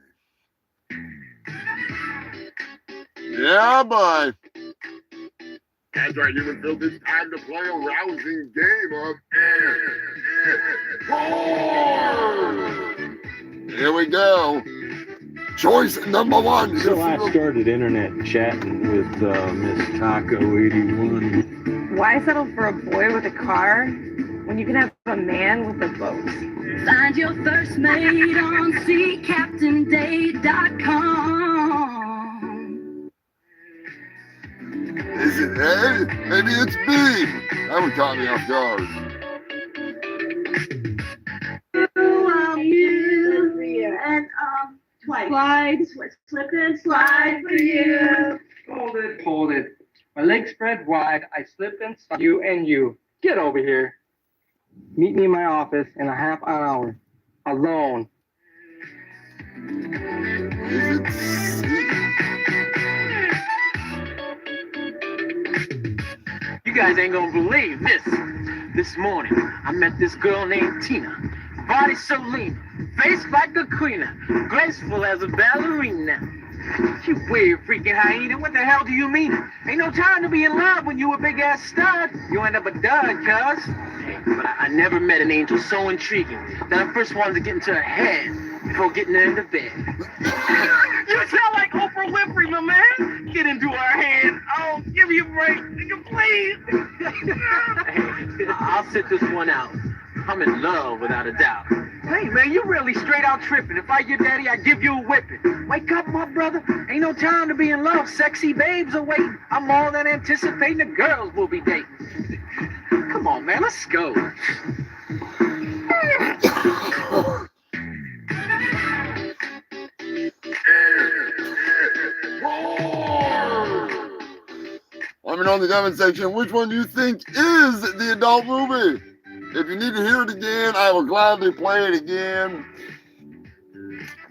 Yeah, boy. That's right, human filth. It's time to play a rousing game of Here we go. Choice number one. So I started internet chatting with Miss Taco81. Why settle for a boy with a car when you can have a man with a boat? Find your first mate on SeaCaptainDate.com. Is it A? Maybe it's B. That would caught me off guard. And slip and slide for you. Hold it. My legs spread wide. I slip and slide. You and you. Get over here. Meet me in my office in a half hour. Alone. Is it C? You guys ain't gonna believe this. This morning, I met this girl named Tina. Body so lean, face like a queen, graceful as a ballerina. You weird freaking hyena, what the hell do you mean? Ain't no time to be in love when you a big ass stud. You end up a dud, cuz. But I never met an angel so intriguing that I first wanted to get into her head before getting her into bed. You sound like Oprah Winfrey, my man. Get into her head. Oh, give me a break, nigga, please. Hey, I'll sit this one out. I'm in love without a doubt. Hey, man, you really straight out tripping. If I your daddy, I'd give you a whipping. Wake up, my brother. Ain't no time to be in love. Sexy babes are waiting. I'm more than anticipating the girls we'll be dating. Come on, man, let's go. Let me know in the comment section which one you think is the adult movie. If you need to hear it again, I will gladly play it again.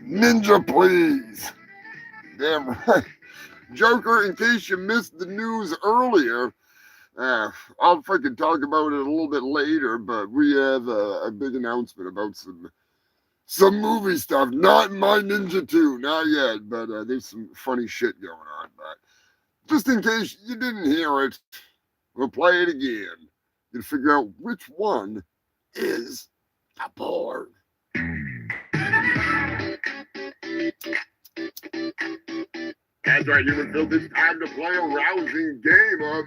Ninja, please. Damn right. Joker, in case you missed the news earlier, I'll freaking talk about it a little bit later, but we have a big announcement about some movie stuff. Not My Ninja 2, not yet, but there's some funny shit going on. But just in case you didn't hear it, we'll play it again. You figure out which one is the porn. That's That's right, human filth. It's time to play a rousing game of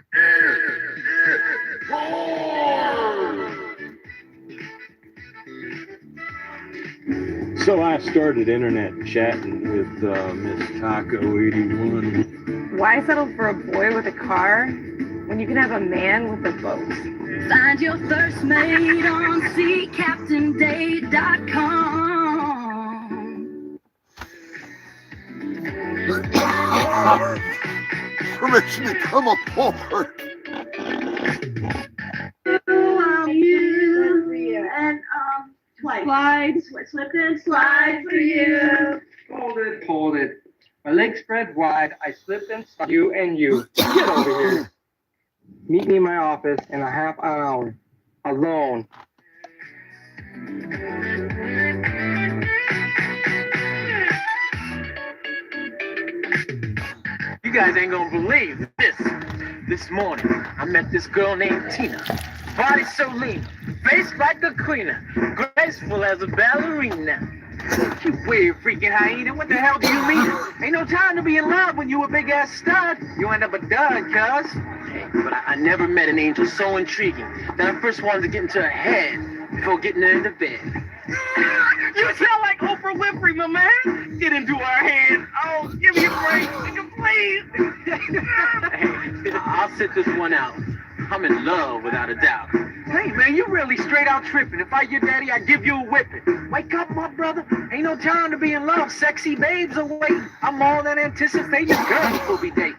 porn. So I started internet chatting with Miss Taco 81. Why settle for a boy with a car when you can have a man with a boat? Find your first mate on SeaCaptainDate.com. Permission to come aboard. You and slip and slide for you. Hold it. My legs spread wide. I slipped and slid. You and you. Get over here. Meet me in my office in a half an hour. Alone. You guys ain't gonna believe this. This morning, I met this girl named Tina. Body so lean, face like a queen, graceful as a ballerina. You weird freaking hyena, what the hell do you mean? Ain't no time to be in love when you a big ass stud. You end up a dud, cuz. But I never met an angel so intriguing that I first wanted to get into her head before getting her into bed. You sound like Oprah Winfrey, my man. Get into her head. Oh, give me a break, please. Hey, I'll sit this one out. I'm in love without a doubt. Hey, man, you really straight out tripping. If I your daddy, I'd give you a whipping. Wake up, my brother. Ain't no time to be in love. Sexy babes are waiting. I'm more than anticipating. Girls will be dating.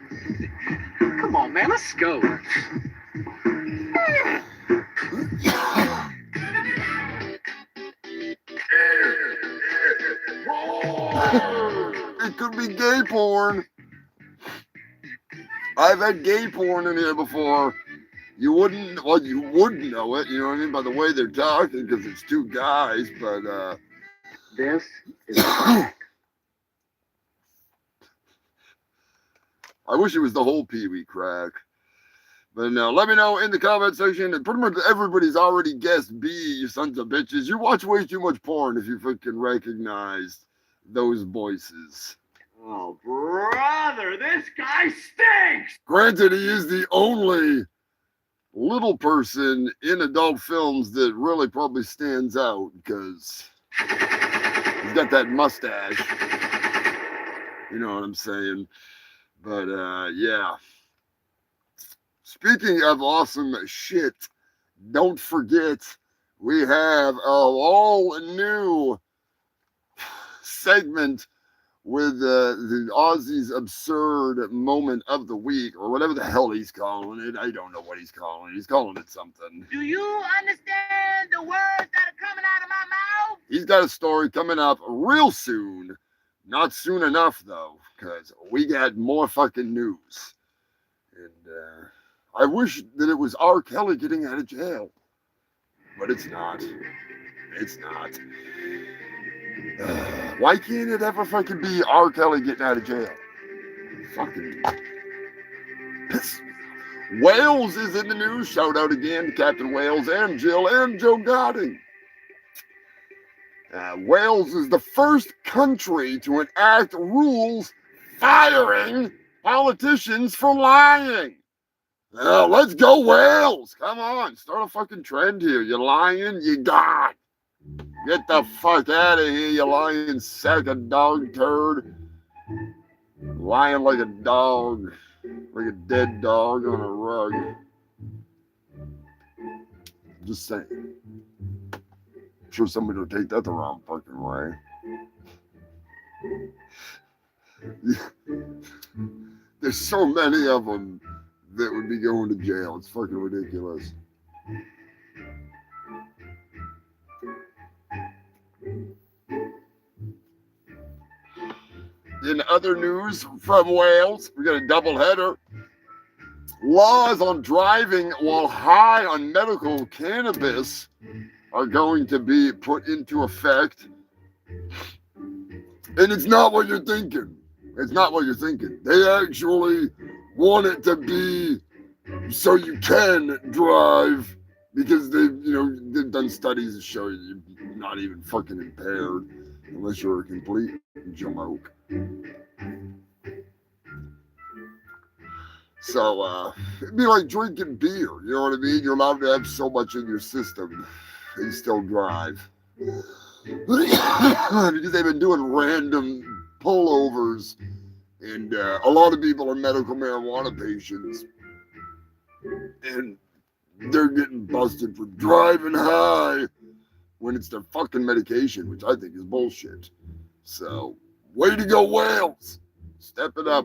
Come on, man, let's go. It could be gay porn. I've had gay porn in here before. You wouldn't know it, you know what I mean, by the way they're talking, because it's two guys, but, This is crack. I wish it was the whole Pee-wee crack. But no, let me know in the comment section, and pretty much everybody's already guessed B, you sons of bitches. You watch way too much porn if you freaking recognize those voices. Oh, brother, this guy stinks! Granted, he is the only little person in adult films that really probably stands out because he's got that mustache. You know what I'm saying? But yeah. Speaking of awesome shit, don't forget we have an all new segment with the Aussie's absurd moment of the week, or whatever the hell he's calling it. I don't know what he's calling it. He's calling it something. Do you understand the words that are coming out of my mouth? He's got a story coming up real soon. Not soon enough, though, because we got more fucking news. And I wish that it was R. Kelly getting out of jail. But it's not. It's not. Why can't it ever fucking be R. Kelly getting out of jail? Fucking piss. Wales is in the news. Shout out again to Captain Wales and Jill and Joe Gotti. Wales is the first country to enact rules firing politicians for lying. Let's go Wales. Come on, start a fucking trend here. You lying, you gone. Get the fuck out of here, you lying sack of dog turd. Lying like a dog, like a dead dog on a rug. Just saying. I'm sure somebody will take that the wrong fucking way. There's so many of them that would be going to jail. It's fucking ridiculous. In other news from Wales, we got a double header. Laws on driving while high on medical cannabis are going to be put into effect. And it's not what you're thinking. It's not what you're thinking. They actually want it to be so you can drive, because they've done studies that show you're not even fucking impaired unless you're a complete jamoke. So, it'd be like drinking beer, you know what I mean? You're allowed to have so much in your system and still drive. Because they've been doing random pullovers, and a lot of people are medical marijuana patients, and they're getting busted for driving high when it's their fucking medication, which I think is bullshit. So, way to go, Wales! Step it up.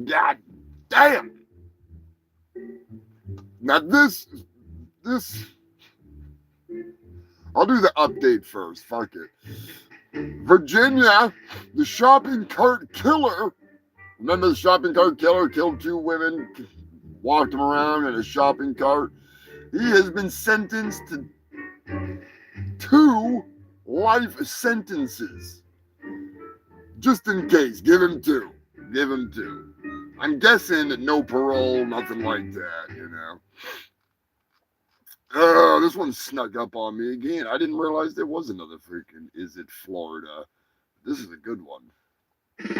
God damn! Now this, I'll do the update first, fuck it. Virginia, the shopping cart killer. Remember the shopping cart killer killed 2 women, walked them around in a shopping cart? He has been sentenced to 2 life sentences. Just in case, give him 2. Give him 2. I'm guessing that no parole, nothing like that, you know. Oh, this one snuck up on me again. I didn't realize there was another freaking Is It Florida. This is a good one. It's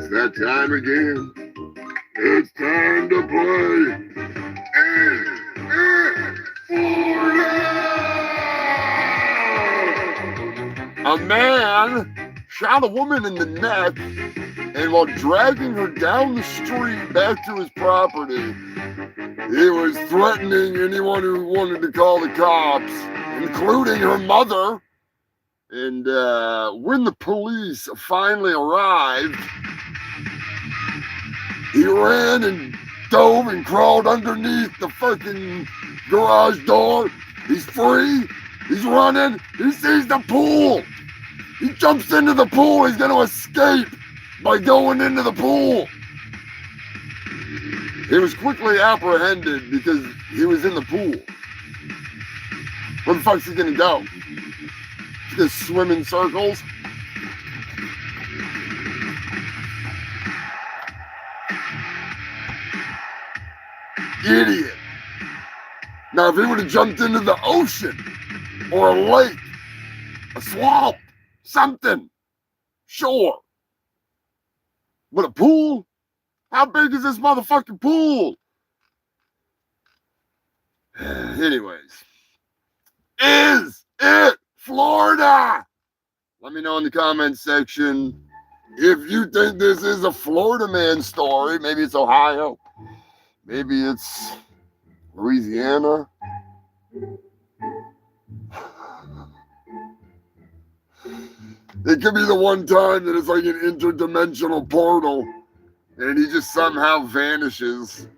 that time again. It's time to play. A man shot a woman in the neck, and while dragging her down the street back to his property, he was threatening anyone who wanted to call the cops, including her mother. And when the police finally arrived, he ran and dove and crawled underneath the fucking garage door. He's free. He's running. He sees the pool. He jumps into the pool. He's going to escape by going into the pool. He was quickly apprehended because he was in the pool. Where the fuck's he going to go? He's going to swim in circles? Idiot. Now, if he would have jumped into the ocean or a lake, a swamp, something, sure. But a pool? How big is this motherfucking pool? Anyways, is it Florida? Let me know in the comments section if you think this is a Florida man story. Maybe it's Ohio. Maybe it's Louisiana. It could be the one time that it's like an interdimensional portal and he just somehow vanishes.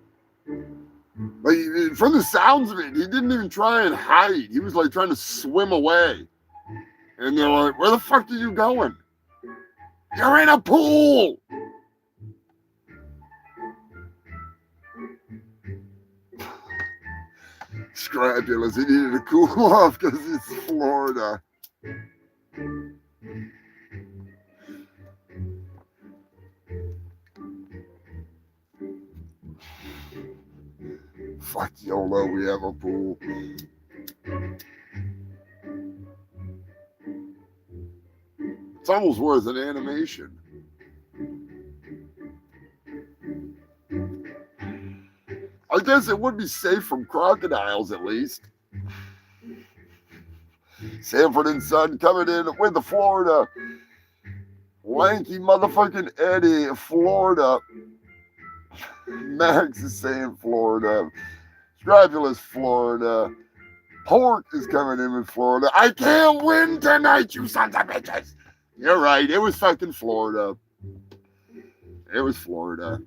Like, from the sounds of it, he didn't even try and hide. He was like trying to swim away. And they're like, where the fuck are you going? You're in a pool! Scrapulous, he needed to cool off because it's Florida. Fuck YOLO, we have a pool. It's almost worth an animation. I guess it would be safe from crocodiles at least. Sanford and Son coming in with the Florida. Lanky motherfucking Eddie, Florida. Max is saying Florida. Scrapulous, Florida. Pork is coming in with Florida. I can't win tonight, you sons of bitches. You're right. It was fucking Florida. It was Florida.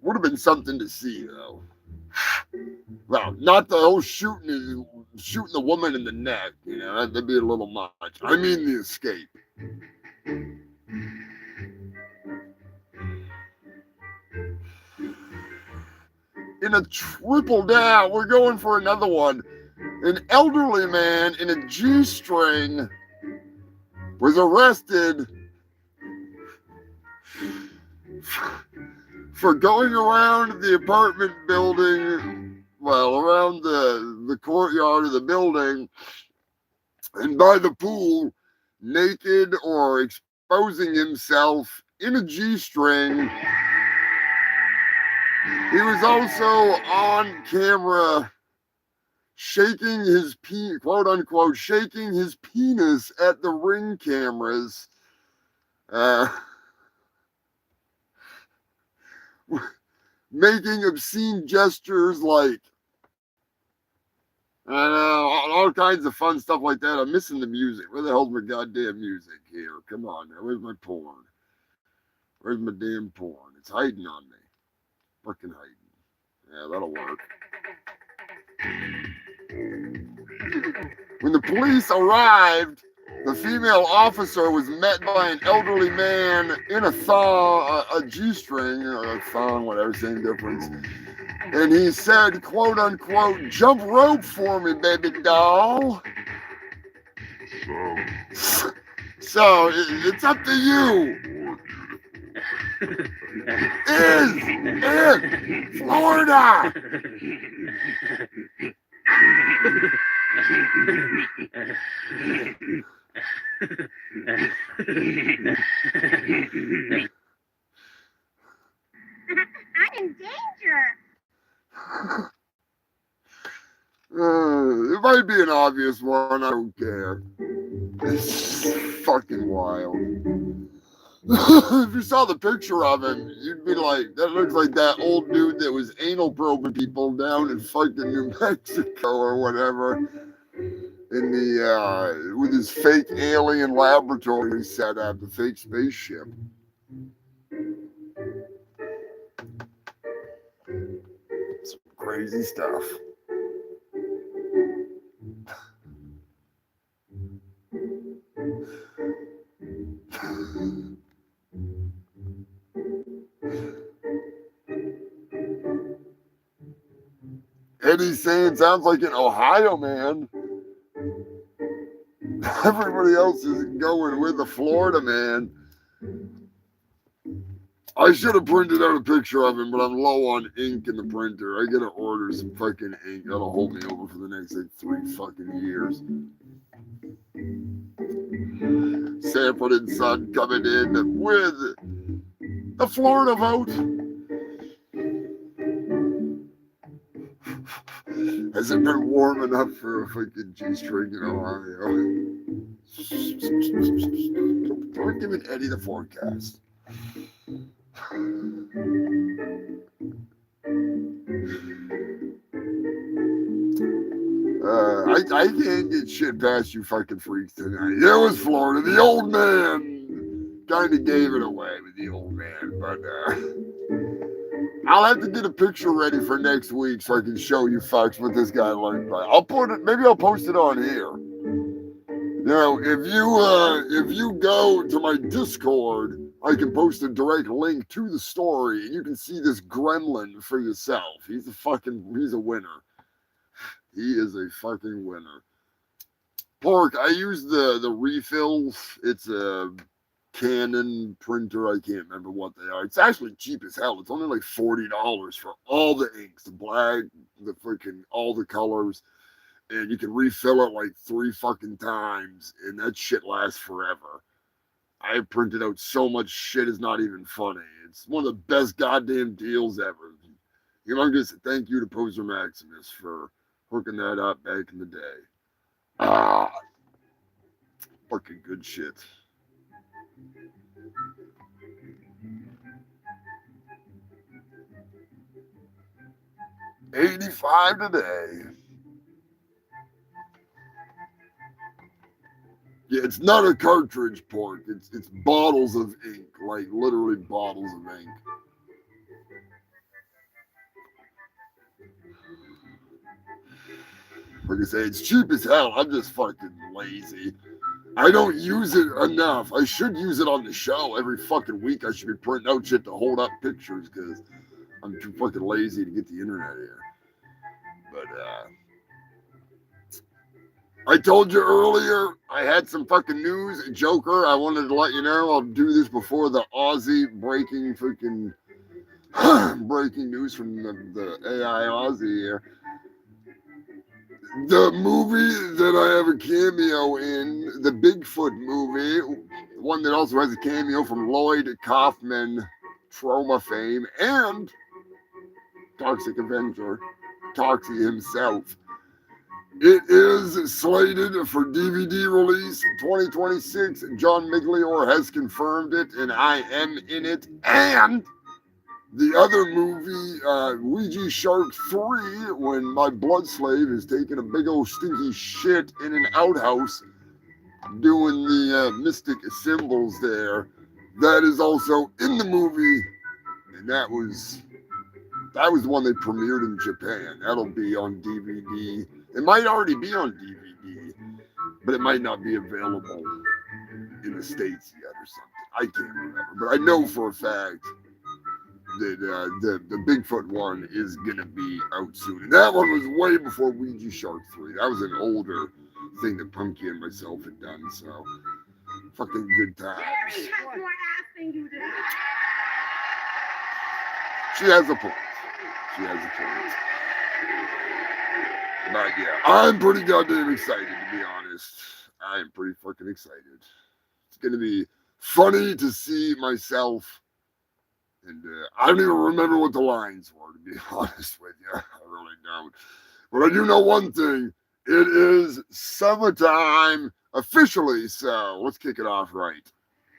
Would have been something to see, though. Well, not the whole shooting the woman in the neck. You know, that'd be a little much. I mean the escape. In a triple down, we're going for another one. An elderly man in a G-string was arrested for going around the apartment building, well, around the courtyard of the building, and by the pool, naked or exposing himself in a G-string. He was also on camera shaking his quote unquote shaking his penis at the Ring cameras, making obscene gestures like all kinds of fun stuff like that. I'm missing the music. Where the hell's my goddamn music here? Come on now. Where's my porn? Where's my damn porn? It's hiding on me. Fucking hiding. Yeah, that'll work. When the police arrived, the female officer was met by an elderly man in a thong, a G-string, or a thong, whatever, same difference. And he said, quote unquote, "Jump rope for me, baby doll." So it's up to you. Is in Florida. I'm in danger. It might be an obvious one. I don't care. It's fucking wild. If you saw the picture of him, you'd be like, that looks like that old dude that was anal probing people down in fucking New Mexico or whatever. In the, with his fake alien laboratory set up, the fake spaceship. Some crazy stuff. Eddie's saying sounds like an Ohio man. Everybody else is going with the Florida man. I should have printed out a picture of him, but I'm low on ink in the printer. I gotta order some fucking ink. That'll hold me over for the next like 3 fucking years. Sanford and Son coming in with the Florida vote. Has it been warm enough for a fucking G-string in Ohio? We're giving Eddie the forecast. I can't get shit past you fucking freaks tonight. It was Florida. The old man kind of gave it away with the old man, but I'll have to get a picture ready for next week so I can show you fucks what this guy learned by. I'll put it, maybe I'll post it on here. Now, if you go to my Discord, I can post a direct link to the story, and you can see this gremlin for yourself. He's a winner. He is a fucking winner. Pork, I use the refills. It's a Canon printer. I can't remember what they are. It's actually cheap as hell. It's only like $40 for all the inks, the black, the freaking, all the colors. And you can refill it like 3 fucking times, and that shit lasts forever. I printed out so much shit, it's not even funny. It's one of the best goddamn deals ever. Humongous, thank you to Poser Maximus for hooking that up back in the day. Fucking good shit. $85 today. Yeah, it's not a cartridge, Pork. It's bottles of ink, like literally bottles of ink. Like I say, it's cheap as hell. I'm just fucking lazy. I don't use it enough. I should use it on the show every fucking week. I should be printing out shit to hold up pictures because I'm too fucking lazy to get the internet here. But I told you earlier, I had some fucking news. Joker, I wanted to let you know I'll do this before the Aussie breaking freaking breaking news from the AI Aussie here. The movie that I have a cameo in, the Bigfoot movie, one that also has a cameo from Lloyd Kaufman, Trauma fame, and Toxic Avenger, Toxie himself. It is slated for DVD release 2026. John Migliore has confirmed it, and I am in it. And the other movie, Ouija Shark 3, when my blood slave is taking a big old stinky shit in an outhouse, doing the mystic symbols there, that is also in the movie, and that was the one they premiered in Japan. That'll be on DVD. It might already be on DVD, but it might not be available in the States yet or something. I can't remember, but I know for a fact that the Bigfoot one is gonna be out soon. And that one was way before Ouija Shark 3. That was an older thing that Punky and myself had done, so fucking good times. Jerry has more ass than you do. She has a point. She has a point. But yeah, I'm pretty goddamn excited, to be honest. I am pretty fucking excited. It's gonna be funny to see myself. And I don't even remember what the lines were, to be honest with you. I really don't. But I do know one thing. It is summertime officially, so let's kick it off right.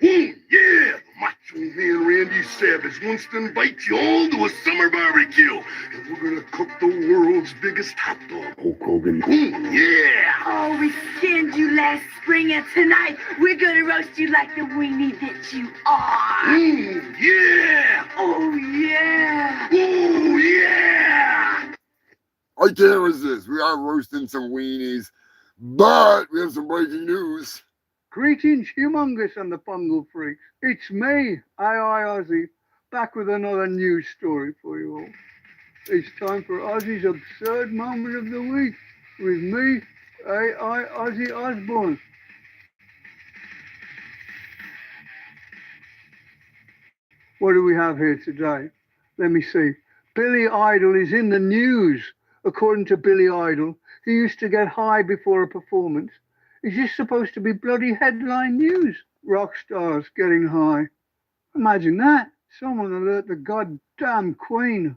Yeah, the Macho Man Randy Savage wants to invite you all to a summer barbecue. And we're gonna cook the world's biggest hot dog. Hulk Hogan. Yeah! Oh, we skinned you last spring, and tonight we're gonna roast you like the weenie that you are. Yeah! Oh, yeah! Oh, yeah! I can't resist. We are roasting some weenies, but we have some breaking news. Greetings, Humongous and the Fungal Freaks. It's me, AI Ozzy, back with another news story for you all. It's time for Ozzy's absurd moment of the week with me, AI Ozzy Osbourne. What do we have here today? Let me see. Billy Idol is in the news. According to Billy Idol, he used to get high before a performance. Is this supposed to be bloody headline news? Rock stars getting high. Imagine that. Someone alert the goddamn Queen.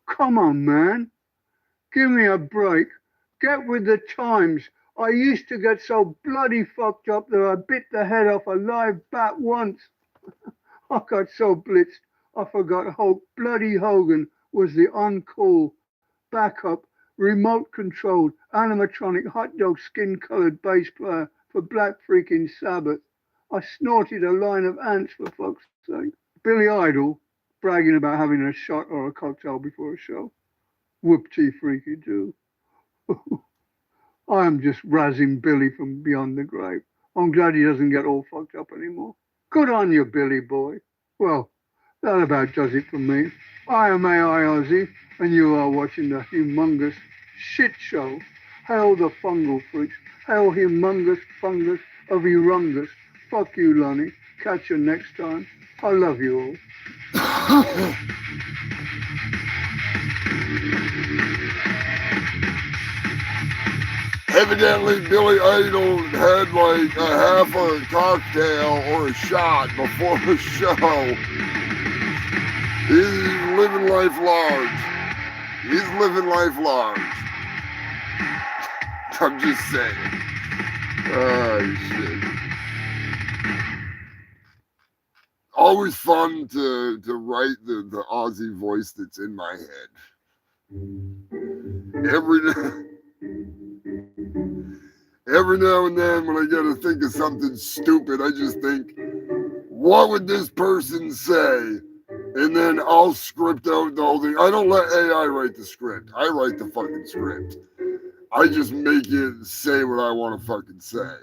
Come on, man. Give me a break. Get with the times. I used to get so bloody fucked up that I bit the head off a live bat once. I got so blitzed, I forgot Hulk bloody Hogan was the uncool, backup, remote-controlled, animatronic, hot dog skin-coloured bass player for Black freaking Sabbath. I snorted a line of ants, for fuck's sake. Billy Idol, bragging about having a shot or a cocktail before a show. Whoop-tee freaky do. I am just razzing Billy from beyond the grave. I'm glad he doesn't get all fucked up anymore. Good on you, Billy boy. Well, that about does it for me. I am AI Ozzy, and you are watching the Humongous Shit Show. Hail the Fungal Freaks. Hail Humongous Fungus of Humongous. Fuck you, Lonnie. Catch you next time. I love you all. Evidently, Billy Idol had like a half a cocktail or a shot before the show. He's living life large. He's living life large. I'm just saying. Oh, shit. Always fun to write the Aussie voice that's in my head. Every now and then when I gotta think of something stupid, I just think, what would this person say? And then I'll script out the whole thing. I don't let AI write the script. I write the fucking script. I just make it say what I want to fucking say.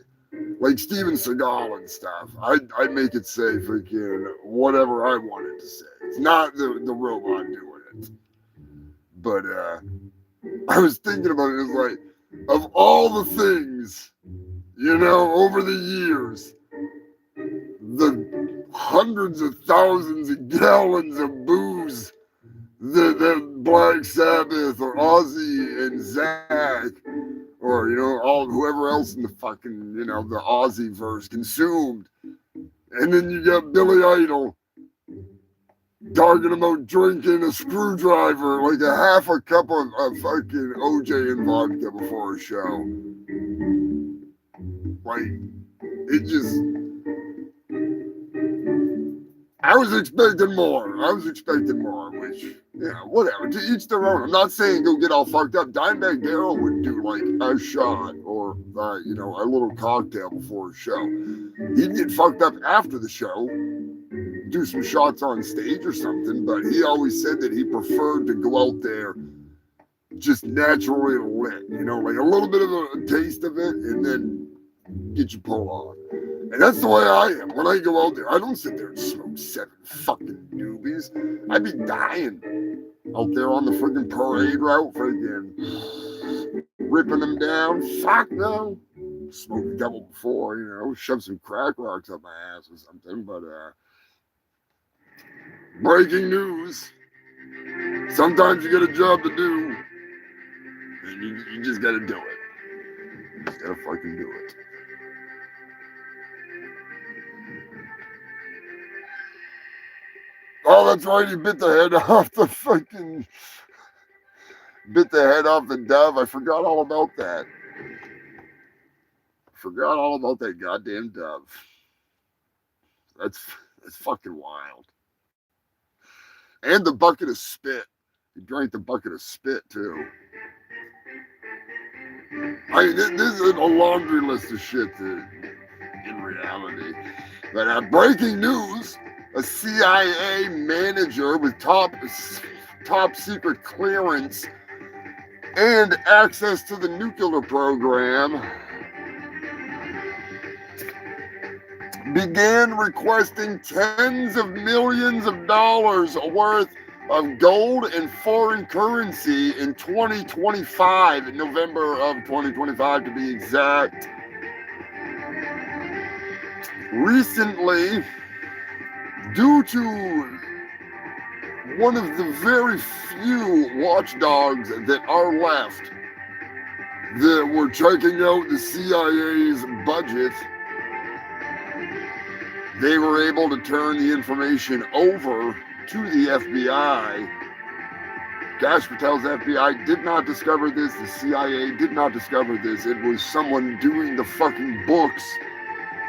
Like Steven Seagal and stuff. I make it say freaking whatever I want it to say. It's not the robot doing it. But I was thinking about it. It's like, of all the things, you know, over the years, the hundreds of thousands of gallons of booze the Black Sabbath or Ozzy and Zach, or all whoever else in the fucking the Ozzy verse consumed, and then you got Billy Idol talking about drinking a screwdriver, like a half a cup of fucking OJ and vodka before a show. Like, it just. I was expecting more, which, whatever. To each their own. I'm not saying go get all fucked up. Dimebag Darrell would do like a shot or, a little cocktail before a show. He'd get fucked up after the show, do some shots on stage or something, but he always said that he preferred to go out there just naturally lit, like a little bit of a taste of it and then get your pull on. And that's the way I am. When I go out there, I don't sit there and smoke 7 fucking doobies. I'd be dying out there on the freaking parade route, freaking ripping them down. Fuck no. Smoked a couple before, shove some crack rocks up my ass or something. But breaking news. Sometimes you get a job to do, and you just gotta do it. You just gotta fucking do it. Oh, that's right. He bit the head off the dove. I forgot all about that. Forgot all about that goddamn dove. That's fucking wild. And the bucket of spit. He drank the bucket of spit too. I mean, this is a laundry list of shit in reality. But breaking news. A CIA manager with top secret clearance and access to the nuclear program began requesting tens of millions of dollars worth of gold and foreign currency in 2025, in November of 2025 to be exact. Recently, due to one of the very few watchdogs that are left that were checking out the CIA's budget, they were able to turn the information over to the FBI. Gash Patel's FBI did not discover this. The CIA did not discover this. It was someone doing the fucking books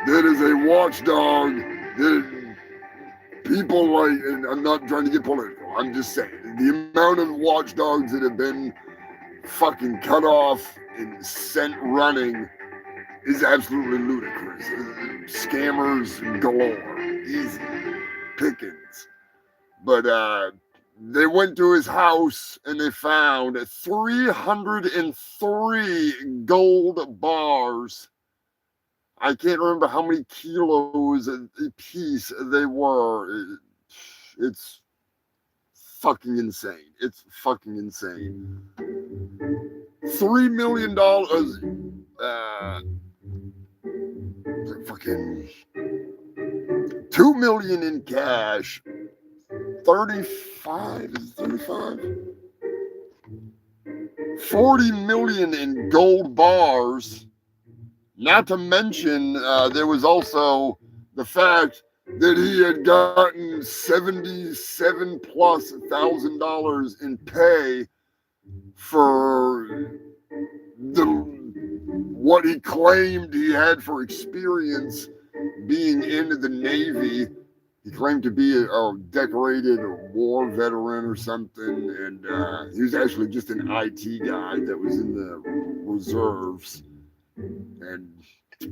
that is a watchdog that people like, and I'm not trying to get political, I'm just saying, the amount of watchdogs that have been fucking cut off and sent running is absolutely ludicrous. Scammers galore, easy pickings. But they went to his house and they found 303 gold bars. I can't remember how many kilos a piece they were. It's fucking insane. It's fucking insane. $3 million. Fucking $2 million in cash. 35 is 35. 40 million in gold bars. Not to mention, there was also the fact that he had gotten $77,000+ in pay for what he claimed he had for experience being in the Navy. He claimed to be a decorated war veteran or something, and he was actually just an IT guy that was in the reserves. And he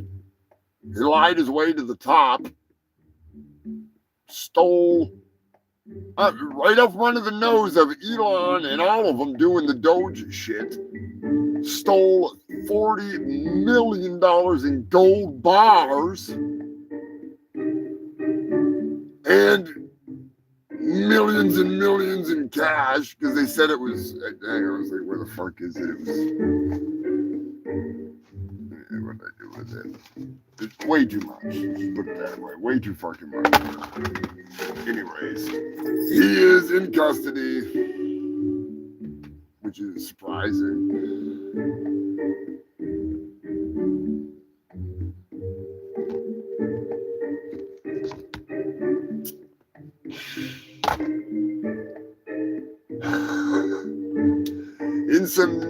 lied his way to the top, stole right up front of the nose of Elon and all of them doing the Doge shit, stole $40 million in gold bars and millions and millions in cash, because they said it was, I was like, where the fuck is it? It was, what did I do with it? It's way too much. Just put it that way. Way too fucking much. Anyways, he is in custody. which is surprising. In some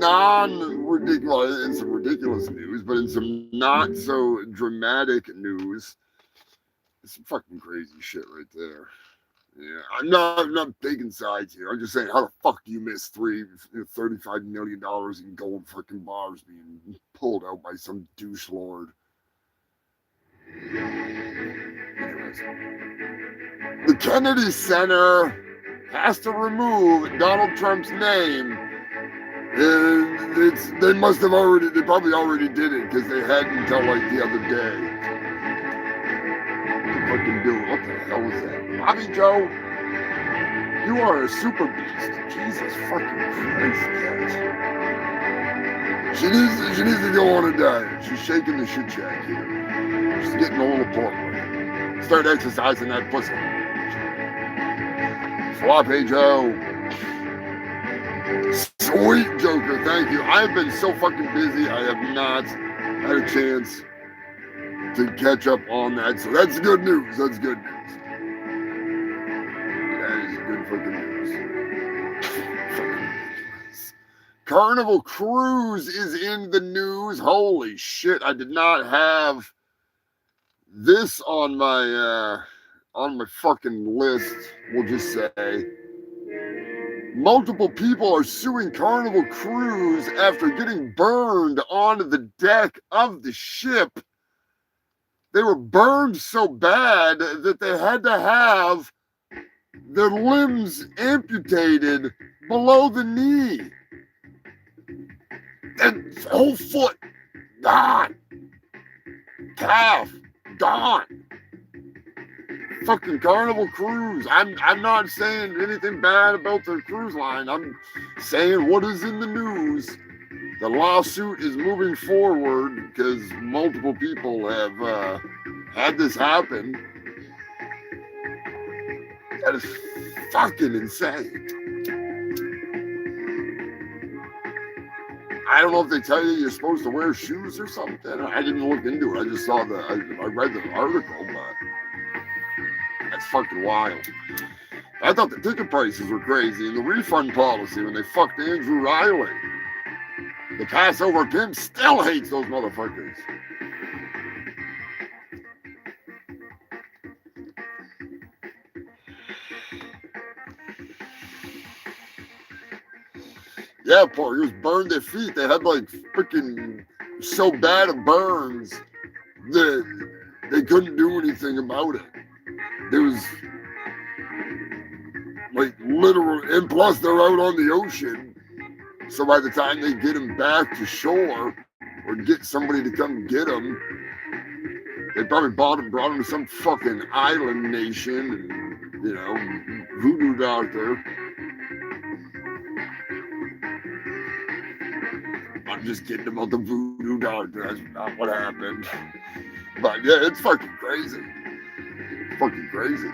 ridiculous news, but in some not so dramatic news, it's some fucking crazy shit right there. Yeah, I'm not taking sides here. I'm just saying, how the fuck do you miss $35 million in gold fucking bars being pulled out by some douche lord? Anyways, the Kennedy Center has to remove Donald Trump's name. And they probably already did it because they had until like the other day to fucking do it. What the hell is that? Bobby Joe, you are a super beast. Jesus fucking Christ, guys. She needs to go on a diet. She's shaking the shit shack here. She's getting a little portly. Start exercising that pussy. Floppy Joe. Sweet Joker, thank you. I have been so fucking busy, I have not had a chance to catch up on that. So that's good news. That's good news. That is good fucking news. Carnival Cruise is in the news. Holy shit, I did not have this on my fucking list, we'll just say. Multiple people are suing Carnival Cruise after getting burned onto the deck of the ship. They were burned so bad that they had to have their limbs amputated below the knee. And whole foot gone. Calf gone. Fucking Carnival Cruise. I'm not saying anything bad about their cruise line. I'm saying what is in the news. The lawsuit is moving forward because multiple people have had this happen. That is fucking insane. I don't know if they tell you you're supposed to wear shoes or something. I didn't look into it. I just saw I read the article, but that's fucking wild. I thought the ticket prices were crazy and the refund policy when they fucked Andrew Riley. The Passover pimp still hates those motherfuckers. Yeah, poor. He was burned their feet. They had like freaking so bad of burns that they couldn't do anything about it. There was like literal, and plus they're out on the ocean. So by the time they get him back to shore or get somebody to come get him, they probably brought him to some fucking island nation and, you know, voodoo doctor. I'm just kidding about the voodoo doctor. That's not what happened. But yeah, it's fucking crazy. It's fucking crazy.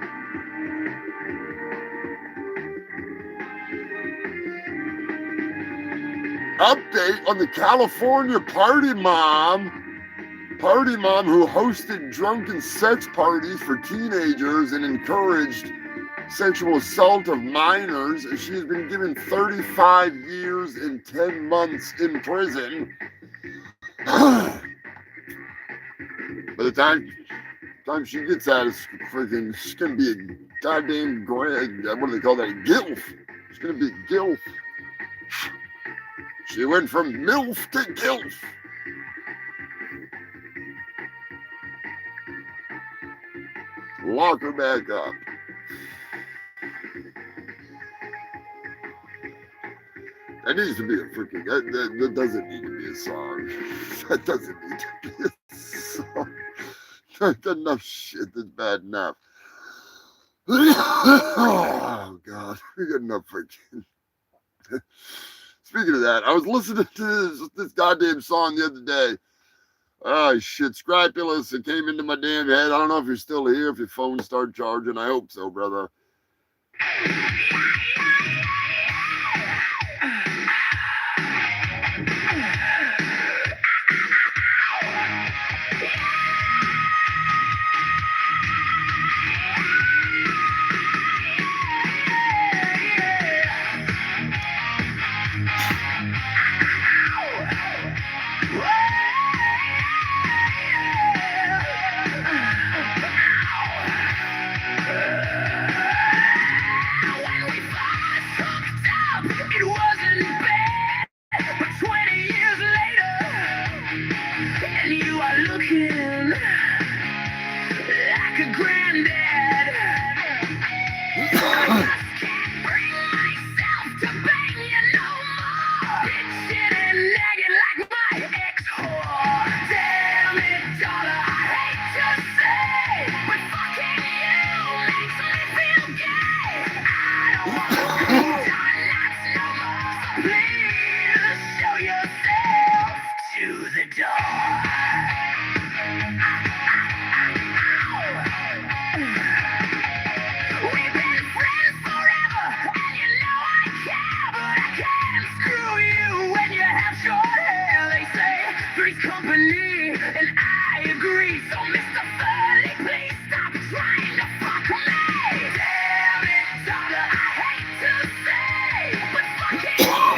Update on the California party mom who hosted drunken sex parties for teenagers and encouraged sexual assault of minors. She has been given 35 years and 10 months in prison. By the time she gets out, it's gonna be a goddamn grand, what do they call that? Gilf. It's gonna be Gilf. She went from MILF to Gilf. Lock her back up. That needs to be a freaking, that doesn't need to be a song. That doesn't need to be a song. There's enough shit that's bad enough. Oh, God. We got enough freaking. Speaking of that, I was listening to this goddamn song the other day. Oh, shit. Scrapulous. It came into my damn head. I don't know if you're still here, if your phone started charging. I hope so, brother. company, and I agree. So, Mr. Furley, please stop trying to fuck me. Damn it, daughter, I hate to say, but fucking you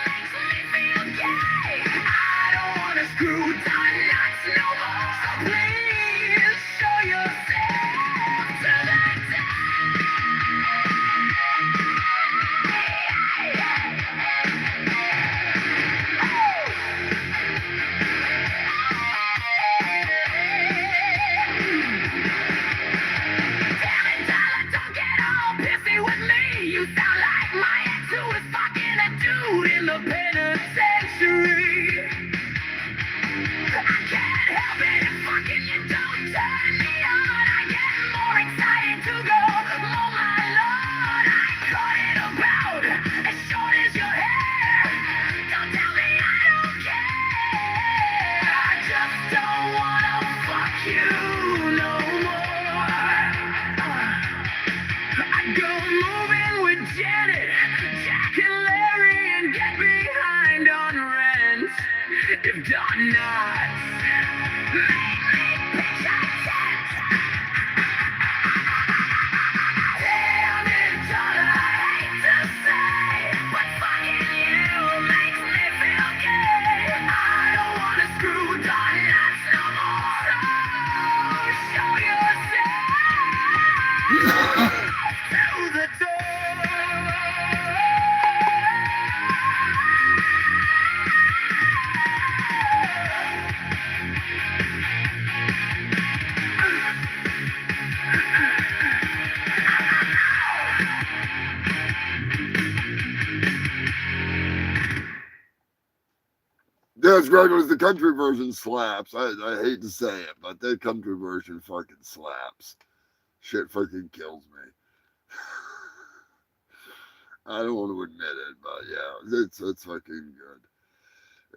makes me feel gay. I don't wanna screw down nuts no more. So please show yourself to the you sound like my ex who was fucking a dude in the penitentiary. I can't help it if fucking you don't turn me on. I get more excited to go. Oh my lord, I caught it about as short as your hair. Don't tell me I don't care. I just don't wanna fuck you no more. I go moving with Janet, Jack and Larry, and get behind on rent. If done not, make me pitch a tent. Damn it, daughter, I hate to say, but fucking you makes me feel gay. I don't wanna screw donuts no more. So show yourself to the door. Yes, Gregors, the country version slaps. I hate to say it, but that country version fucking slaps. Shit fucking kills me. I don't want to admit it, but yeah, it's fucking good.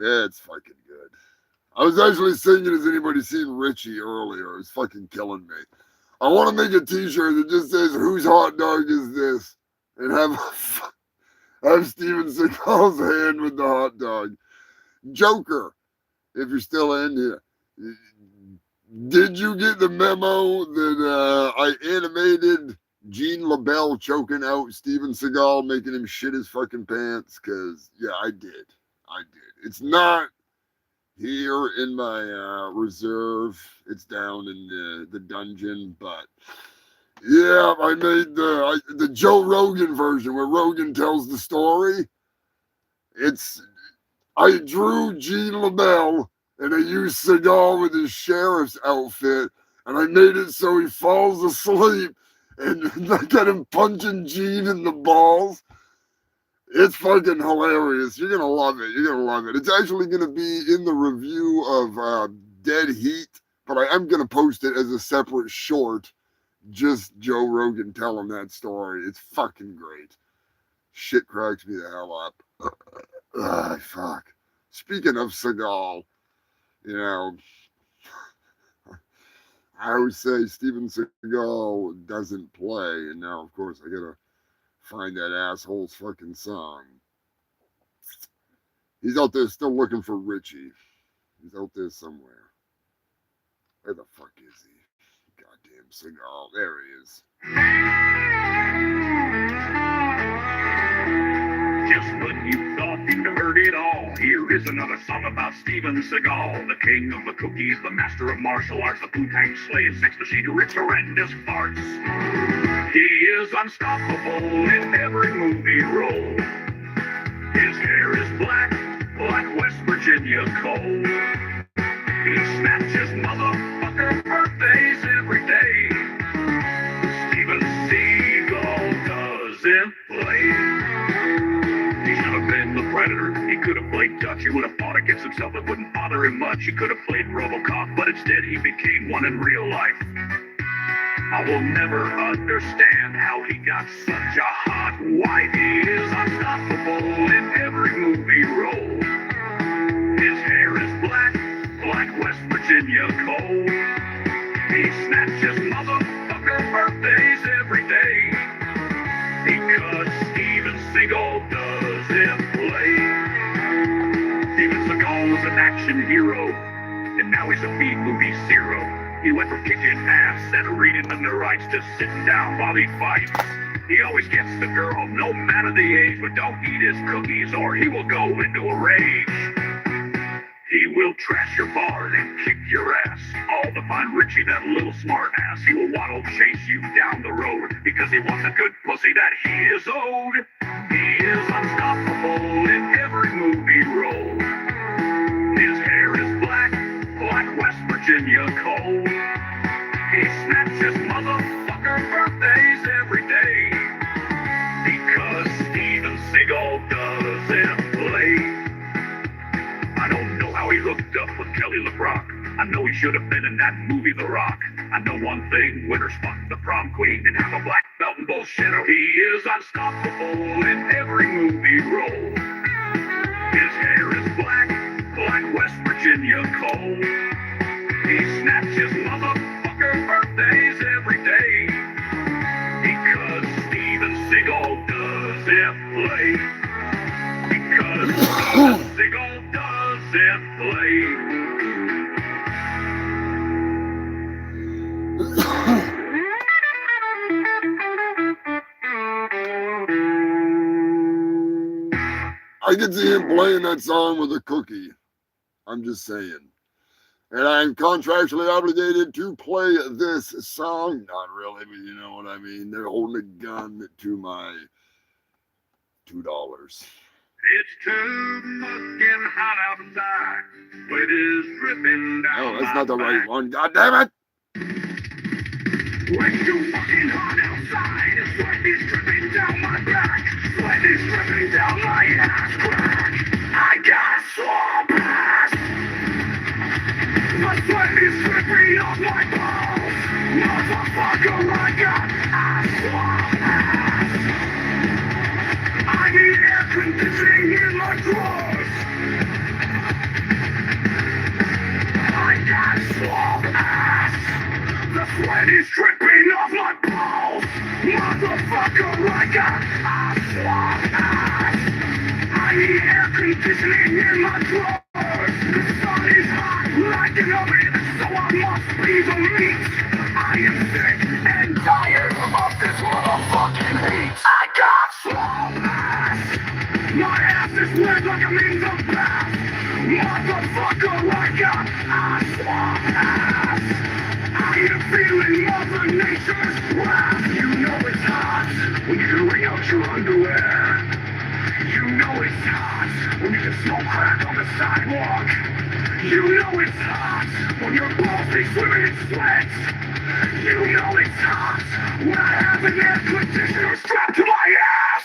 It's fucking good. I was actually singing "Has anybody seen Richie" earlier. It was fucking killing me. I want to make a T-shirt that just says "Whose hot dog is this?" and have Steven Seagal's hand with the hot dog. Joker, if you're still in here, did you get the memo that I animated Gene LaBelle choking out Steven Seagal, making him shit his fucking pants? Because, yeah, I did. It's not here in my reserve. It's down in the dungeon, but yeah, I made the Joe Rogan version where Rogan tells the story. I drew Gene LaBelle and I used Seagal with his sheriff's outfit, and I made it so he falls asleep and I got him punching Gene in the balls. It's fucking hilarious. You're gonna love it. It's actually gonna be in the review of Dead Heat, but I am gonna post it as a separate short. Just Joe Rogan telling that story. It's fucking great. Shit cracks me the hell up. Fuck. Speaking of Seagal, you know, I always say Steven Seagal doesn't play, and now, of course, I gotta find that asshole's fucking song. He's out there still looking for Richie. He's out there somewhere. Where the fuck is he? Goddamn Seagal. There he is. Just when you thought you'd heard it all, here is another song about Steven Seagal, the king of the cookies, the master of martial arts, the Wu-Tang slave, sex machine to rich horrendous farts. He is unstoppable in every movie role. His hair is black, like West Virginia coal. He snatches motherfucker birthdays every day. Steven Seagal doesn't play. He should have been the Predator. He could have played Dutch. He would have fought against himself. It wouldn't bother him much. He could have played RoboCop, but instead he became one in real life. I will never understand how he got such a hot wife. He is unstoppable in every movie role. His hair is black, like West Virginia coal. He snatches motherfucker birthdays every day. Because Steven Seagal doesn't play. Steven Seagal is an action hero. and now he's a B-movie zero. He went from kicking ass and reading under rights to sitting down while he fights. He always gets the girl, no matter the age, but don't eat his cookies or he will go into a rage. He will trash your bar and kick your ass, all to find Richie, that little smart ass. He will waddle chase you down the road because he wants a good pussy that he is owed. He is unstoppable in every movie role. His hair is black, like West Virginia coal. He snatches motherfucker birthdays every day because Steven Seagal doesn't play. I don't know how he hooked up with Kelly LeBrock. I know he should have been in that movie The Rock. I know one thing, winners fuck the prom queen and have a black belt and bullshit. He is unstoppable in every movie role. His hair is black, like West Virginia coal. He snatches motherfucker birthdays every day because Steven Seagal doesn't play. Because Steven Seagal doesn't play. I could see him playing that song with a cookie. I'm just saying. And I'm contractually obligated to play this song. Not really, but you know what I mean. They're holding a gun to my $2. It's too fucking hot outside. Sweat is dripping down. Oh, that's not the right one. God damn it! When it's too fucking hot outside, sweat is dripping down my back. Sweat is dripping down my ass crack. I got swamp ass. The sweat is dripping off my balls. Motherfucker, I got swamp ass. I need air conditioning in my drawers. I got swamp ass. The sweat is dripping off my balls. Motherfucker, I got swamp ass. I need air conditioning in my drawers. The sun is hot like an oven, so I must be the meat. I am sick and tired of this motherfucking heat. I got swamp ass. My ass is wet like I'm in the bath. Motherfucker, I got swamp ass. I am feeling Mother Nature's wrath. You know it's hot when you can wring out your underwear. You know it's hot when you can smoke crack on the sidewalk. You know it's hot when your balls be swimming in sweat. You know it's hot when I have an air conditioner strapped to my ass.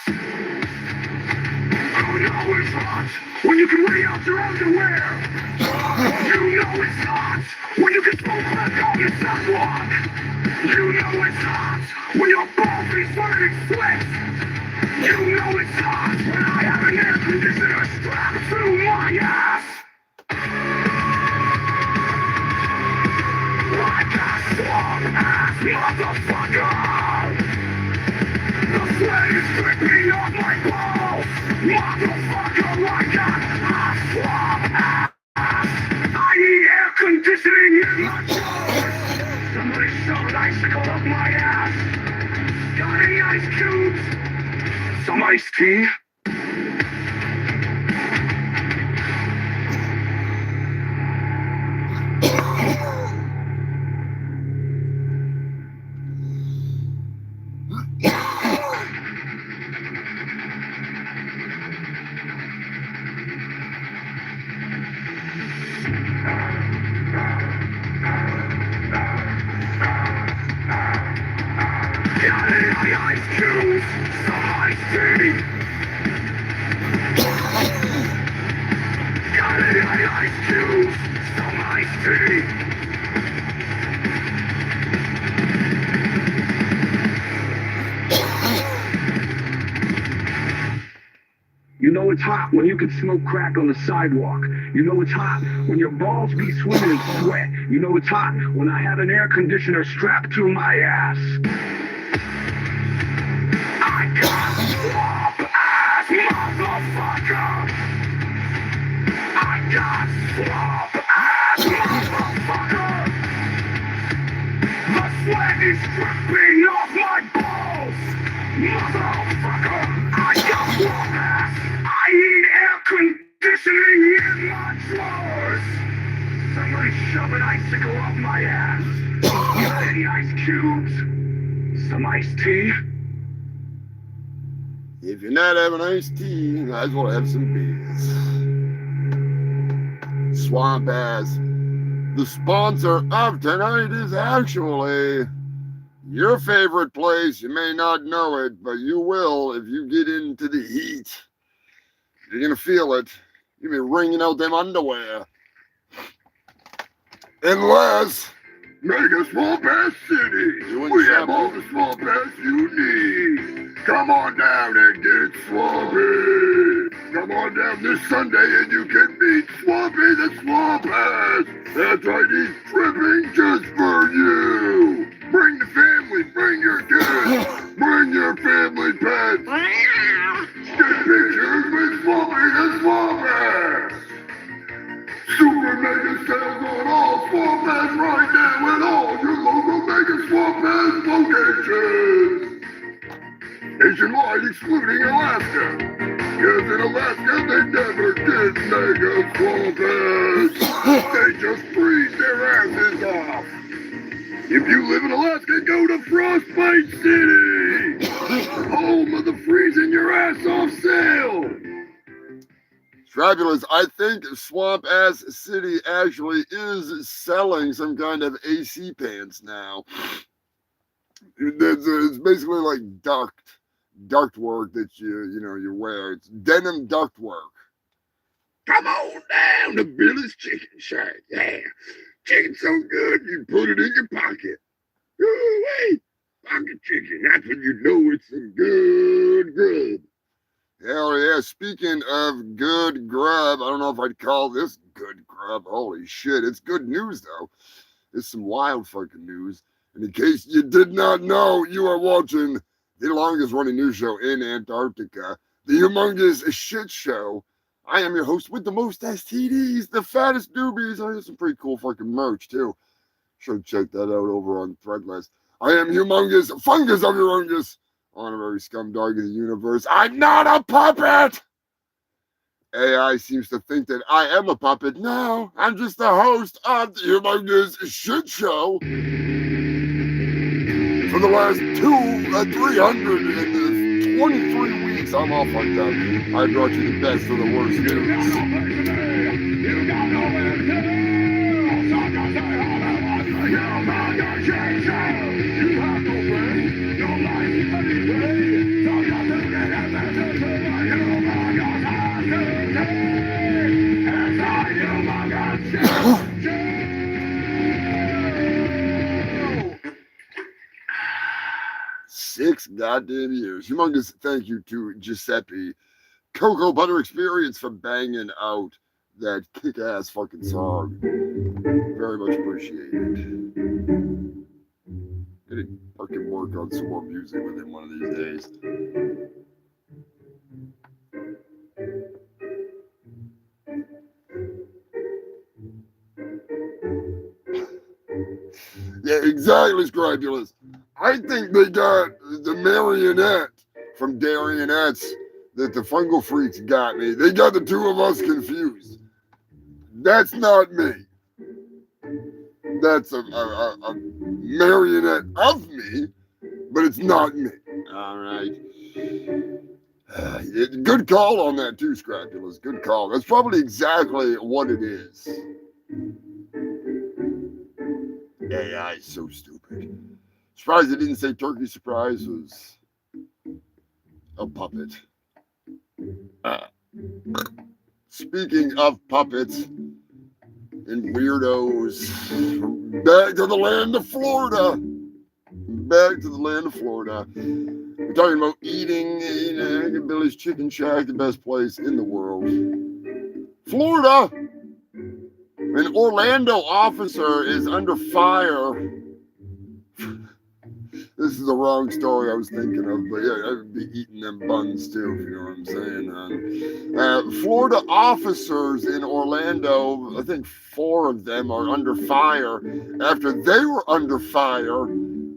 You know it's hot when you can wring out your underwear. You know it's hot when you can smoke crack on the sidewalk. You know it's hot when your balls be swimming in sweat. You know it's hot when I have an air conditioner strapped to my ass. I got swamp ass, motherfucker. The sweat is dripping off my balls. Motherfucker, I got swamp ass. I need air conditioning in my drawers. Somebody shove an icicle up my ass. Got any ice cubes? Some iced tea? Got any ice cubes? Some iced tea? Got any ice cubes? Some iced tea? You know it's hot when you can smoke crack on the sidewalk. You know it's hot when your balls be swimming in sweat. You know it's hot when I have an air conditioner strapped to my ass. I got swamp ass, motherfucker. I got swamp ass, motherfucker. Dripping off my balls! Motherfucker! I got swamp ass! I eat air conditioning in my drawers! Somebody shove an icicle up my ass! Any ice cubes? Some iced tea? If you're not having iced tea, you might as well have some beers. Swamp Ass. The sponsor of tonight is actually your favorite place. You may not know it, but you will if you get into the heat. You're going to feel it. You'll be wringing out them underwear. Unless Mega Swamp Ass City. We have all the swamp ass you need. Come on down and get swampy. Come on down this Sunday and you can meet Swampy the Swamp Ass. That's right, he's tripping just for you. Bring the family, bring your kids, bring your family pets. Get pictures with Swampy the Swamp Ass. Super mega sales on all Swamp Ass right now at all your local Mega Swamp Ass locations. Nationwide, excluding Alaska. Because in Alaska, they never get Mega Swamp Ass. They just freeze their asses off. If you live in Alaska, go to Frostbite City. Home of the freezing your ass off sale. Fabulous. I think Swamp Ass City actually is selling some kind of AC pants now. It's basically like duct work that you wear. It's denim duct work. Come on down to Billy's Chicken Shack. Yeah, chicken's so good you put it in your pocket. Oh, wait, pocket chicken. That's when you know it's some good grub. Hell yeah. Speaking of good grub, I don't know if I'd call this good grub. Holy shit. It's good news, though. It's some wild fucking news. And in case you did not know, you are watching the longest running news show in Antarctica, the Humongous Shit Show. I am your host with the most STDs, the fattest doobies. I have some pretty cool fucking merch, too. Should check that out over on Threadless. I am Humongous, fungus of Humongous. Honorary scumdog of the universe. I'm not a puppet! AI seems to think that I am a puppet. No, I'm just the host of the Humongous Shit Show. For the last 323 weeks, I'm all fucked up. I brought you the best of the worst news. Six goddamn years. Humongous thank you to Giuseppe Cocoa Butter Experience for banging out that kick-ass fucking song. Very much appreciated. Gonna fucking work on some more music with him one of these days. Yeah, exactly, Scrobulous. I think they got the marionette from Darionettes that the Fungal Freaks got me. They got the two of us confused. That's not me. That's a marionette of me, but it's not me. All right. Good call on that too, Scrobulous. Good call. That's probably exactly what it is. AI is so stupid. Surprised it didn't say Turkey Surprise was a puppet. Speaking of puppets and weirdos, back to the land of Florida. Back to the land of Florida. We're talking about eating Billy's Chicken Shack, the best place in the world. Florida. An Orlando officer is under fire. This is the wrong story I was thinking of, but yeah, I'd be eating them buns too, if you know what I'm saying. Florida officers in Orlando, I think 4 of them are under fire after they were under fire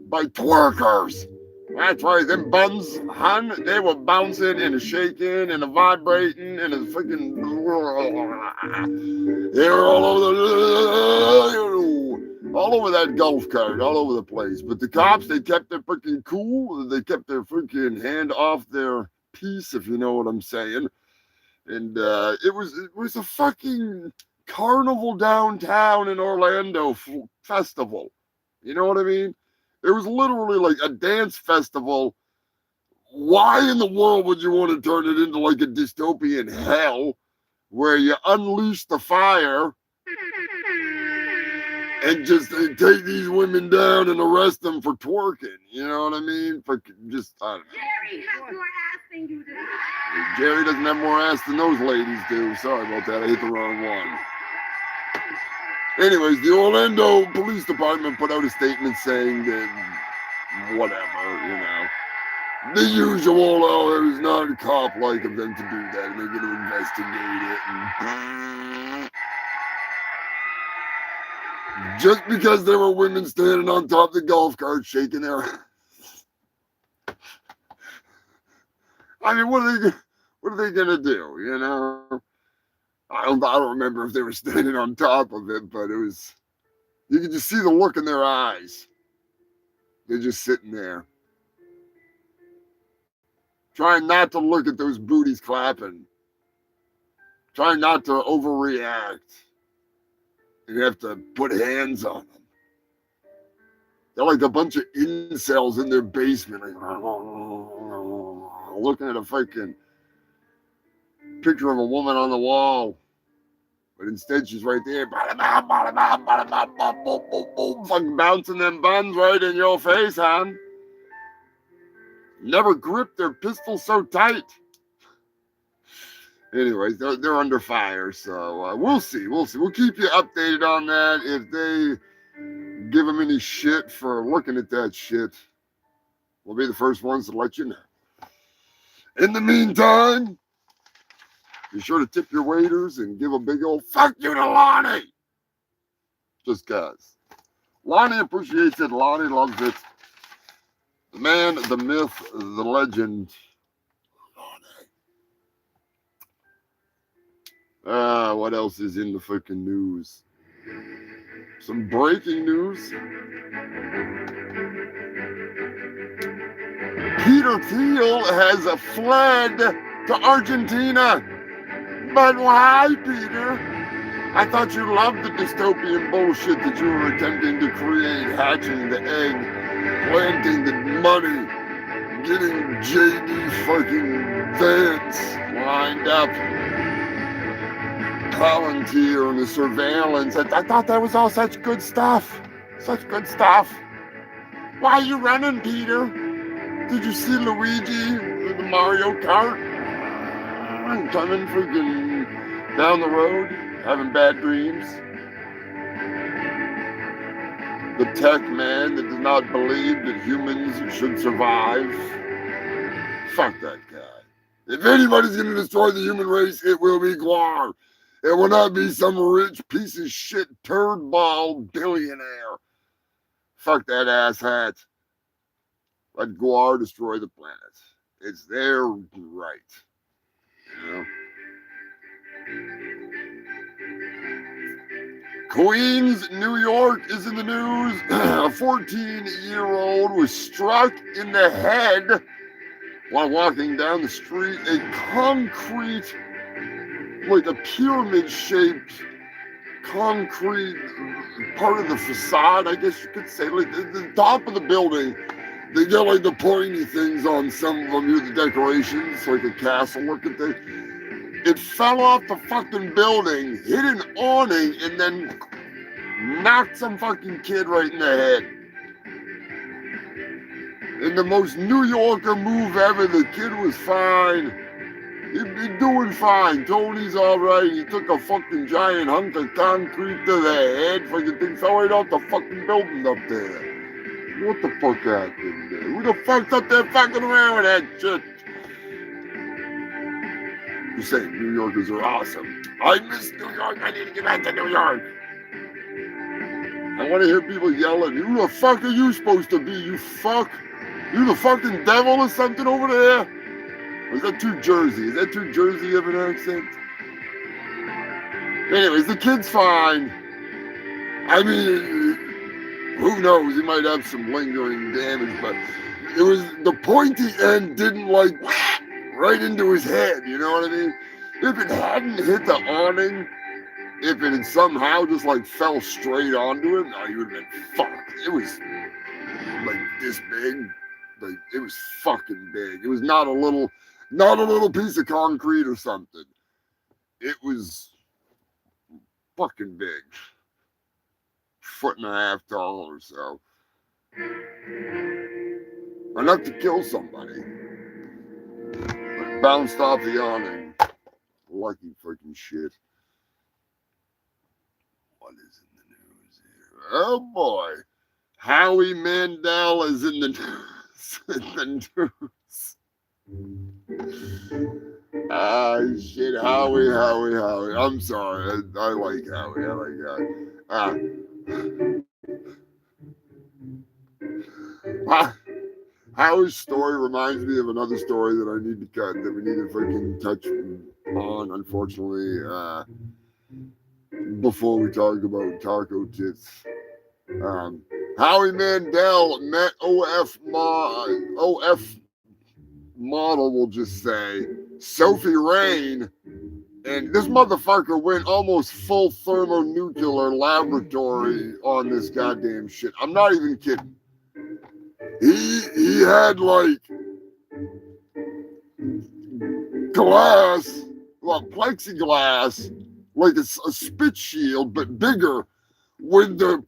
by twerkers. That's right, them buns, hun, they were bouncing and shaking and vibrating and freaking. They were all over that golf cart, all over the place. But the cops, they kept their freaking cool. They kept their freaking hand off their piece, if you know what I'm saying. And it was a fucking carnival downtown in Orlando festival. You know what I mean? It was literally like a dance festival. Why in the world would you want to turn it into like a dystopian hell where you unleash the fire and just take these women down and arrest them for twerking? You know what I mean? For just, I don't know. Jerry has more ass than you do. Jerry doesn't have more ass than those ladies do. Sorry about that. I hit the wrong one. Anyways, the Orlando Police Department put out a statement saying that whatever, you know. The usual, oh, it was not cop-like of them to do that, and they're going to investigate it. And just because there were women standing on top of the golf cart shaking their I mean, what are they gonna do? You know, I don't remember if they were standing on top of it, but it was. You could just see the look in their eyes. They're just sitting there, trying not to look at those booties clapping, trying not to overreact. You have to put hands on them. They're like a bunch of incels in their basement, like, looking at a fucking picture of a woman on the wall. But instead, she's right there, fucking bouncing them buns right in your face, hon. Never gripped their pistol so tight. Anyways, they're under fire, so we'll see. We'll keep you updated on that. If they give them any shit for looking at that shit, we'll be the first ones to let you know. In the meantime, be sure to tip your waiters and give a big old fuck you to Lonnie. Just cause. Lonnie appreciates it. Lonnie loves it. The man, the myth, the legend. Lonnie. What else is in the fucking news? Some breaking news. Peter Thiel has fled to Argentina. But why, Peter? I thought you loved the dystopian bullshit that you were attempting to create, hatching the egg, planting the money, getting JD fucking Vance lined up, Palantir and the surveillance. I thought that was all such good stuff. Such good stuff. Why are you running, Peter? Did you see Luigi with the Mario Kart? Coming freaking down the road, having bad dreams. The tech man that does not believe that humans should survive. Fuck that guy. If anybody's gonna destroy the human race, it will be Guar. It will not be some rich piece of shit turd ball billionaire. Fuck that asshat. Let Guar destroy the planet. It's their right. You know? Queens, New York is in the news. A 14-year-old was struck in the head while walking down the street. A concrete, like a pyramid-shaped concrete part of the facade, I guess you could say. Like the top of the building, they get like the pointy things on some of them, the decorations, like a castle-looking thing. It fell off the fucking building, hit an awning, and then knocked some fucking kid right in the head. In the most New Yorker move ever, the kid was fine. He's doing fine. Tony's all right. He took a fucking giant hunk of concrete to the head. Fucking thing fell right off the fucking building up there. What the fuck happened there? Who the fuck's up there fucking around with that shit? You say New Yorkers are awesome. I miss New York. I need to get back to New York. I want to hear people yelling, who the fuck are you supposed to be, you fuck? You the fucking devil or something over there? Or is that too Jersey? Is that too Jersey of an accent? Anyways, the kid's fine. I mean, who knows? He might have some lingering damage, but it was the pointy end didn't like right into his head, you know what I mean? If it hadn't hit the awning, if it had somehow just like fell straight onto him, no, he would have been fucked. It was like this big, like it was fucking big. It was not a little piece of concrete or something. It was fucking big. 1.5 feet tall or so. Enough to kill somebody. But bounced off the awning. Lucky freaking shit. What is in the news here? Oh boy. Howie Mandel is in the news. Ah, shit. Howie. I'm sorry. I like Howie. I like Howie. Howie's story reminds me of another story that I need to cut, that we need to freaking touch on, unfortunately, before we talk about taco tits. Howie Mandel met OF model, we'll just say, Sophie Rain, and this motherfucker went almost full thermonuclear laboratory on this goddamn shit. I'm not even kidding. He had like glass, well, plexiglass, like a spit shield, but bigger, with the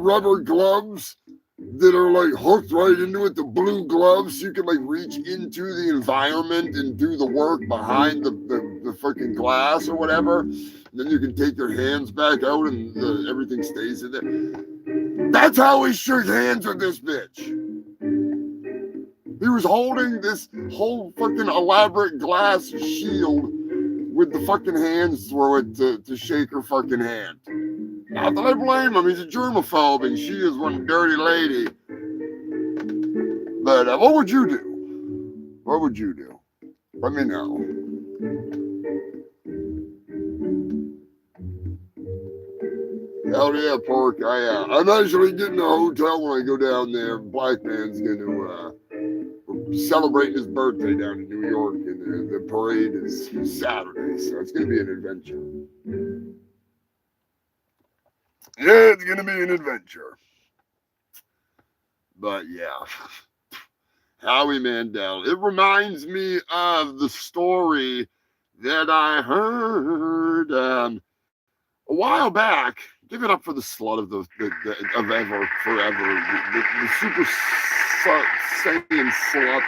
rubber gloves that are like hooked right into it, the blue gloves, so you can like reach into the environment and do the work behind the fucking glass or whatever. And then you can take your hands back out and everything stays in there. That's how he shook hands with this bitch. He was holding this whole fucking elaborate glass shield with the fucking hands through it to shake her fucking hand. Not that I blame him, he's a germaphobe and she is one dirty lady. But what would you do? What would you do? Let me know. Hell yeah, pork. I'm actually getting a hotel when I go down there. Black man's going to celebrate his birthday down in New York, and the parade is Saturday, so it's going to be an adventure. Yeah, it's going to be an adventure. But yeah, Howie Mandel. It reminds me of the story that I heard a while back. Give it up for the slut of of ever, forever, the Super Saiyan slut,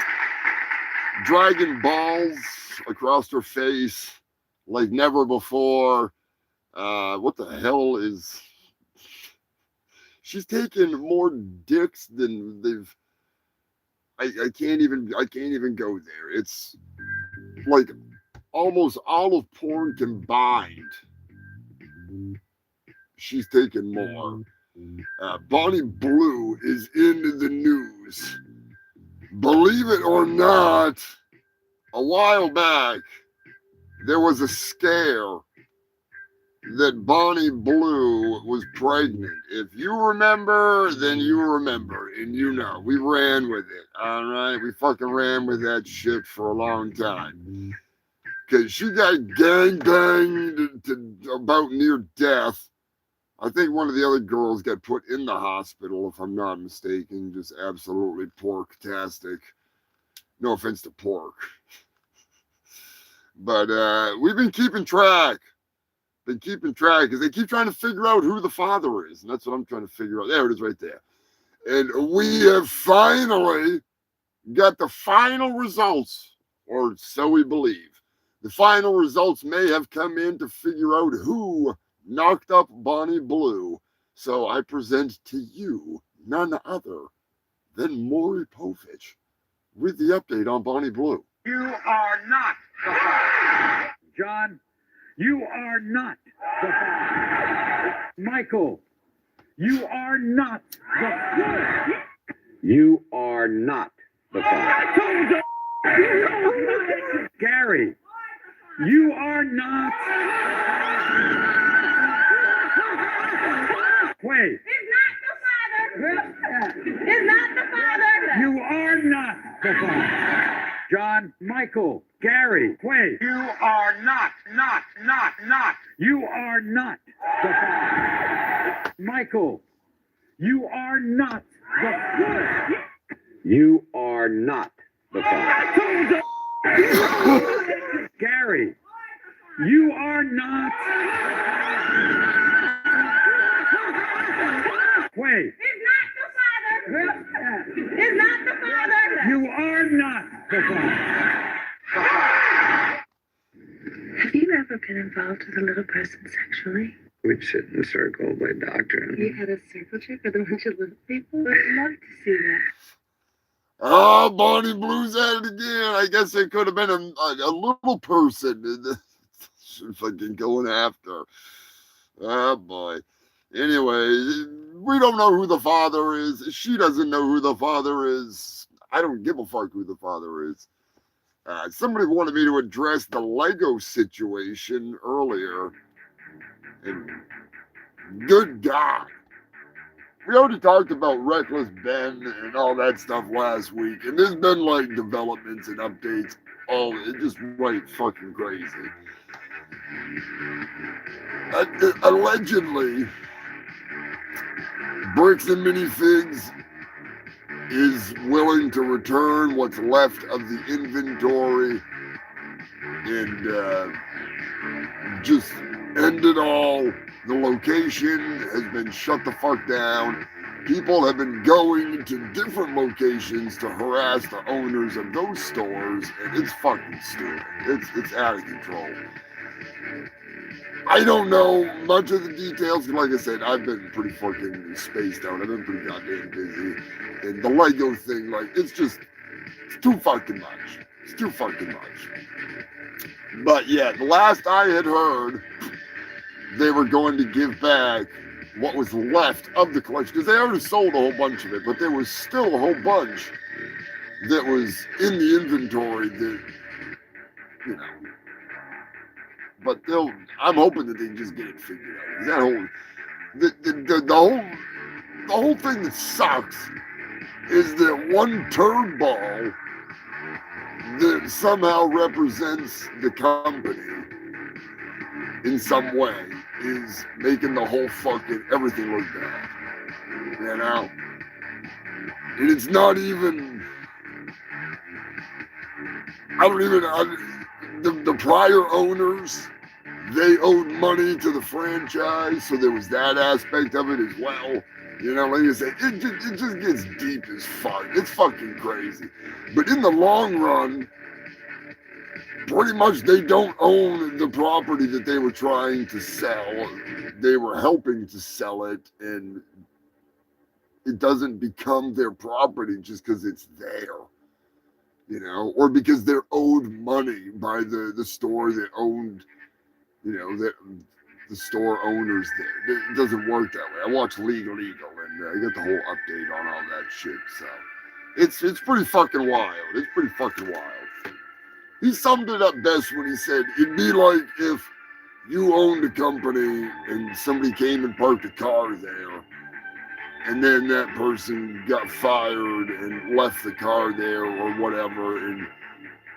dragging balls across her face like never before. What the hell is? She's taken more dicks than they've. I can't even go there. It's like almost all of porn combined. She's taken more. Bonnie Blue is in the news. Believe it or not, a while back, there was a scare that Bonnie Blue was pregnant. If you remember, then you remember. And you know, we ran with it. All right? We fucking ran with that shit for a long time. Because she got gangbanged to about near death. I think one of the other girls got put in the hospital, if I'm not mistaken. Just absolutely pork-tastic. No offense to pork. But we've been keeping track. Because they keep trying to figure out who the father is. And that's what I'm trying to figure out. There it is right there. And we have finally got the final results, or so we believe. The final results may have come in to figure out who knocked up Bonnie Blue. So I present to you none other than Maury Povich with the update on Bonnie Blue. You are not the father. John, you are not the father. Michael, You are not the father. You are not the father. Gary, you are not. Wait. Is not the father. You are not the father. John, Michael, Gary, wait. You are not. You are not the father. Michael, you are not the father. You are not the father. Gary, you are not. Wait. Is not the father. You are not the father. Have you ever been involved with a little person sexually? We'd sit in a circle, play doctor. You had a circle jerk with a bunch of little people? I'd love to see that. Oh, Bonnie Blue's at it again. I guess it could have been a little person fucking going after. Oh, boy. Anyway, we don't know who the father is. She doesn't know who the father is. I don't give a fuck who the father is. Somebody wanted me to address the Lego situation earlier. And good God. We already talked about Reckless Ben and all that stuff last week. And there's been like developments and updates. Oh, it's just right fucking crazy. Allegedly, Bricks and Minifigs is willing to return what's left of the inventory and just end it all. The location has been shut the fuck down. People have been going to different locations to harass the owners of those stores, and it's fucking stupid. It's out of control. I don't know much of the details. Like I said, I've been pretty fucking spaced out. I've been pretty goddamn busy. And the Lego thing, like, it's too fucking much. It's too fucking much. But yeah, the last I had heard, they were going to give back what was left of the collection. Because they already sold a whole bunch of it, but there was still a whole bunch that was in the inventory that, you know. But I'm hoping that they just get it figured out. That whole, the whole thing that sucks is that one turd ball that somehow represents the company in some way is making the whole fucking everything look bad. You know? And it's not even, the prior owners, they owed money to the franchise, so there was that aspect of it as well. You know, like I said, it just gets deep as fuck. It's fucking crazy. But in the long run, pretty much they don't own the property that they were trying to sell. They were helping to sell it, and it doesn't become their property just because it's there. You know, or because they're owed money by the store that owned, you know, the store owners there. It doesn't work that way. I watched Legal, and I got the whole update on all that shit. So it's pretty fucking wild. It's pretty fucking wild. He summed it up best when he said, it'd be like if you owned a company and somebody came and parked a car there, and then that person got fired and left the car there or whatever, and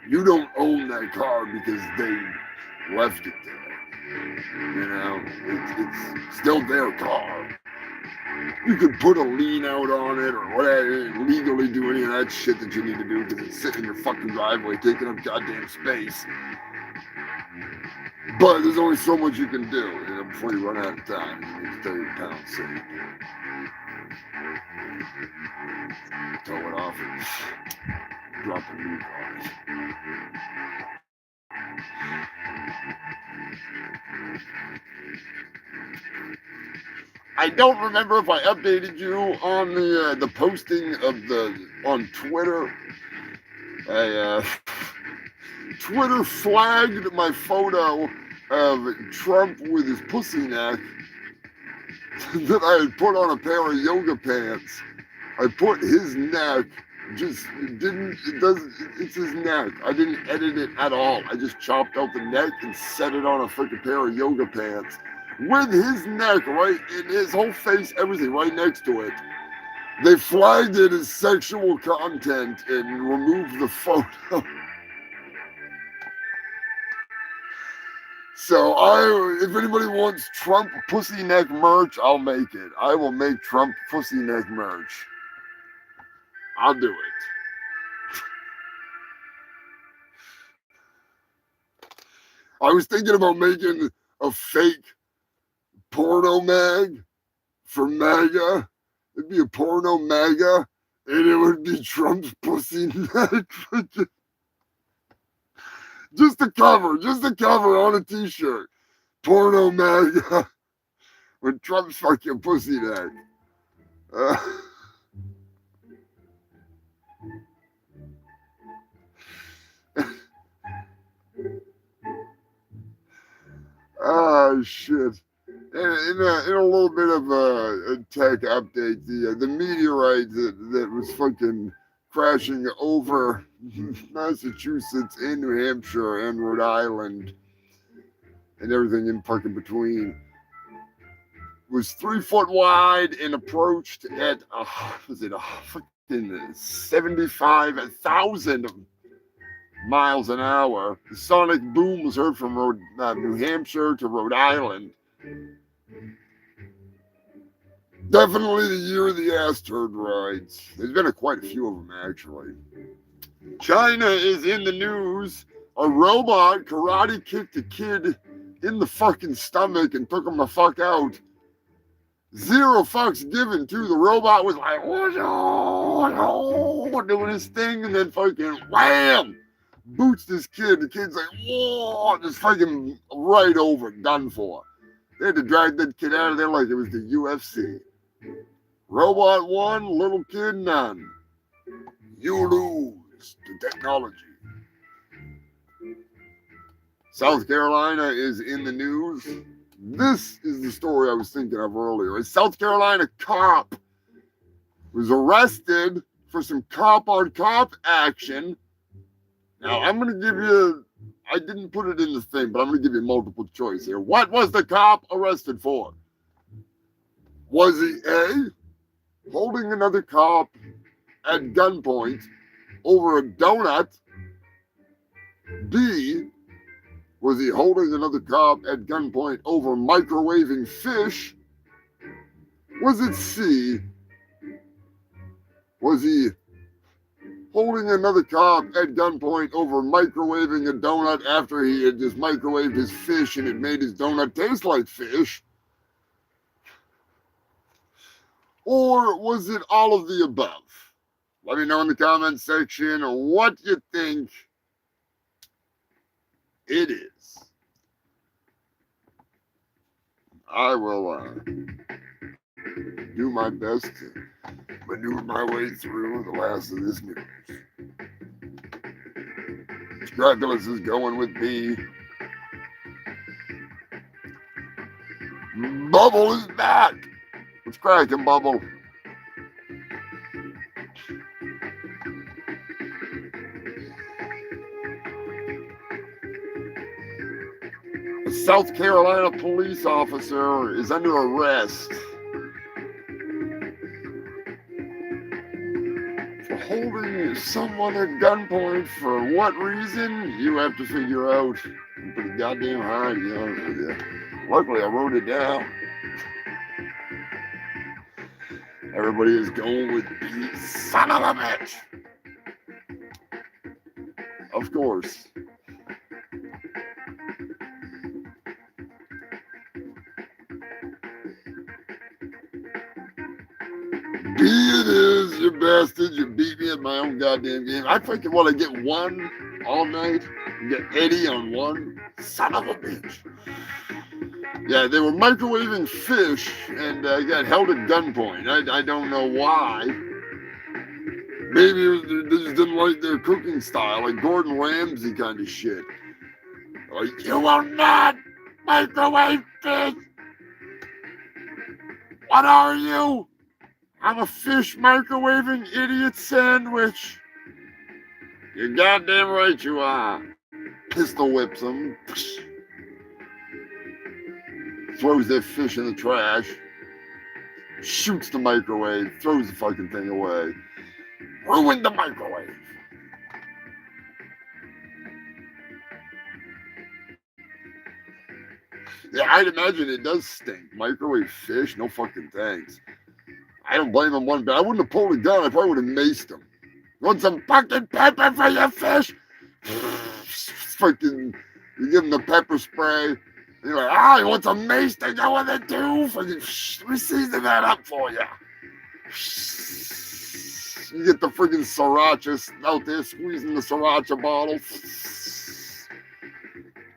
you don't own that car because they left it there. You know, it's still their car. You could put a lien out on it or whatever, legally do any of that shit that you need to do because it's sitting in your fucking driveway taking up goddamn space. But there's only so much you can do, you know, before you run out of time. You need to tell your town city. Tow it off and drop a new on it. I don't remember if I updated you on the posting of on Twitter. Twitter flagged my photo of Trump with his pussy neck that I had put on a pair of yoga pants. I put his neck, just it's his neck. I didn't edit it at all. I just chopped out the neck and set it on a freaking pair of yoga pants with his neck right in his whole face, everything right next to it. They flagged it as sexual content and removed the photo. So if anybody wants Trump pussy neck merch, I'll make it. I will make Trump pussy neck merch. I'll do it. I was thinking about making a fake porno mag for MAGA. It'd be a porno MAGA, and it would be Trump's pussy neck. Just the cover on a t-shirt. Porno MAGA with Trump's fucking pussy neck. Oh shit. In a little bit of a tech update, the meteorite that was fucking crashing over Massachusetts and New Hampshire and Rhode Island and everything in fucking between was 3 foot wide and approached at was it a fucking 75,000 miles an hour. The sonic boom was heard from New Hampshire to Rhode Island. Definitely the year of the asteroids. There's been quite a few of them, actually. China is in the news. A robot karate kicked a kid in the fucking stomach and took him the fuck out. 0 fucks given, too. The robot was like, oh, doing his thing, and then fucking wham! Boots this kid. The kid's like, whoa, just fucking right over, done for. They had to drag that kid out of there like it was the UFC. Robot won, little kid none. You lose to technology. South Carolina is in the news. This is the story I was thinking of earlier. A South Carolina cop was arrested for some cop-on-cop action. Now, I'm going to give you, I didn't put it in the thing, but I'm going to give you multiple choice here. What was the cop arrested for? Was he A, holding another cop at gunpoint over a donut? B, was he holding another cop at gunpoint over microwaving fish? Was it C, was he holding another cop at gunpoint over microwaving a donut after he had just microwaved his fish and it made his donut taste like fish? Or was it all of the above? Let me know in the comment section what you think it is. I will do my best to maneuver my way through the last of this news. Dracula's is going with B. Bubble is back. What's cracking, Bubble? A South Carolina police officer is under arrest for holding someone at gunpoint. For what reason? You have to figure out. I'm pretty goddamn high, to be honest with you. Luckily, I wrote it down. Everybody is going with B. Son of a bitch. Of course. B it is, you bastard. You beat me at my own goddamn game. I fucking want to get one all night and get Eddie on one. Son of a bitch. Yeah, they were microwaving fish and got held at gunpoint. I don't know why. Maybe they just didn't like their cooking style, like Gordon Ramsay kind of shit. Like, you will not microwave fish. What are you? I'm a fish microwaving idiot sandwich. You're goddamn right you are. Pistol whips him. Throws that fish in the trash. Shoots the microwave. Throws the fucking thing away. Ruined the microwave. Yeah, I'd imagine it does stink. Microwave fish, no fucking thanks. I don't blame him one bit. I wouldn't have pulled a gun. I probably would have maced him. Want some fucking pepper for your fish? Fucking, you give him the pepper spray. You're like, you want some mace to go with it too? Fucking, let me season that up for you. You get the friggin' sriracha out there, squeezing the sriracha bottle.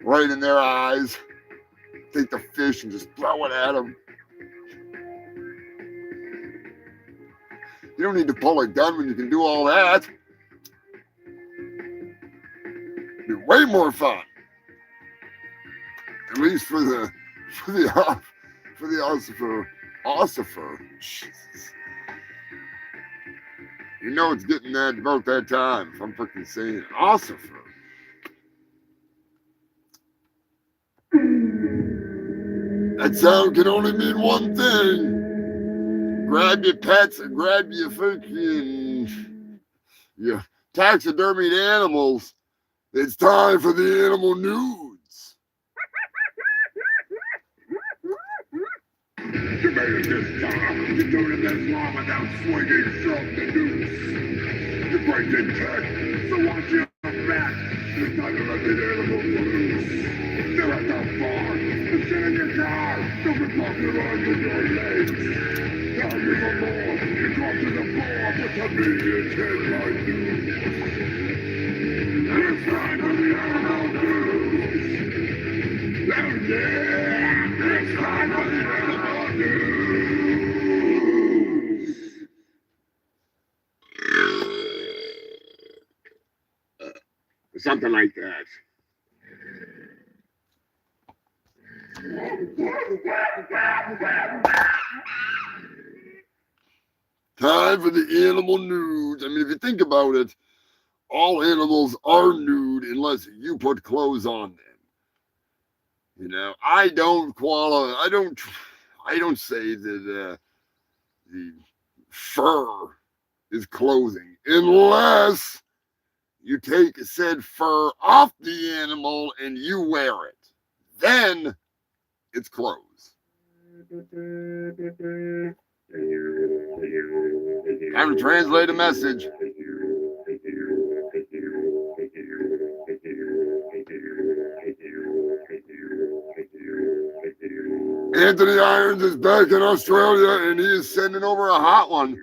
Right in their eyes. Take the fish and just throw it at them. You don't need to pull a gun when you can do all that. Be way more fun. At least for the ossifer. Jesus. You know it's getting that about that time. If I'm freaking saying ossifer. That sound can only mean one thing. Grab your pets and grab your freaking your taxidermied animals. It's time for the animal nudes. You made it this time. You do it this long without swinging from the noose. You break in tech, so watch your back. It's time to let the animals loose. They're at the bar. Sit in your car. Don't be walking around with your legs. Now you for more. You go to the bar, but to me it's headline news. It's time for the animal news. Oh yeah! It's time for the animal news. Something like that. Time for the animal nudes. I mean, if you think about it, all animals are nude unless you put clothes on them. You know, I don't say that the fur is clothing unless you take said fur off the animal and you wear it. Then it's clothes. Time to translate a message. Anthony Irons is back in Australia and he is sending over a hot one.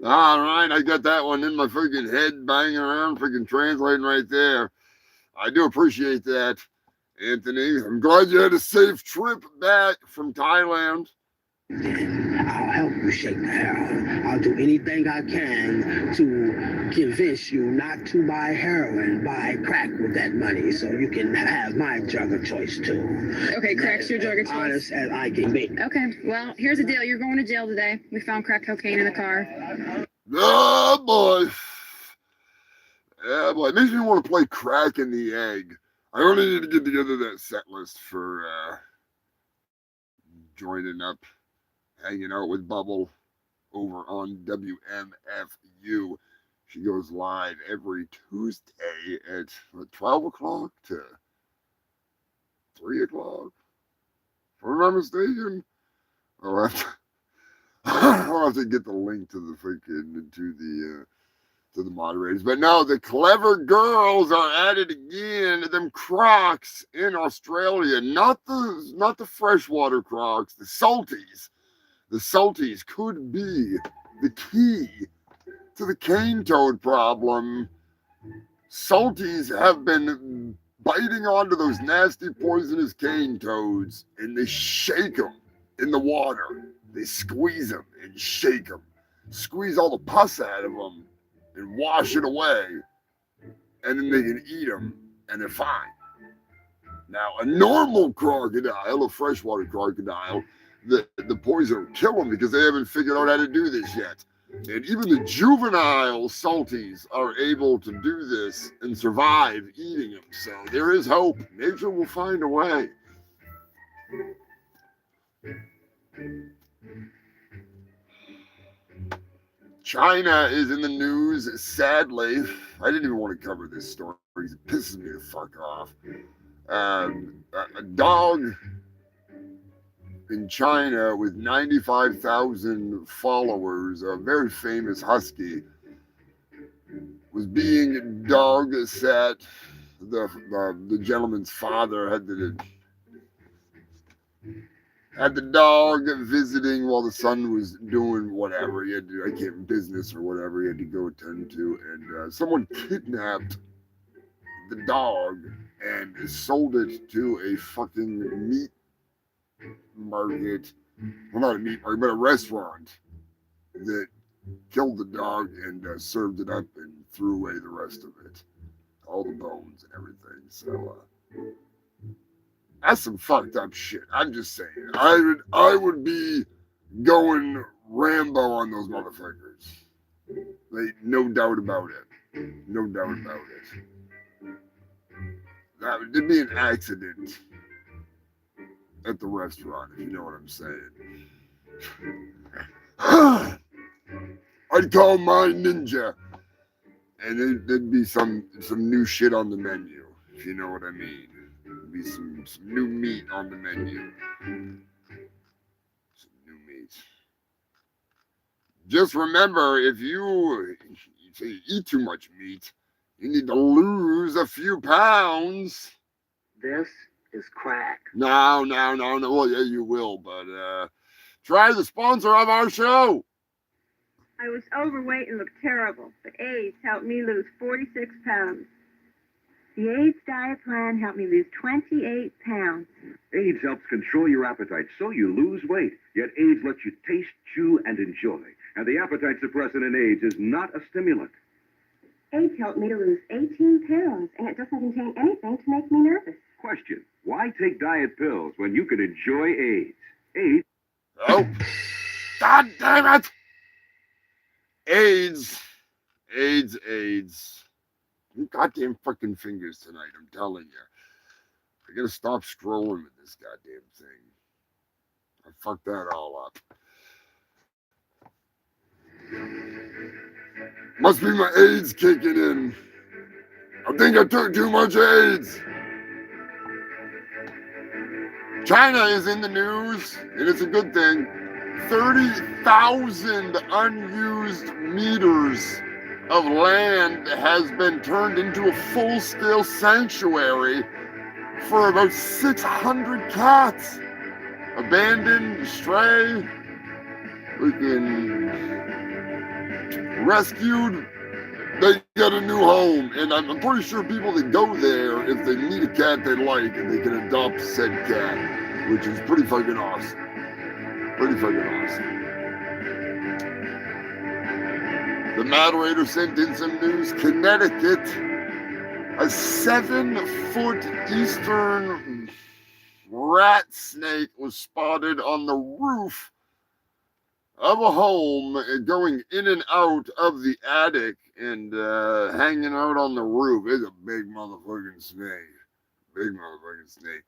All right, I got that one in my freaking head, banging around, freaking translating right there. I do appreciate that, Anthony. I'm glad you had a safe trip back from Thailand. I'll help you shake the heroin. I'll do anything I can to convince you not to buy heroin, buy crack with that money, so you can have my drug of choice too. Okay, crack's your drug of choice. Honest as I can be. Okay, well, here's the deal. You're going to jail today. We found crack cocaine in the car. Oh, boy. Yeah, boy. It makes me want to play Crack in the Egg. I only need to get together that set list for joining up, hanging out with Bubble over on WMFU. She goes live every Tuesday at 12 o'clock to 3 o'clock. If I'm not mistaken. I'll have to get the link to the freaking to the moderators. But no, the clever girls are at it again. Them crocs in Australia, not the freshwater crocs, the salties. The salties could be the key to the cane toad problem. Salties have been biting onto those nasty poisonous cane toads, and they shake them in the water. They squeeze them and shake them, squeeze all the pus out of them and wash it away, and then they can eat them and they're fine. Now, a normal crocodile, a freshwater crocodile, the poison will kill them because they haven't figured out how to do this yet. And even the juvenile salties are able to do this and survive eating them. So there is hope. Nature will find a way. China is in the news, sadly. I didn't even want to cover this story because it pisses me the fuck off. A dog in China with 95,000 followers, a very famous husky, was being dog sat. The gentleman's father had the dog visiting while the son was doing whatever he had to, I can't, business or whatever he had to go attend to, and someone kidnapped the dog and sold it to a fucking meat market, well, not a meat market, but a restaurant that killed the dog and served it up and threw away the rest of it, all the bones and everything. So that's some fucked up shit. I'm just saying, I would be going Rambo on those motherfuckers. Like, no doubt about it. No doubt about it. That would be an accident at the restaurant, if you know what I'm saying. I'd call mine Ninja, and there'd be some new shit on the menu, if you know what I mean. There'd be some new meat on the menu. Some new meat. Just remember, if you eat too much meat, you need to lose a few pounds. This is crack. No. Well, yeah, you will, but try the sponsor of our show. I was overweight and looked terrible, but AIDS helped me lose 46 pounds. The AIDS diet plan helped me lose 28 pounds. AIDS helps control your appetite so you lose weight. Yet AIDS lets you taste, chew, and enjoy. And the appetite suppressant in AIDS is not a stimulant. AIDS helped me to lose 18 pounds, and it doesn't contain anything to make me nervous. Question: why take diet pills when you can enjoy AIDS? AIDS. Oh, God damn it! AIDS. You goddamn fucking fingers tonight, I'm telling you. I gotta stop scrolling with this goddamn thing. I fucked that all up. Must be my AIDS kicking in. I think I took too much AIDS. China is in the news, and it's a good thing. 30,000 unused meters of land has been turned into a full-scale sanctuary for about 600 cats. Abandoned, stray, freaking rescued. They got a new home, and I'm pretty sure people that go there, if they meet a cat they like, they can adopt said cat, which is pretty fucking awesome. Pretty fucking awesome. The moderator sent in some news. Connecticut, a 7-foot eastern rat snake was spotted on the roof of a home, going in and out of the attic and hanging out on the roof. It's a big motherfucking snake. Big motherfucking snake.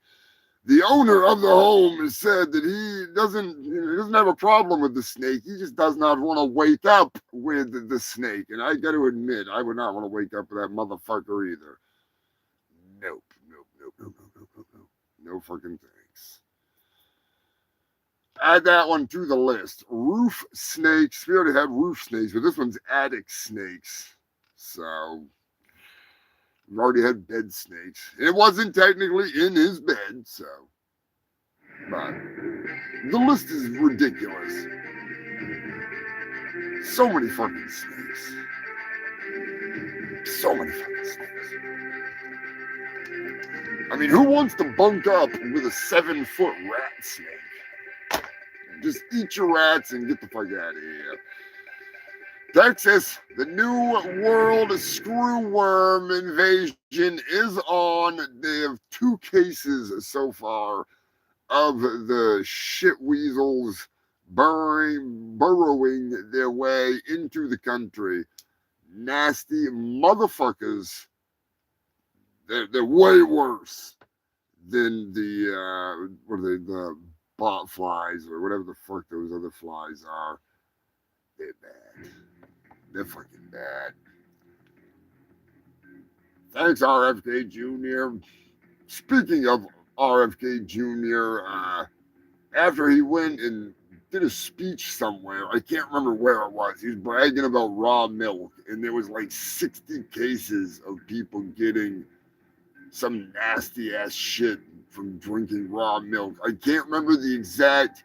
The owner of the home has said that he doesn't have a problem with the snake. He just does not want to wake up with the snake. And I got to admit, I would not want to wake up with that motherfucker either. Nope. No fucking thanks. Add that one to the list. Roof snakes. We already have roof snakes, but this one's attic snakes. So we've already had bed snakes. It wasn't technically in his bed, so. But the list is ridiculous. So many fucking snakes. So many fucking snakes. I mean, who wants to bunk up with a 7-foot rat snake? Just eat your rats and get the fuck out of here. Texas, the New World screwworm invasion is on. They have 2 cases so far of the shit weasels burrowing their way into the country. Nasty motherfuckers. They're way worse than the what are they, the bot flies or whatever the fuck those other flies are. They're bad. They're fucking bad. Thanks, RFK Jr. Speaking of RFK Jr., after he went and did a speech somewhere, I can't remember where it was, he was bragging about raw milk, and there was like 60 cases of people getting some nasty ass shit from drinking raw milk. I can't remember the exact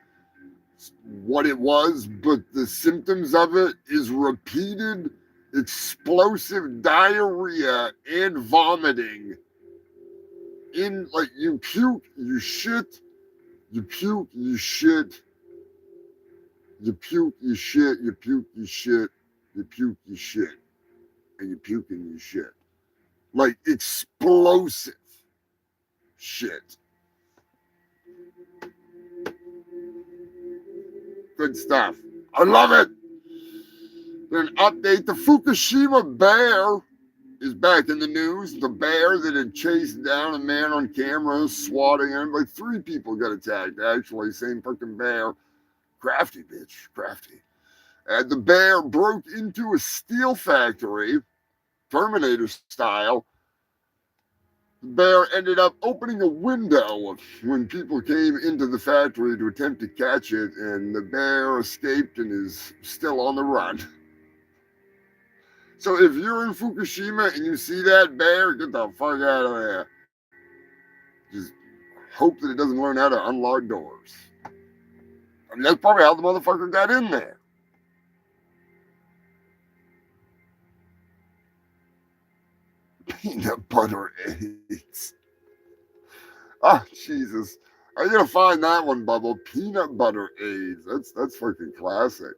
what it was, but the symptoms of it is repeated explosive diarrhea and vomiting. In like you puke, you shit, you puke, you shit, you puke, you shit, you puke, you shit, you puke, you shit, and you puke and you shit. Like explosive shit. Good stuff. I love it. Then update, the Fukushima bear is back in the news. The bear that had chased down a man on camera, swatting him. Like 3 people got attacked, actually. Same fucking bear. Crafty bitch. Crafty. And the bear broke into a steel factory, Terminator style. The bear ended up opening a window when people came into the factory to attempt to catch it, and the bear escaped and is still on the run. So if you're in Fukushima and you see that bear, get the fuck out of there. Just hope that it doesn't learn how to unlock doors. I mean, that's probably how the motherfucker got in there. Peanut butter eggs. Oh, Jesus. Are you gonna find that one, Bubble? Peanut butter eggs. That's fucking classic.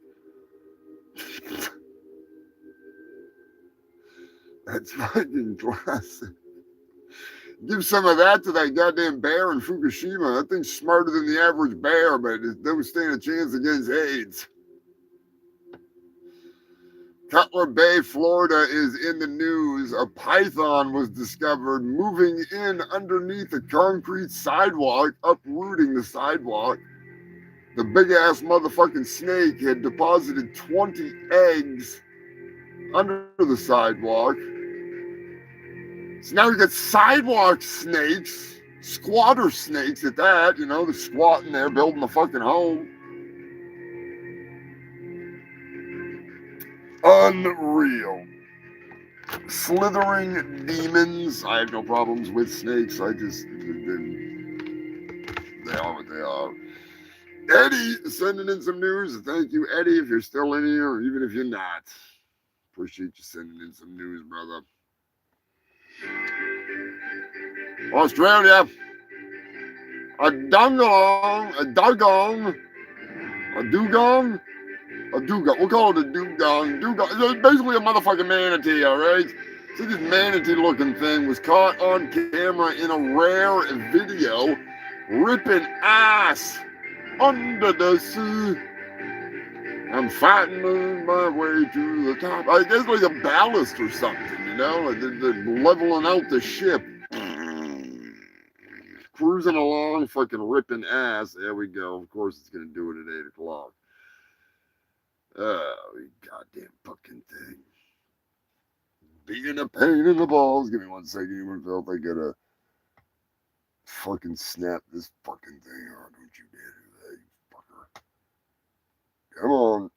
That's fucking classic. Give some of that to that goddamn bear in Fukushima. That thing's smarter than the average bear, but it don't stand a chance against AIDS. Cutler Bay, Florida is in the news. A python was discovered moving in underneath a concrete sidewalk, uprooting the sidewalk. The big-ass motherfucking snake had deposited 20 eggs under the sidewalk. So now we got sidewalk snakes, squatter snakes at that, you know, they're squatting there building a fucking home. Unreal. Slithering demons. I have no problems with snakes. They are what they are. Eddie sending in some news. Thank you, Eddie, if you're still in here, or even if you're not. Appreciate you sending in some news, brother. Australia. A dugong. We'll call it a dugong. It's basically a motherfucking manatee, all right? So this manatee-looking thing was caught on camera in a rare video ripping ass under the sea. I'm fighting my way to the top. I guess like a ballast or something, you know? Like they're leveling out the ship. Cruising along, fucking ripping ass. There we go. Of course it's going to do it at 8 o'clock. Oh, you goddamn fucking thing. Being a pain in the balls. Give me 1 second, human filth. I gotta fucking snap this fucking thing on. Don't you dare do that, you fucker. Come on.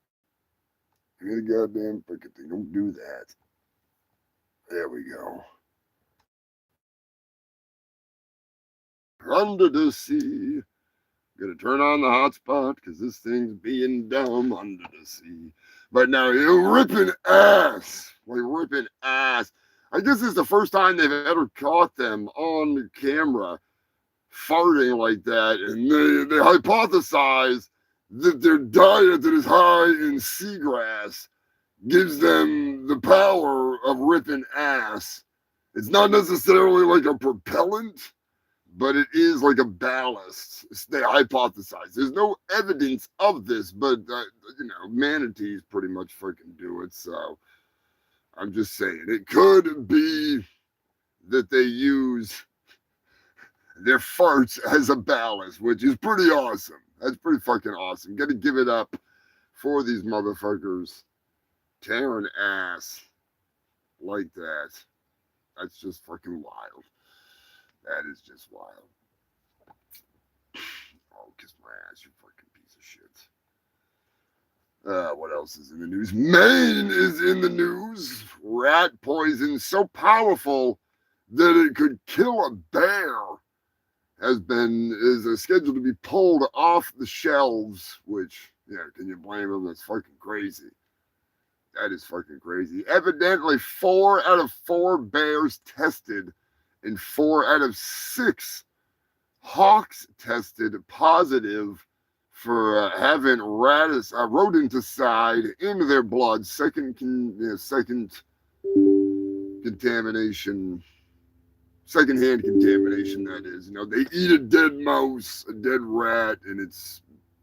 Give me the goddamn fucking thing. Don't do that. There we go. Under the sea. Gonna turn on the hotspot because this thing's being dumb under the sea. But now you're ripping ass. Like ripping ass. I guess it's the first time they've ever caught them on camera farting like that. And they hypothesize that their diet that is high in seagrass gives them the power of ripping ass. It's not necessarily like a propellant, but it is like a ballast. They hypothesize. There's no evidence of this, but manatees pretty much freaking do it. So I'm just saying it could be that they use their farts as a ballast, which is pretty awesome. That's pretty fucking awesome. Got to give it up for these motherfuckers tearing ass like that. That's just fucking wild. That is just wild. Oh, kiss my ass, you fucking piece of shit. What else is in the news? Maine is in the news. Rat poison so powerful that it could kill a bear is scheduled to be pulled off the shelves, which, can you blame them? That's fucking crazy. That is fucking crazy. Evidently, 4 out of 4 bears tested and 4 out of 6 hawks tested positive for having rodenticide in their blood. Second contamination. Secondhand contamination, that is. They eat a dead mouse, a dead rat, and it's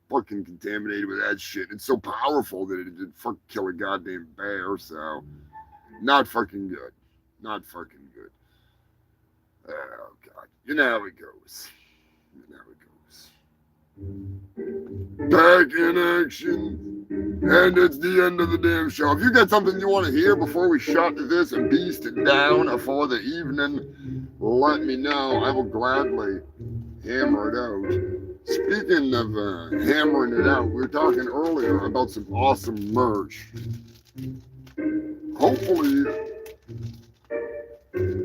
fucking contaminated with that shit. It's so powerful that it did fucking kill a goddamn bear, so not fucking good. Not fucking good. Oh, God. You know how it goes. Back in action. And it's the end of the damn show. If you got something you want to hear before we shut this beast down for the evening, let me know. I will gladly hammer it out. Speaking of hammering it out, we were talking earlier about some awesome merch. Hopefully,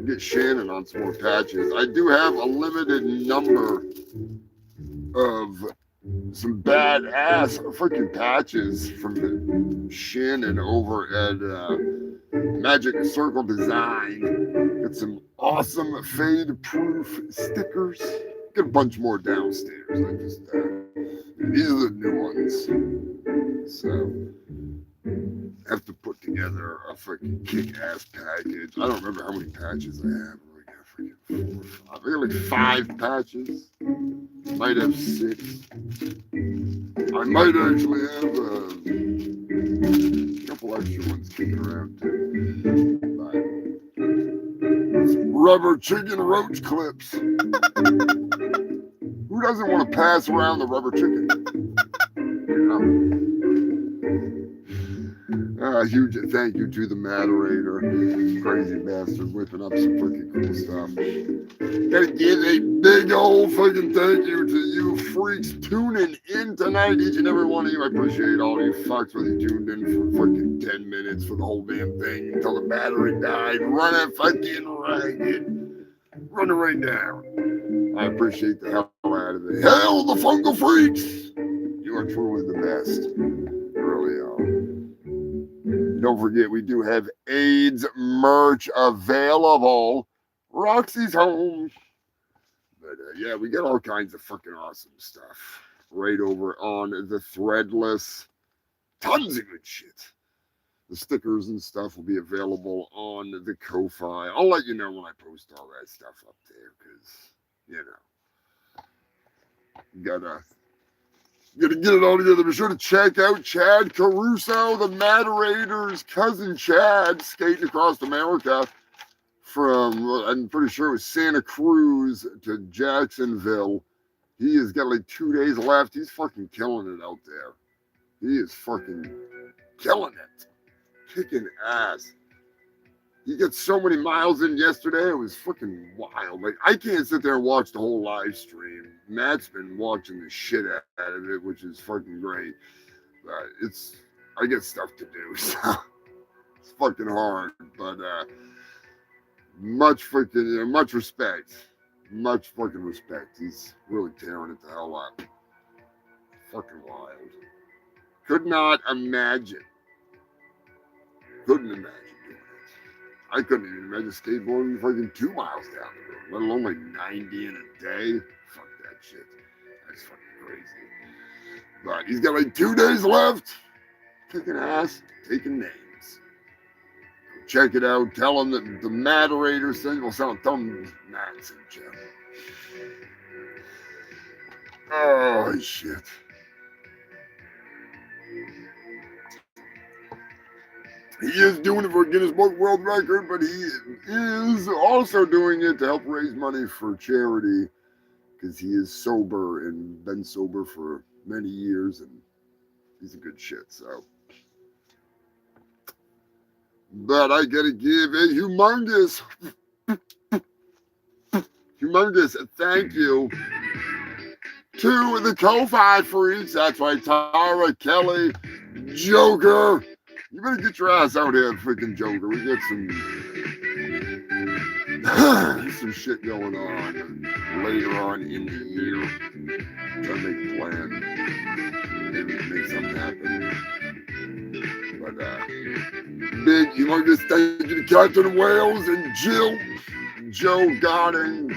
get Shannon on some more patches. I do have a limited number of some badass freaking patches from Shannon over at Magic Circle Design. Got some awesome fade-proof stickers. Got a bunch more downstairs. These are the new ones. So, have to put together a freaking kick-ass package. I don't remember how many patches I have. I got like 5 patches. Might have 6. I might actually have a couple extra ones kicking around too. Rubber chicken roach clips. Who doesn't want to pass around the rubber chicken? Huge thank you to the moderator. Crazy bastard whipping up some freaking cool stuff. Gotta give a big old fucking thank you to you freaks tuning in tonight. Each and every one of you. I appreciate all you fucks whether you tuned in for fucking 10 minutes for the whole damn thing until the battery died. Run it fucking ragged. Run it right down. I appreciate the hell out of it. Hell, the fungal freaks! You are truly the best. You really are. Don't forget, we do have AIDS merch available. Roxy's home. But yeah, we got all kinds of fucking awesome stuff right over on the Threadless. Tons of good shit. The stickers and stuff will be available on the Ko-Fi. I'll let you know when I post all that stuff up there because, gotta get it all together. Be sure to check out Chad Caruso, the moderator's cousin Chad, skating across America from, I'm pretty sure it was Santa Cruz to Jacksonville. He has got like 2 days left. He's fucking killing it out there. He is fucking killing it. Kicking ass. He got so many miles in yesterday. It was fucking wild. Like, I can't sit there and watch the whole live stream. Matt's been watching the shit out of it, which is fucking great. But I got stuff to do, so it's fucking hard. But much respect. Much fucking respect. He's really tearing it the hell up. Fucking wild. Could not imagine. Couldn't imagine doing it. I couldn't even imagine skateboarding fucking 2 miles down the road, let alone like 90 in a day. Fuck that shit. That's fucking crazy. But he's got like 2 days left. Kicking ass, taking names. Check it out. Tell them that the moderator sent. Well, tell them Matt sent you. Oh shit. He is doing it for a Guinness Book World Record, but he is also doing it to help raise money for charity because he is sober and been sober for many years, and he's a good shit. So, but I gotta give a humongous thank you to the Ko-Fi freaks. That's right, Tara, Kelly, Joker. You better get your ass out here, freaking Joker. We get some shit going on later on in the year. Trying to make a plan. Maybe make something happen. But big humongous thank you to Captain Wales and Jill, Joe Godding,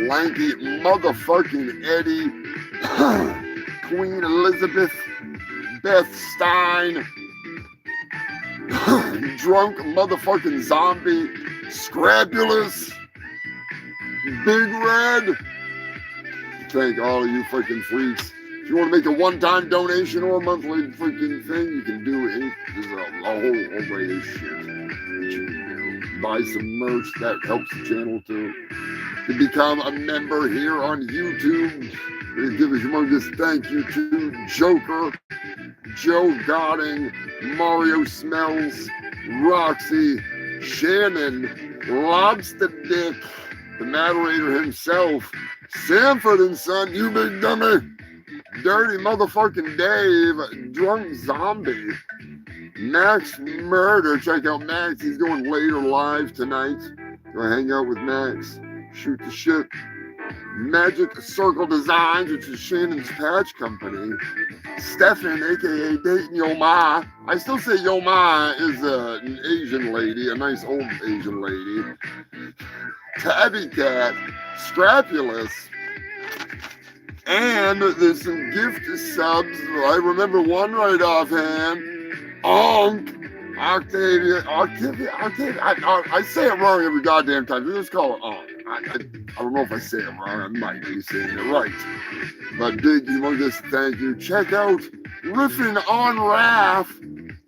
Lanky motherfucking Eddie, Queen Elizabeth, Beth Stein, drunk motherfucking zombie, Scrapulous, Big Red. Thank all of you freaking freaks. If you want to make a one-time donation or a monthly freaking thing, you can do it. There's a whole array of shit that you can do. Buy some merch, that helps the channel too. To become a member here on YouTube, we give a humongous thank you to Joker, Joe Godding, Mario Smells, Roxy, Shannon, Lobster Dick, the moderator himself, Sanford and Son, you big dummy, Dirty motherfucking Dave, Drunk Zombie, Max Murder. Check out Max, he's going later live tonight. Go hang out with Max, shoot the shit. Magic Circle Designs, which is Shannon's patch company. Stefan, aka Dayton Yo Ma. I still say Yo Ma is an Asian lady, a nice old Asian lady. Tabby Cat, Scrapulous, and there's some gift subs. I remember one right offhand. Octavia. I say it wrong every goddamn time. You just call it Onk. I don't know if I say it wrong. I might be saying it right. But big humongous thank you. Check out Riffin' on Raff.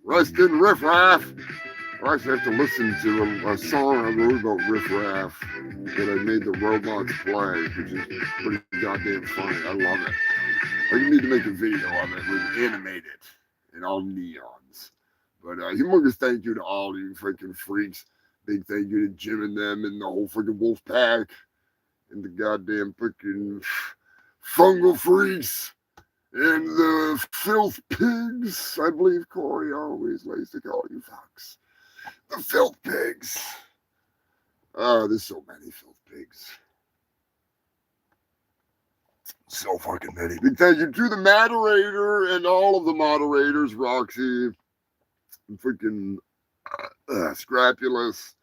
Rest in Riff Raff. I actually have to listen to a song I wrote about Riff Raff that I made the robots play, which is pretty goddamn funny. I love it. I need to make a video of it with animate it in all neons. But humongous thank you to all you freaking freaks. Big thank you to Jim and them and the whole freaking wolf pack and the goddamn freaking fungal freaks and the filth pigs. I believe Corey always likes to call you fucks. The filth pigs. There's so many filth pigs. So fucking many. Big thank you to the moderator and all of the moderators, Roxy, freaking Scrapulous,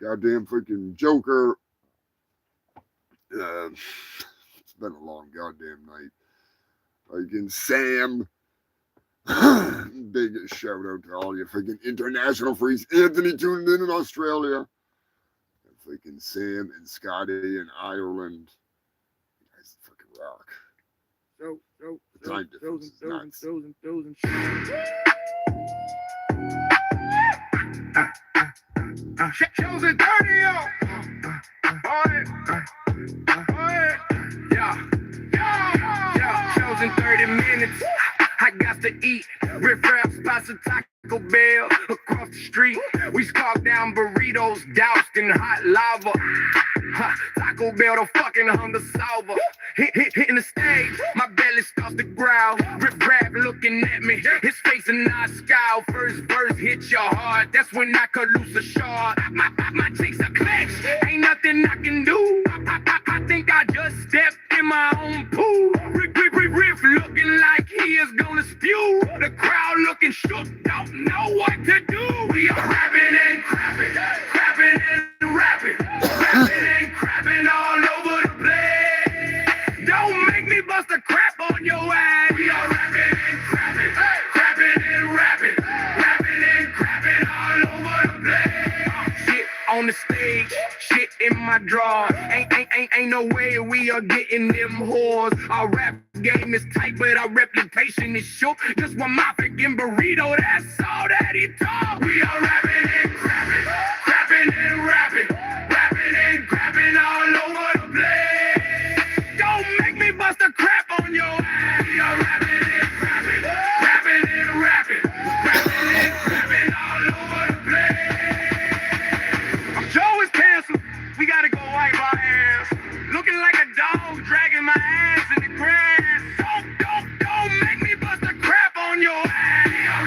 goddamn freaking Joker. It's been a long goddamn night. Freaking Sam. Big shout out to all you freaking international freaks. Anthony tuned in Australia. And freaking Sam and Scotty in Ireland. You guys freaking rock. The time difference is nuts. Chosen 30, yo. Yeah. Chosen 30 minutes. I got to eat. Riff Raff spots a Taco Bell across the street. We scarfed down burritos doused in hot lava. Taco Bell, the fucking Honda Salva. Hitting the stage, my belly starts to growl. Riff Raff looking at me, his face a nice scowl. First verse hit your heart, that's when I could lose a shard. My cheeks are clenched, ain't nothing I can do. I think I just stepped in my own pool. Riff looking like he is gonna spew. The crowd looking shook, don't know what to do. We are rapping and crapping, crapping and rapping, rapping and crapping all over the place. Don't make me bust a crap on your ass. We are rapping and crapping, crapping and rapping, rapping and crapping we are getting them whores. Our rap game is tight, but our reputation is short. Just one my freaking burrito, that's all that he taught. We are rapping and crapping, crapping and rapping, rapping and crapping all over the place. Don't make me bust a crap on your ass. We are rapping and crapping, crapping and rapping, rapping and crapping all over the place. Joe is canceled. We gotta go wipe our ass. Looking like a dog dragging my ass in the grass. Don't make me bust a crap on your ass. We are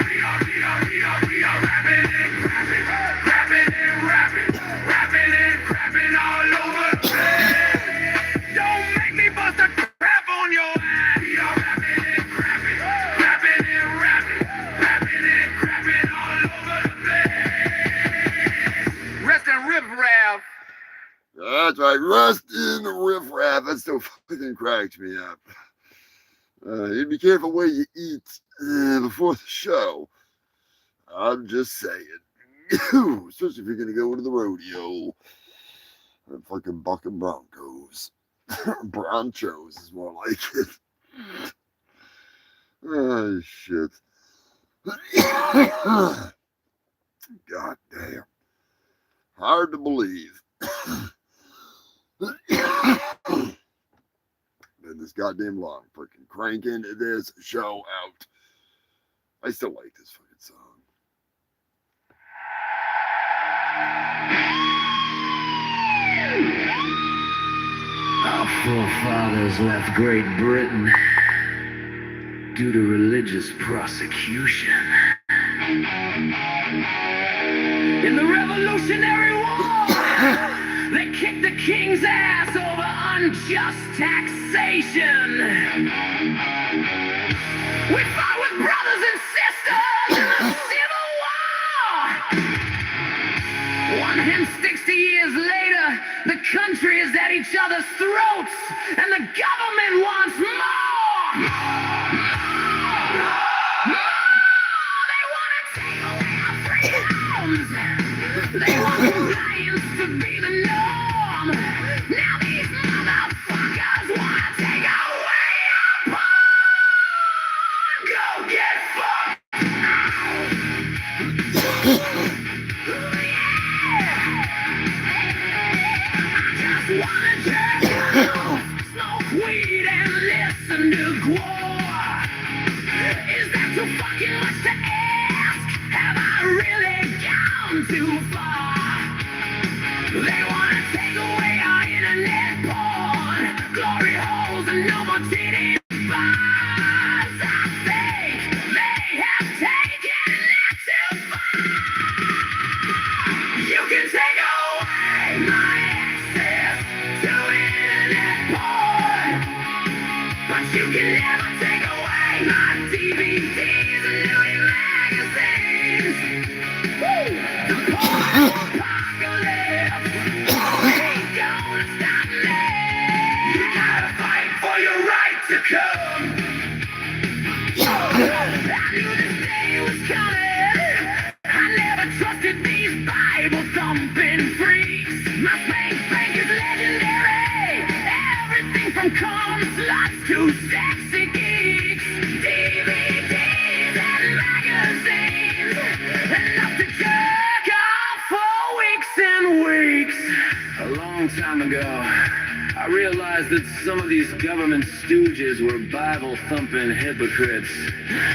rapping and crapping, rapping and rapping, rapping and crapping all over the place. Don't make me bust a crap on your ass. We are rapping and crapping, rapping and rapping, rapping and crapping all over the place. Rest and rip raff. That's right, rust in the riffraff. That still fucking cracks me up. You be careful where you eat before the show. I'm just saying. Especially if you're gonna go to the rodeo. Fucking bucking Broncos. Bronchos is more like it. Oh, shit. God damn. Hard to believe. Been this goddamn long freaking cranking this show out. I still like this fucking song. Our forefathers left Great Britain due to religious prosecution. In the Revolutionary War, they kicked the king's ass over unjust taxation. We fought with brothers and sisters in the Civil War. 160 years later, the country is at each other's throats, and the government wants more. They want to take away our freedoms. They want compliance to be the norm. Now these motherfuckers want to take away our bond. Go get fucked. Just wanna jerk off, smoke weed and listen to Gwar. Is that too fucking much to ask? Have I really gone too far? They wanna take away our internet porn, glory holes and no more titty bars. I think they have taken it too far. You can take away my access to internet porn, but you can never take away my DVDs and nudie magazines. Woo! The porn apocalypse ain't gonna stop me. You gotta fight for your right to come. I knew this day was coming. I never trusted these Bible-thumping freaks. My spank bank is legendary. Everything from corn sluts to sexy geeks. DVDs and magazines. Enough to jerk off for weeks and weeks. A long time ago, I realized that some of these government stooges were Bible-thumping hypocrites.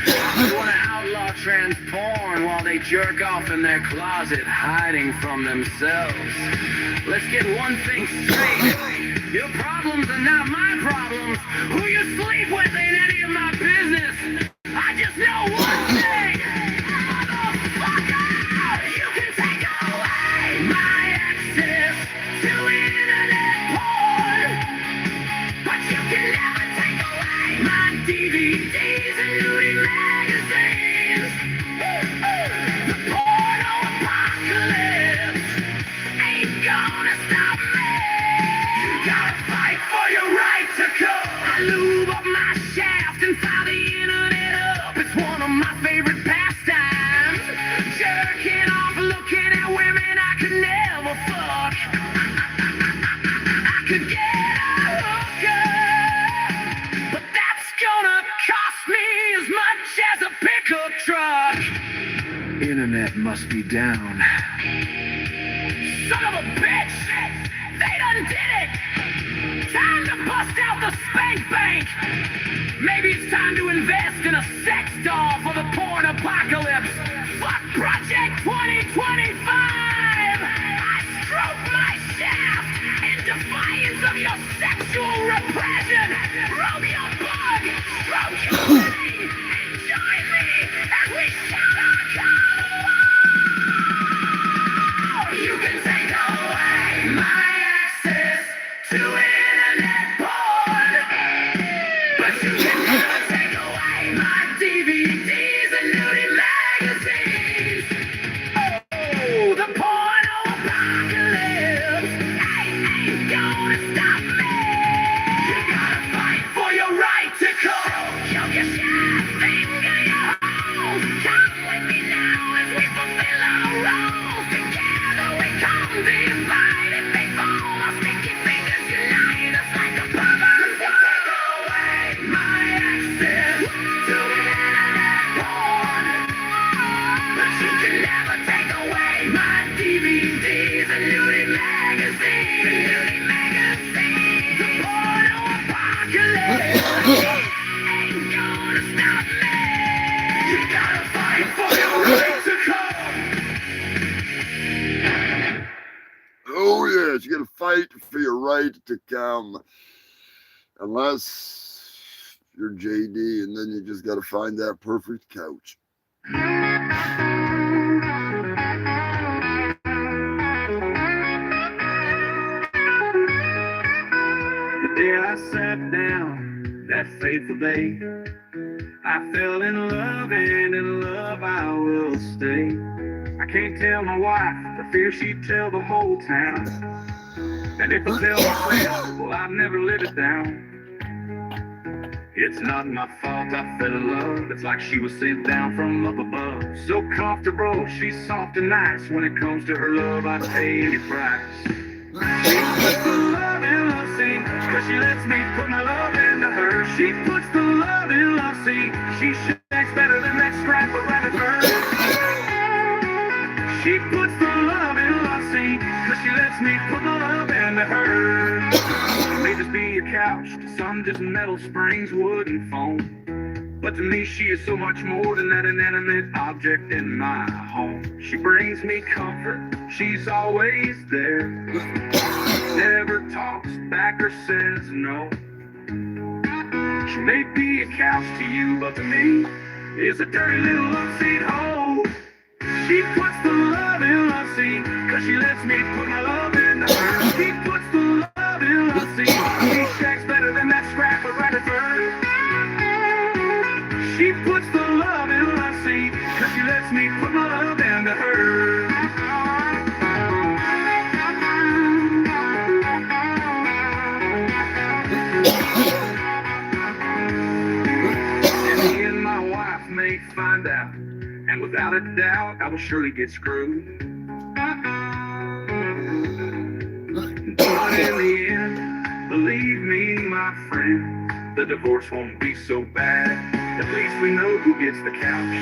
They want to outlaw trans porn while they jerk off in their closet, hiding from themselves. Let's get one thing straight. Your problems are not my problems. Who you sleep with ain't any of my business. I just know one thing. Motherfucker, you can take away my access to internet porn, but you can never take away my DVDs and nudie magazines. The porno apocalypse ain't gonna stop me. You gotta fight for your right to come. I lube up my shaft and fire the internet up. It's one of my favorite pastimes. Jerking off, looking at women I could never fuck. I could get a hook internet must be down. Son of a bitch! They done did it! Time to bust out the spank bank! Maybe it's time to invest in a sex doll for the porn apocalypse! Fuck Project 2025! I stroke my shaft in defiance of your sexual repression! Romeo Bug, stroke your body! Join me as we shout our call! You can take away my access to internet porn, but you can never take away my DVDs and nudie magazines. Oh, the porno apocalypse ain't gonna stop me. You gotta fight for your right to call. Choke your shaft, finger your holes. Come with me now as we fulfill our roles. Together we come divided before our sticky fingers unite us like a pervert. Take away my access to internet porn, but you can never take away my DVDs and nudie magazines. The nudie magazines. The porno apocalypse ain't gonna stop me. You gotta fight for your right to come. Oh yes, you gotta fight for your right to come. Unless you're JD, and then you just gotta find that perfect couch. The day I sat down, that fateful day, I fell in love, and in love I will stay. I can't tell my wife, for fear she'd tell the whole town. And if I tell my friends, well, I'd never live it down. It's not my fault I fell in love. It's like she was sent down from up above. So comfortable, she's soft and nice. When it comes to her love, I'd pay any price. She puts the love in love scene, cause she lets me put my love into her. She puts the love in love scene. She shakes better than that scrap of rabbit fur. She puts the love in love scene, cause she lets me put my love into her. It may just be a couch, to some just metal springs, wood and foam. But to me she is so much more than that inanimate object in my home. She brings me comfort, she's always there. Never talks back or says no. She may be a couch to you, but to me is a dirty little love seat hole. She puts the love in love scene, cause she lets me put my love into her. She puts the love in love scene. She shakes better than that scrap of rabbit fur. She puts the love in love scene, cause she lets me put my love into her. And me and my wife may find out, and without a doubt, I will surely get screwed. But in the end, believe me, my friend, the divorce won't be so bad. At least we know who gets the couch.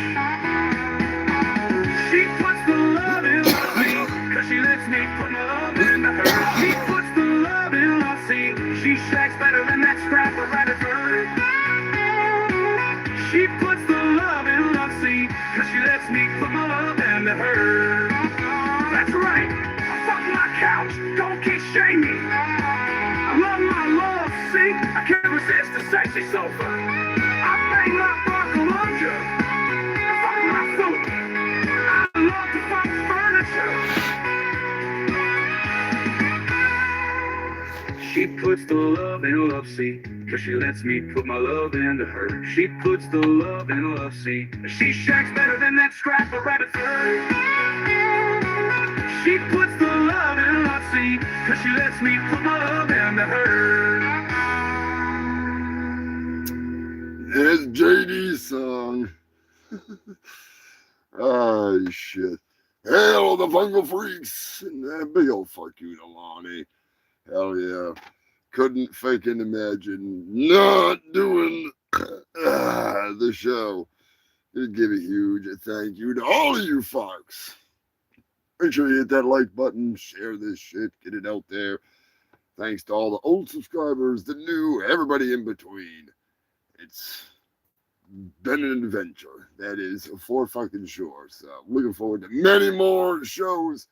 She puts the love in love scene, cause she lets me put my love into her. She puts the love in love scene. She shakes better than that scrap of rabbit fur. She puts the love in love scene, cause she lets me put my love into her. That's right, I fuck my couch, don't keep shaming. I love my love, see, I can't resist a sexy sofa. I bang my buckle under, I fuck my foot. I love to fuck furniture. She puts the love in love scene, cause she lets me put my love into her. She puts the love in love scene. She shakes better than that scrap of rabbit fur. She puts the love in love scene, cause she lets me put my love into her. It's JD's song. Oh, shit. Hell, the fungal freaks. And that big old fuck you to Lonnie. Hell yeah. Couldn't fucking imagine not doing the show Just give a huge thank you to all of you folks. Make sure you hit that like button, share this shit, get it out there. Thanks to all the old subscribers, the new, everybody in between. It's been an adventure. That is for fucking sure. So looking forward to many more shows,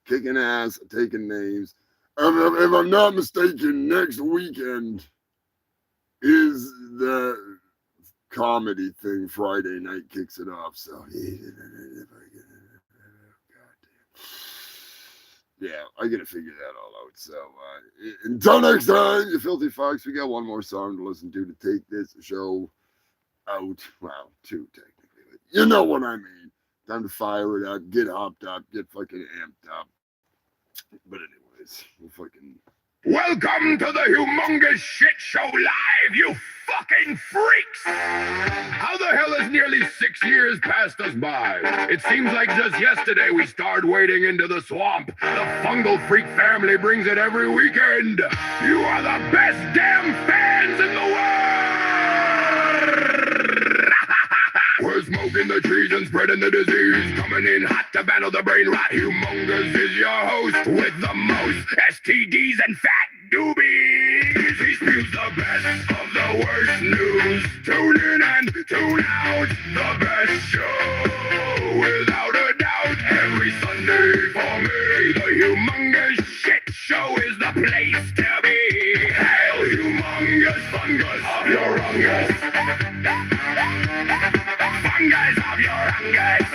kicking ass, taking names. If I'm not mistaken, next weekend is the comedy thing. Friday night kicks it off. So yeah, I gotta figure that all out. So until next time, you filthy fucks, we got one more song to listen to take this show out. Well, two technically, but you know what I mean. Time to fire it up, get hopped up, get fucking amped up. But anyways, we'll fucking. Welcome to the Humongous Shit Show Live, you fucking freaks! How the hell has nearly 6 years passed us by? It seems like just yesterday we started wading into the swamp. The Fungal Freak family brings it every weekend. You are the best damn fans in the world! We're smoking the trees and spreading the disease. Coming in hot to battle the brain rot. Humongous is your host with the most STDs and fat doobies. He spews the best of the worst news. Tune in and tune out. The best show, without a doubt. Every Sunday for me, the Humongous Shit Show is the place to be. Hail Humongous Fungus of your Humongous. Fungus of your Humongous.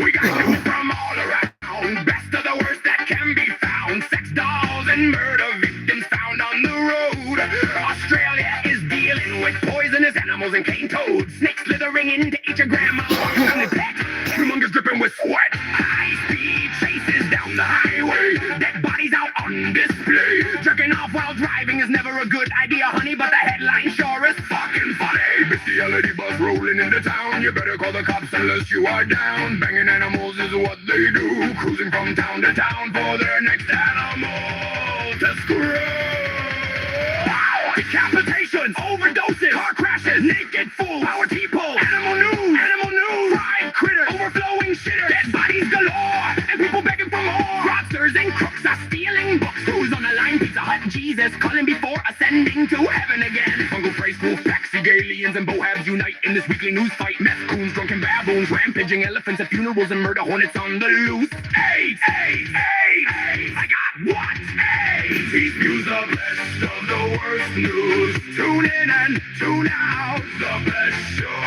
We got news from all around. Best of the worst that can be found. Sex dolls and murder victims found on the road. Australia is dealing with poisonous animals and cane toads. Snakes slithering into each of grandma's family pet. Humongous dripping with sweat. High-speed chases down the highway. Dead bodies out on display. Jerking off while driving is never a good idea, honey, but the headline sure is fucking funny. Bestiality bus rolling into town. You better call the cops unless you are down. Banging animals is what they do. Cruising from town to town for their next animal to screw. Decapitations, overdoses, car crashes, naked fools, power people, animal news, fried critters, overflowing shitters, dead bodies galore, and people begging for more. Fraudsters and crooks are stealing books. Who's on the line? Pizza Hut, Jesus, calling before ascending to heaven again. Fungal phrase, wolf packs, aliens and bohabs unite in this weekly news fight. Meth coons, drunken baboons, rampaging elephants at funerals and murder hornets on the loose. AIDS, AIDS, AIDS, I got what? AIDS. He spews the best of the worst news. Tune in and tune out. The best show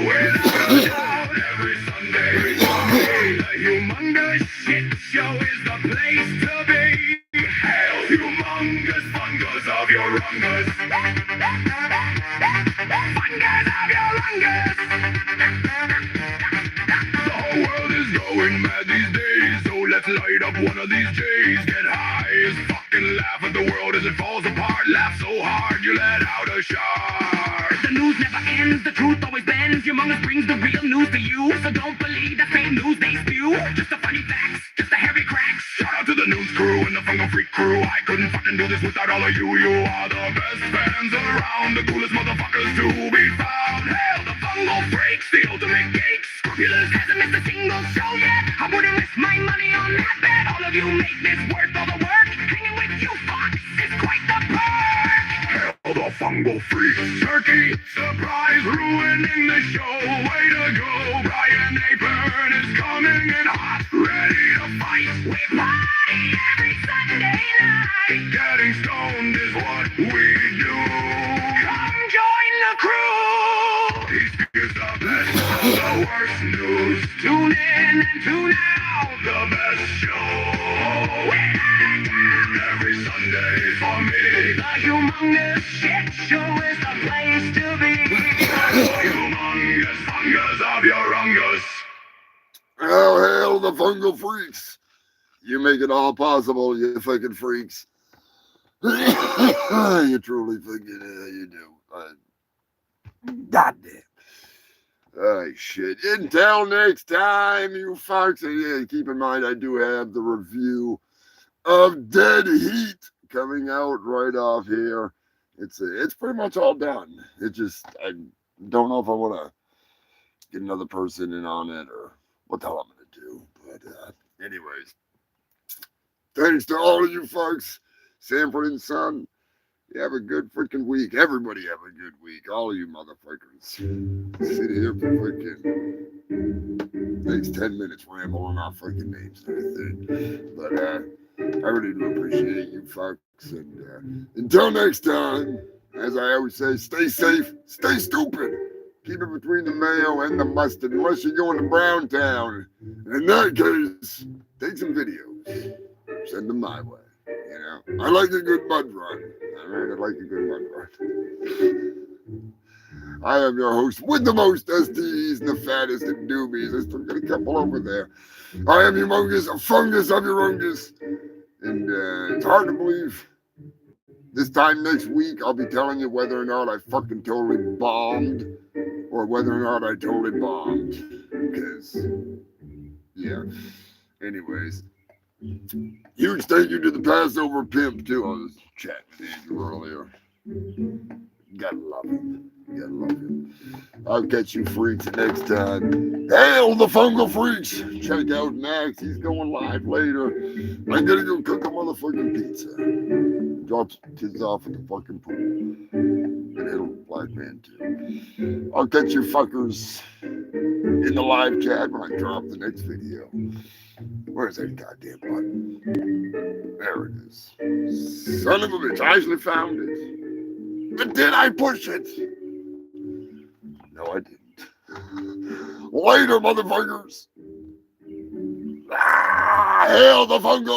without a doubt. Every Sunday for me, the Humongous Shit Show is the place to be. Hail Humongous Fungus of your Humongous. Fungus of your Humongous. The whole world is going mad these days, so let's light up one of these J's. Get high as fucking laugh at the world as it falls apart. Laugh so hard you let out a shard. The news never ends, the truth always bends. Humongous brings the real news to you, so don't believe the fake news they spew. Just the funny facts, just the heavy cracks. Shout out to the news crew and the Fungal Freak crew. I couldn't fucking do this without all of you. You are the best fans around, the coolest motherfuckers to be found. Hail the Fungal Freaks, the ultimate geeks. Scrupulous hasn't missed a single show yet. I wouldn't risk my money on that bet. All of you make this worth all the work. Hanging with you fucks is quite the perk. Hail the Fungal Freaks. Turkey, surprise, ruining the show. Way to go. Brian Apern is coming in hot. Ready to fight. We party every Sunday night. Getting stoned is what we do. Come join the crew. He spews the best of the worst news. Tune in and tune out. The best show. Every Sunday for me. The Humongous Shit Show is the place to be. The Humongous Fungus of your Humongous. Oh, hail the Fungal Freaks. You make it all possible, you fucking freaks. You truly fucking, you do. Goddamn. Oh, shit. Until next time, you fucks. And yeah, keep in mind, I do have the review of Dead Heat coming out right off here. It's pretty much all done. It just, Don't know if I want to get another person in on it or what the hell I'm going to do. But anyways, thanks to all of you folks, Sanford and Son. You have a good freaking week. Everybody have a good week. All of you motherfuckers. Sit here for freaking next 10 minutes rambling off freaking names and everything. But I really do appreciate you folks. And until next time, as I always say, stay safe, stay stupid. Keep it between the mayo and the mustard, unless you're going to Brown Town. And in that case, take some videos. Send them my way. You know, I like a good mud run. I really like a good mud run. I am your host with the most STDs and the fattest and doobies. I still got a couple over there. I am Humongous, a fungus of Humongous. And it's hard to believe. This time next week, I'll be telling you whether or not I fucking totally bombed or whether or not I totally bombed. Because, yeah. Anyways. Huge thank you to the Passover pimp, too. I was chatting with Andrew earlier. You gotta love him. You gotta love him. I'll catch you freaks next time. Hail the fungal freaks! Check out Max. He's going live later. I'm gonna go cook a motherfucking pizza. Drop kids off at the fucking pool. And it'll black man too. I'll catch you fuckers in the live chat when I drop the next video. Where's that goddamn button? There it is. Son of a bitch, I actually found it. But did I push it? No, I didn't. Later, motherfuckers. Ah, hail the fungal.